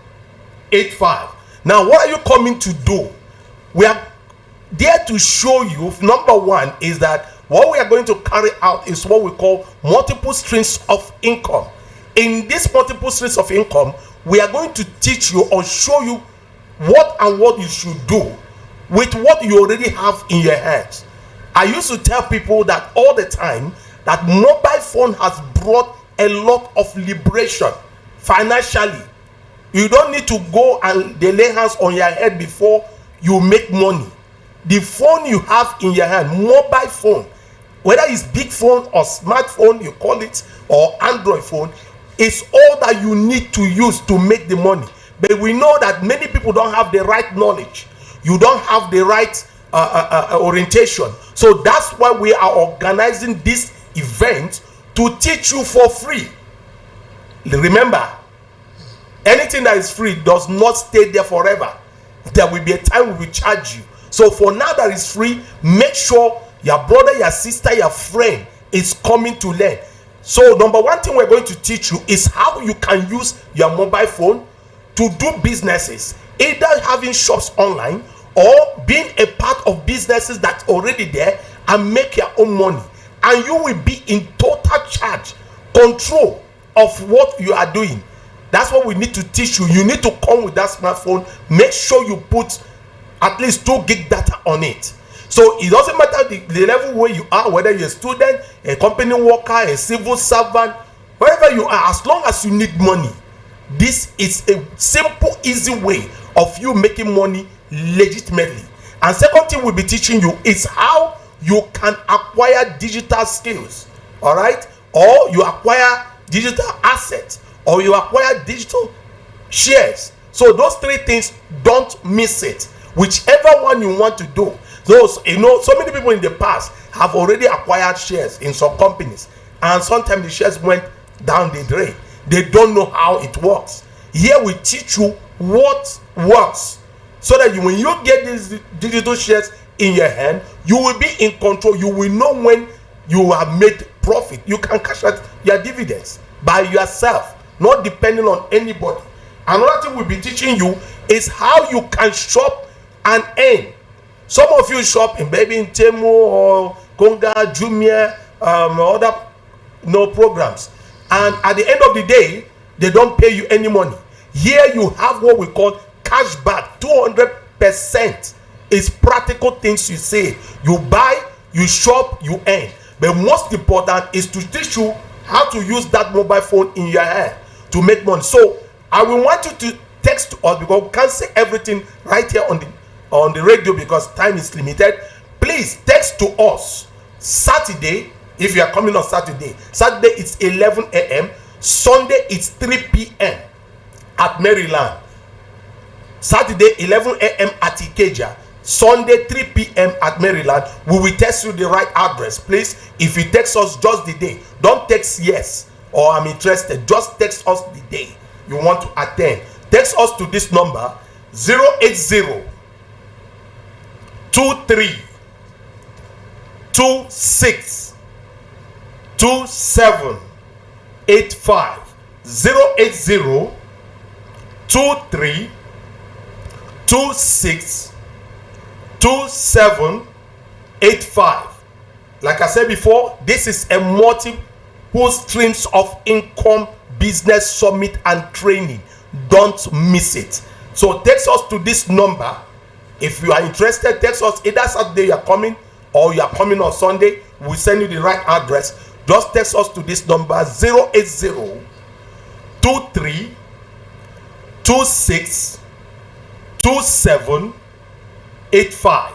85. Now, what are you coming to do? We are there to show you, number one, is that what we are going to carry out is what we call multiple streams of income. In these multiple streams of income, we are going to teach you or show you what you should do with what you already have in your hands. I used to tell people that all the time, that mobile phone has brought a lot of liberation financially. You don't need to go and they lay hands on your head before you make money. The phone you have in your hand, mobile phone, whether it's big phone or smartphone, you call it, or Android phone, is all that you need to use to make the money. But we know that many people don't have the right knowledge. You don't have the right orientation. So that's why we are organizing this event to teach you for free. Remember, anything that is free does not stay there forever. There will be a time we will charge you. So for now that is free, make sure your brother, your sister, your friend is coming to learn. So number one thing we're going to teach you is how you can use your mobile phone to do businesses, either having shops online or being a part of businesses that's already there and make your own money. And you will be in total charge, control of what you are doing. That's what we need to teach you. You need to come with that smartphone. Make sure you put at least 2 gig data on it. So it doesn't matter the level where you are, whether you're a student, a company worker, a civil servant, wherever you are, as long as you need money. This is a simple, easy way of you making money legitimately. And second thing we'll be teaching you is how you can acquire digital skills, all right? Or you acquire digital assets, or you acquire digital shares. So those 3 things, don't miss it. Whichever one you want to do. Those, so many people in the past have already acquired shares in some companies, and sometimes the shares went down the drain. They don't know how it works. Here we teach you what works, so that when you get these digital shares in your hand, you will be in control. You will know when you have made profit. You can cash out your dividends by yourself, not depending on anybody. Another thing we'll be teaching you is how you can shop and earn. Some of you shop in Temu or Konga, Jumia, other programs, and at the end of the day, they don't pay you any money. Here you have what we call cash back, 200%. It's practical things you say. You buy, you shop, you earn. But most important is to teach you how to use that mobile phone in your hand to make money. So I will want you to text us, because we can't say everything right here on the radio because time is limited. Please text to us Saturday. If you are coming on Saturday it's 11 a.m. Sunday it's 3 p.m. at Maryland. Saturday 11 a.m. at Ikeja, Sunday 3 p.m. at Maryland. We will text you the right address. Please, if you text us just the day, don't text yes or I'm interested. Just text us the day you want to attend. Text us to this number 080 23 26 27 85 080 23 26 27 85. Like I said before, this is a multiple streams of income business summit and training. Don't miss it. So text us to this number. If you are interested, text us either Saturday you are coming or you are coming on Sunday. We'll send you the right address. Just text us to this number 080 23 26 27 85.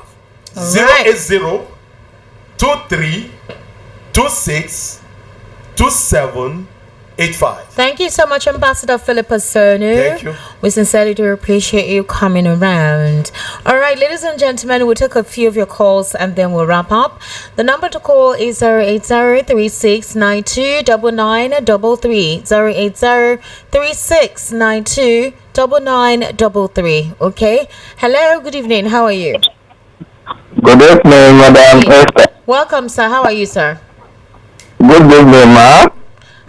080 23 26 27 85. Thank you so much, Ambassador Philip Asonu. Thank you. We sincerely do appreciate you coming around. All right, ladies and gentlemen, we'll take a few of your calls and then we'll wrap up. The number to call is 08036929933. 08036929933. Okay. Hello, good evening. How are you? Good evening, Madam Esther. Welcome, sir. How are you, sir? Good evening, ma.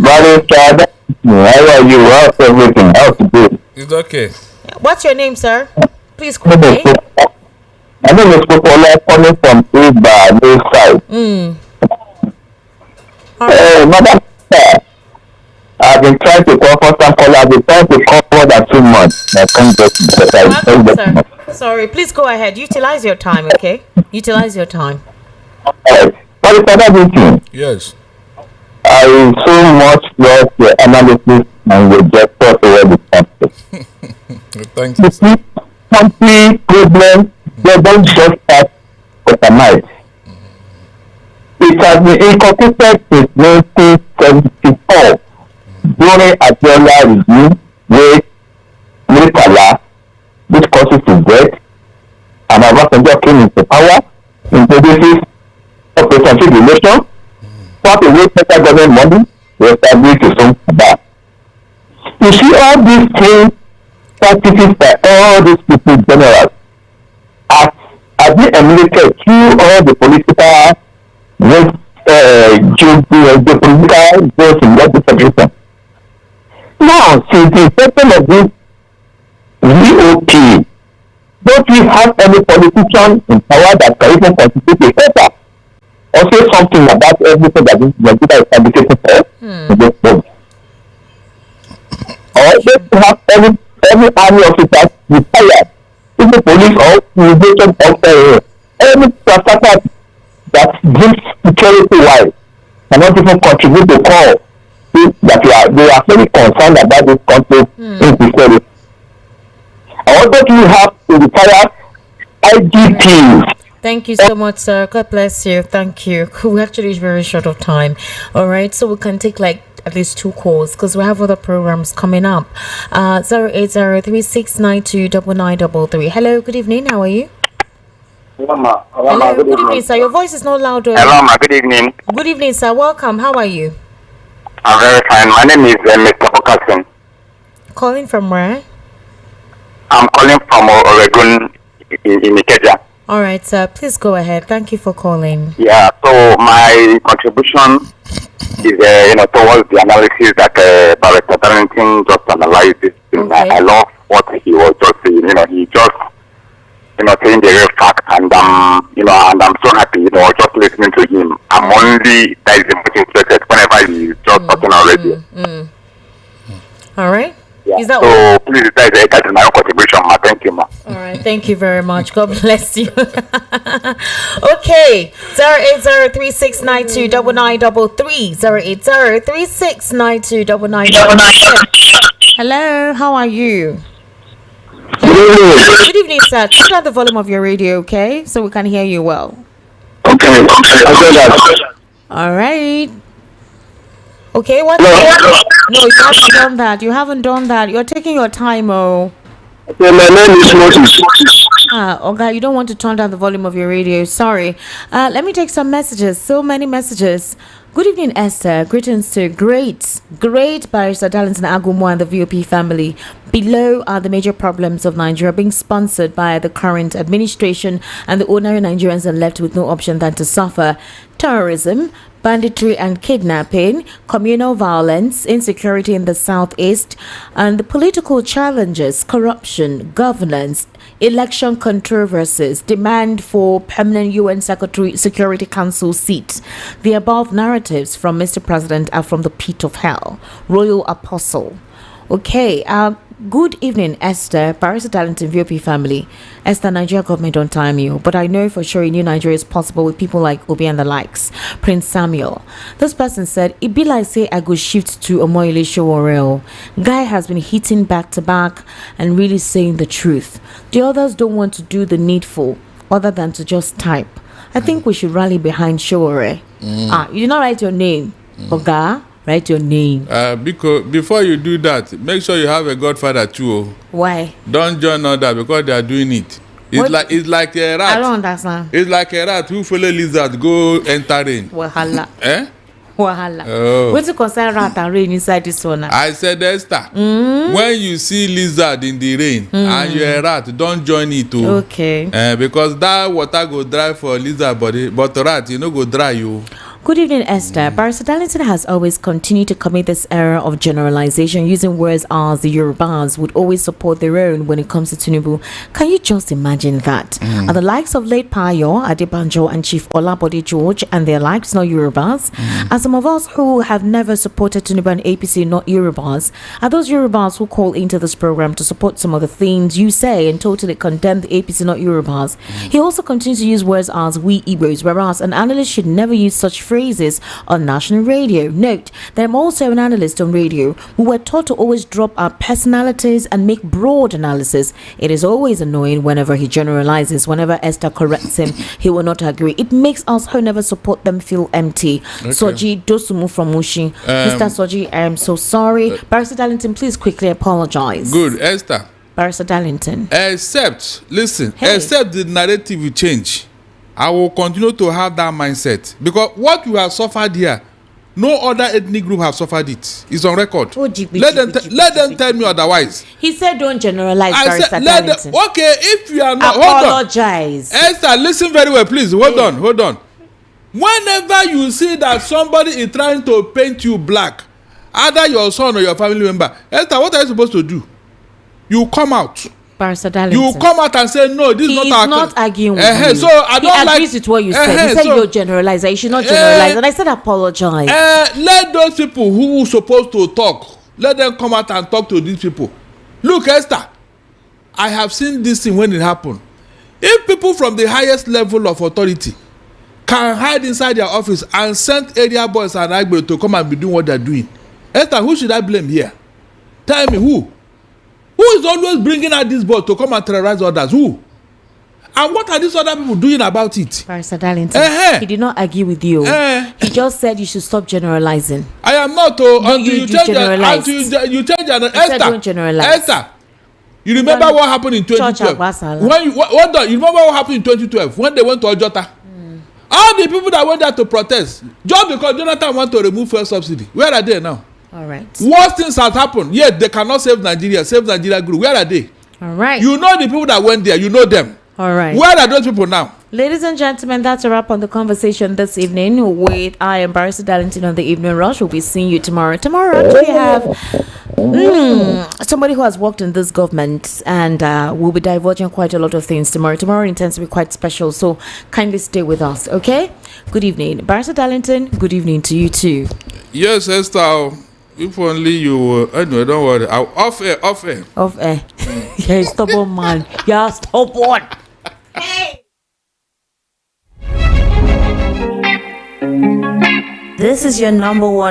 Very sad. How are you? How's everything? How's it good? It's okay. What's your name, sir? Please quickly. My name is Popola, calling from Iba, North Side. Madam, I've been trying to call for some call. I've been trying to call for that 2 months. I can't get Sir. Sorry, please go ahead. Utilize your time, okay? Utilize your time. But it's another thing. Yes. I so much love your analysis and your gesture toward the country. Thank you, sir. The country problem, they don't just start overnight. It has been incorporated since 1974 during Advertisement regime with Electoral, which causes his death, and Obasanjo came into power, introduces operative relation, start away federal government money, to establish his own back. You see all these things practices by all these people generals as been emulated through all the political the political votes in that distribution. Now, since the inception of this VOP, don't we have any politician in power that can even constitute a paper or say something about everything that this Nigeria is advocating for? Or they have every army officer retired, even police or immigration officer, any practitioner that gives security-wise cannot even contribute to call that they are very concerned about this country's insecurity. Also, you have to retire IGPs. Thank you so much, sir. God bless you. Thank you. We actually is very short of time. All right, so we can take like at least 2 calls because we have other programs coming up. 08036929933. Hello, good evening. How are you? Hello, ma. Hello, good evening, sir. Your voice is not loud. Hello, ma. Good evening. Good evening, sir. Welcome. How are you? I'm very fine. My name is Mr. Okasin. Calling from where? I'm calling from Oregon in Ikeja. All right, sir. Please go ahead. Thank you for calling. Yeah. So my contribution is, towards the analysis that Barrister Darlington just analyzed this thing. Okay. I love what he was just saying. He just, saying the real fact, and and I'm so happy, just listening to him. I'm only that is much interested whenever he's just talking already. All right. Yeah. Is that so please, that is my own contribution, ma. Thank you, ma. All right, thank you very much. God bless you. Okay, 08036929933, 08036929933. Hello, how are you? Good evening, sir. Turn down the volume of your radio, okay, so we can hear you well. Okay. All right. Okay, what? No, you haven't done that. You're taking your time, oh. Okay, my name is Moses. Okay, you don't want to turn down the volume of your radio. Sorry. Let me take some messages. So many messages. Good evening, Esther. Greetings to great Barrister Darlington Agumo and the VOP family. Below are the major problems of Nigeria being sponsored by the current administration, and the ordinary Nigerians are left with no option than to suffer terrorism, banditry and kidnapping, communal violence, insecurity in the southeast, and the political challenges, corruption, governance, election controversies, demand for permanent UN Security Council seat. The above narratives from Mr. President are from the pit of hell. Royal Apostle. Okay, good evening, Esther, Barrister Darlington, VOP family. Esther, Nigeria government don't time you, but I know for sure in New Nigeria is possible with people like Obi and the likes. Prince Samuel. This person said, it be like say I go shift to Omoyele Showorel. Guy has been hitting back to back and really saying the truth. The others don't want to do the needful other than to just type. I think we should rally behind Showore. You not write your name, Oga. Write your name. Because before you do that, make sure you have a godfather too. Why? Don't join others because they are doing it. It's like a rat. I don't understand. It's like a rat who follow lizard go enter rain. Wahala. Wahala. Oh. What you consider rat and rain inside this one? I said, Esther, when you see lizard in the rain and you're a rat, don't join it too. Okay. Because that water go dry for lizard body, but rat, go dry you. Good evening, Esther. Barrister Darlington has always continued to commit this era of generalization using words as the Yorubas would always support their own when it comes to Tinubu. Can you just imagine that? Are the likes of late Payo, Adebanjo and Chief Olabode George and their likes not Yorubas? Are some of us who have never supported Tinubu and APC not Yorubas? Are those Yorubas who call into this program to support some of the things you say and totally condemn the APC not Yorubas? He also continues to use words as we Igbos, whereas an analyst should never use such phrases on national radio. Note that I'm also an analyst on radio. We were taught to always drop our personalities and make broad analysis. It is always annoying whenever he generalizes. Whenever Esther corrects him, he will not agree. It makes us who never support them feel empty. Soji Dosumu from Mushi. Mr. Soji, I am so sorry. Barrister Darlington, please quickly apologize. Good, Esther. Barrister Darlington. Except the narrative will change. I will continue to have that mindset because what you have suffered here, no other ethnic group have suffered it. It's on record. Let them tell me otherwise. He said don't generalize, Barrister Darlington. Okay, if you are not... Apologize. Esther, listen very well, please. Hold on. Whenever you see that somebody is trying to paint you black, either your son or your family member, Esther, what are you supposed to do? You come out. Barrister Darlington. You come out and say no, this is not our... He's not arguing with you. So I don't he agrees with what you said. He said you're generalizing. You should not generalize. And I said apologize. Let those people who are supposed to talk, let them come out and talk to these people. Look, Esther, I have seen this thing when it happened. If people from the highest level of authority can hide inside their office and send area boys and Agbe to come and be doing what they're doing, Esther, who should I blame here? Tell me who? Who is always bringing out this boy to come and terrorize others? Who? And what are these other people doing about it? Barrister Darlington, he did not argue with you. He just said you should stop generalizing. I am not. You change Esther, don't generalize. Esther, you remember what happened in 2012? You remember what happened in 2012 when they went to Ojota? All the people that went there to protest, just because Jonathan wanted to remove fuel subsidy, where are they now? All right. Worst things have happened. Yet they cannot save Nigeria group. Where are they? All right. You know the people that went there. You know them. All right. Where are those people now? Ladies and gentlemen, that's a wrap on the conversation this evening with I am Barrister Darlington on the Evening Rush. We'll be seeing you tomorrow. Tomorrow, actually have somebody who has worked in this government, and we'll be divulging quite a lot of things tomorrow. Tomorrow intends to be quite special, so kindly stay with us, okay? Good evening. Barrister Darlington, good evening to you too. Yes, Esther. If only you anyway, don't worry. I'll off air. You're a stubborn man. You're stubborn. Hey. This is your number one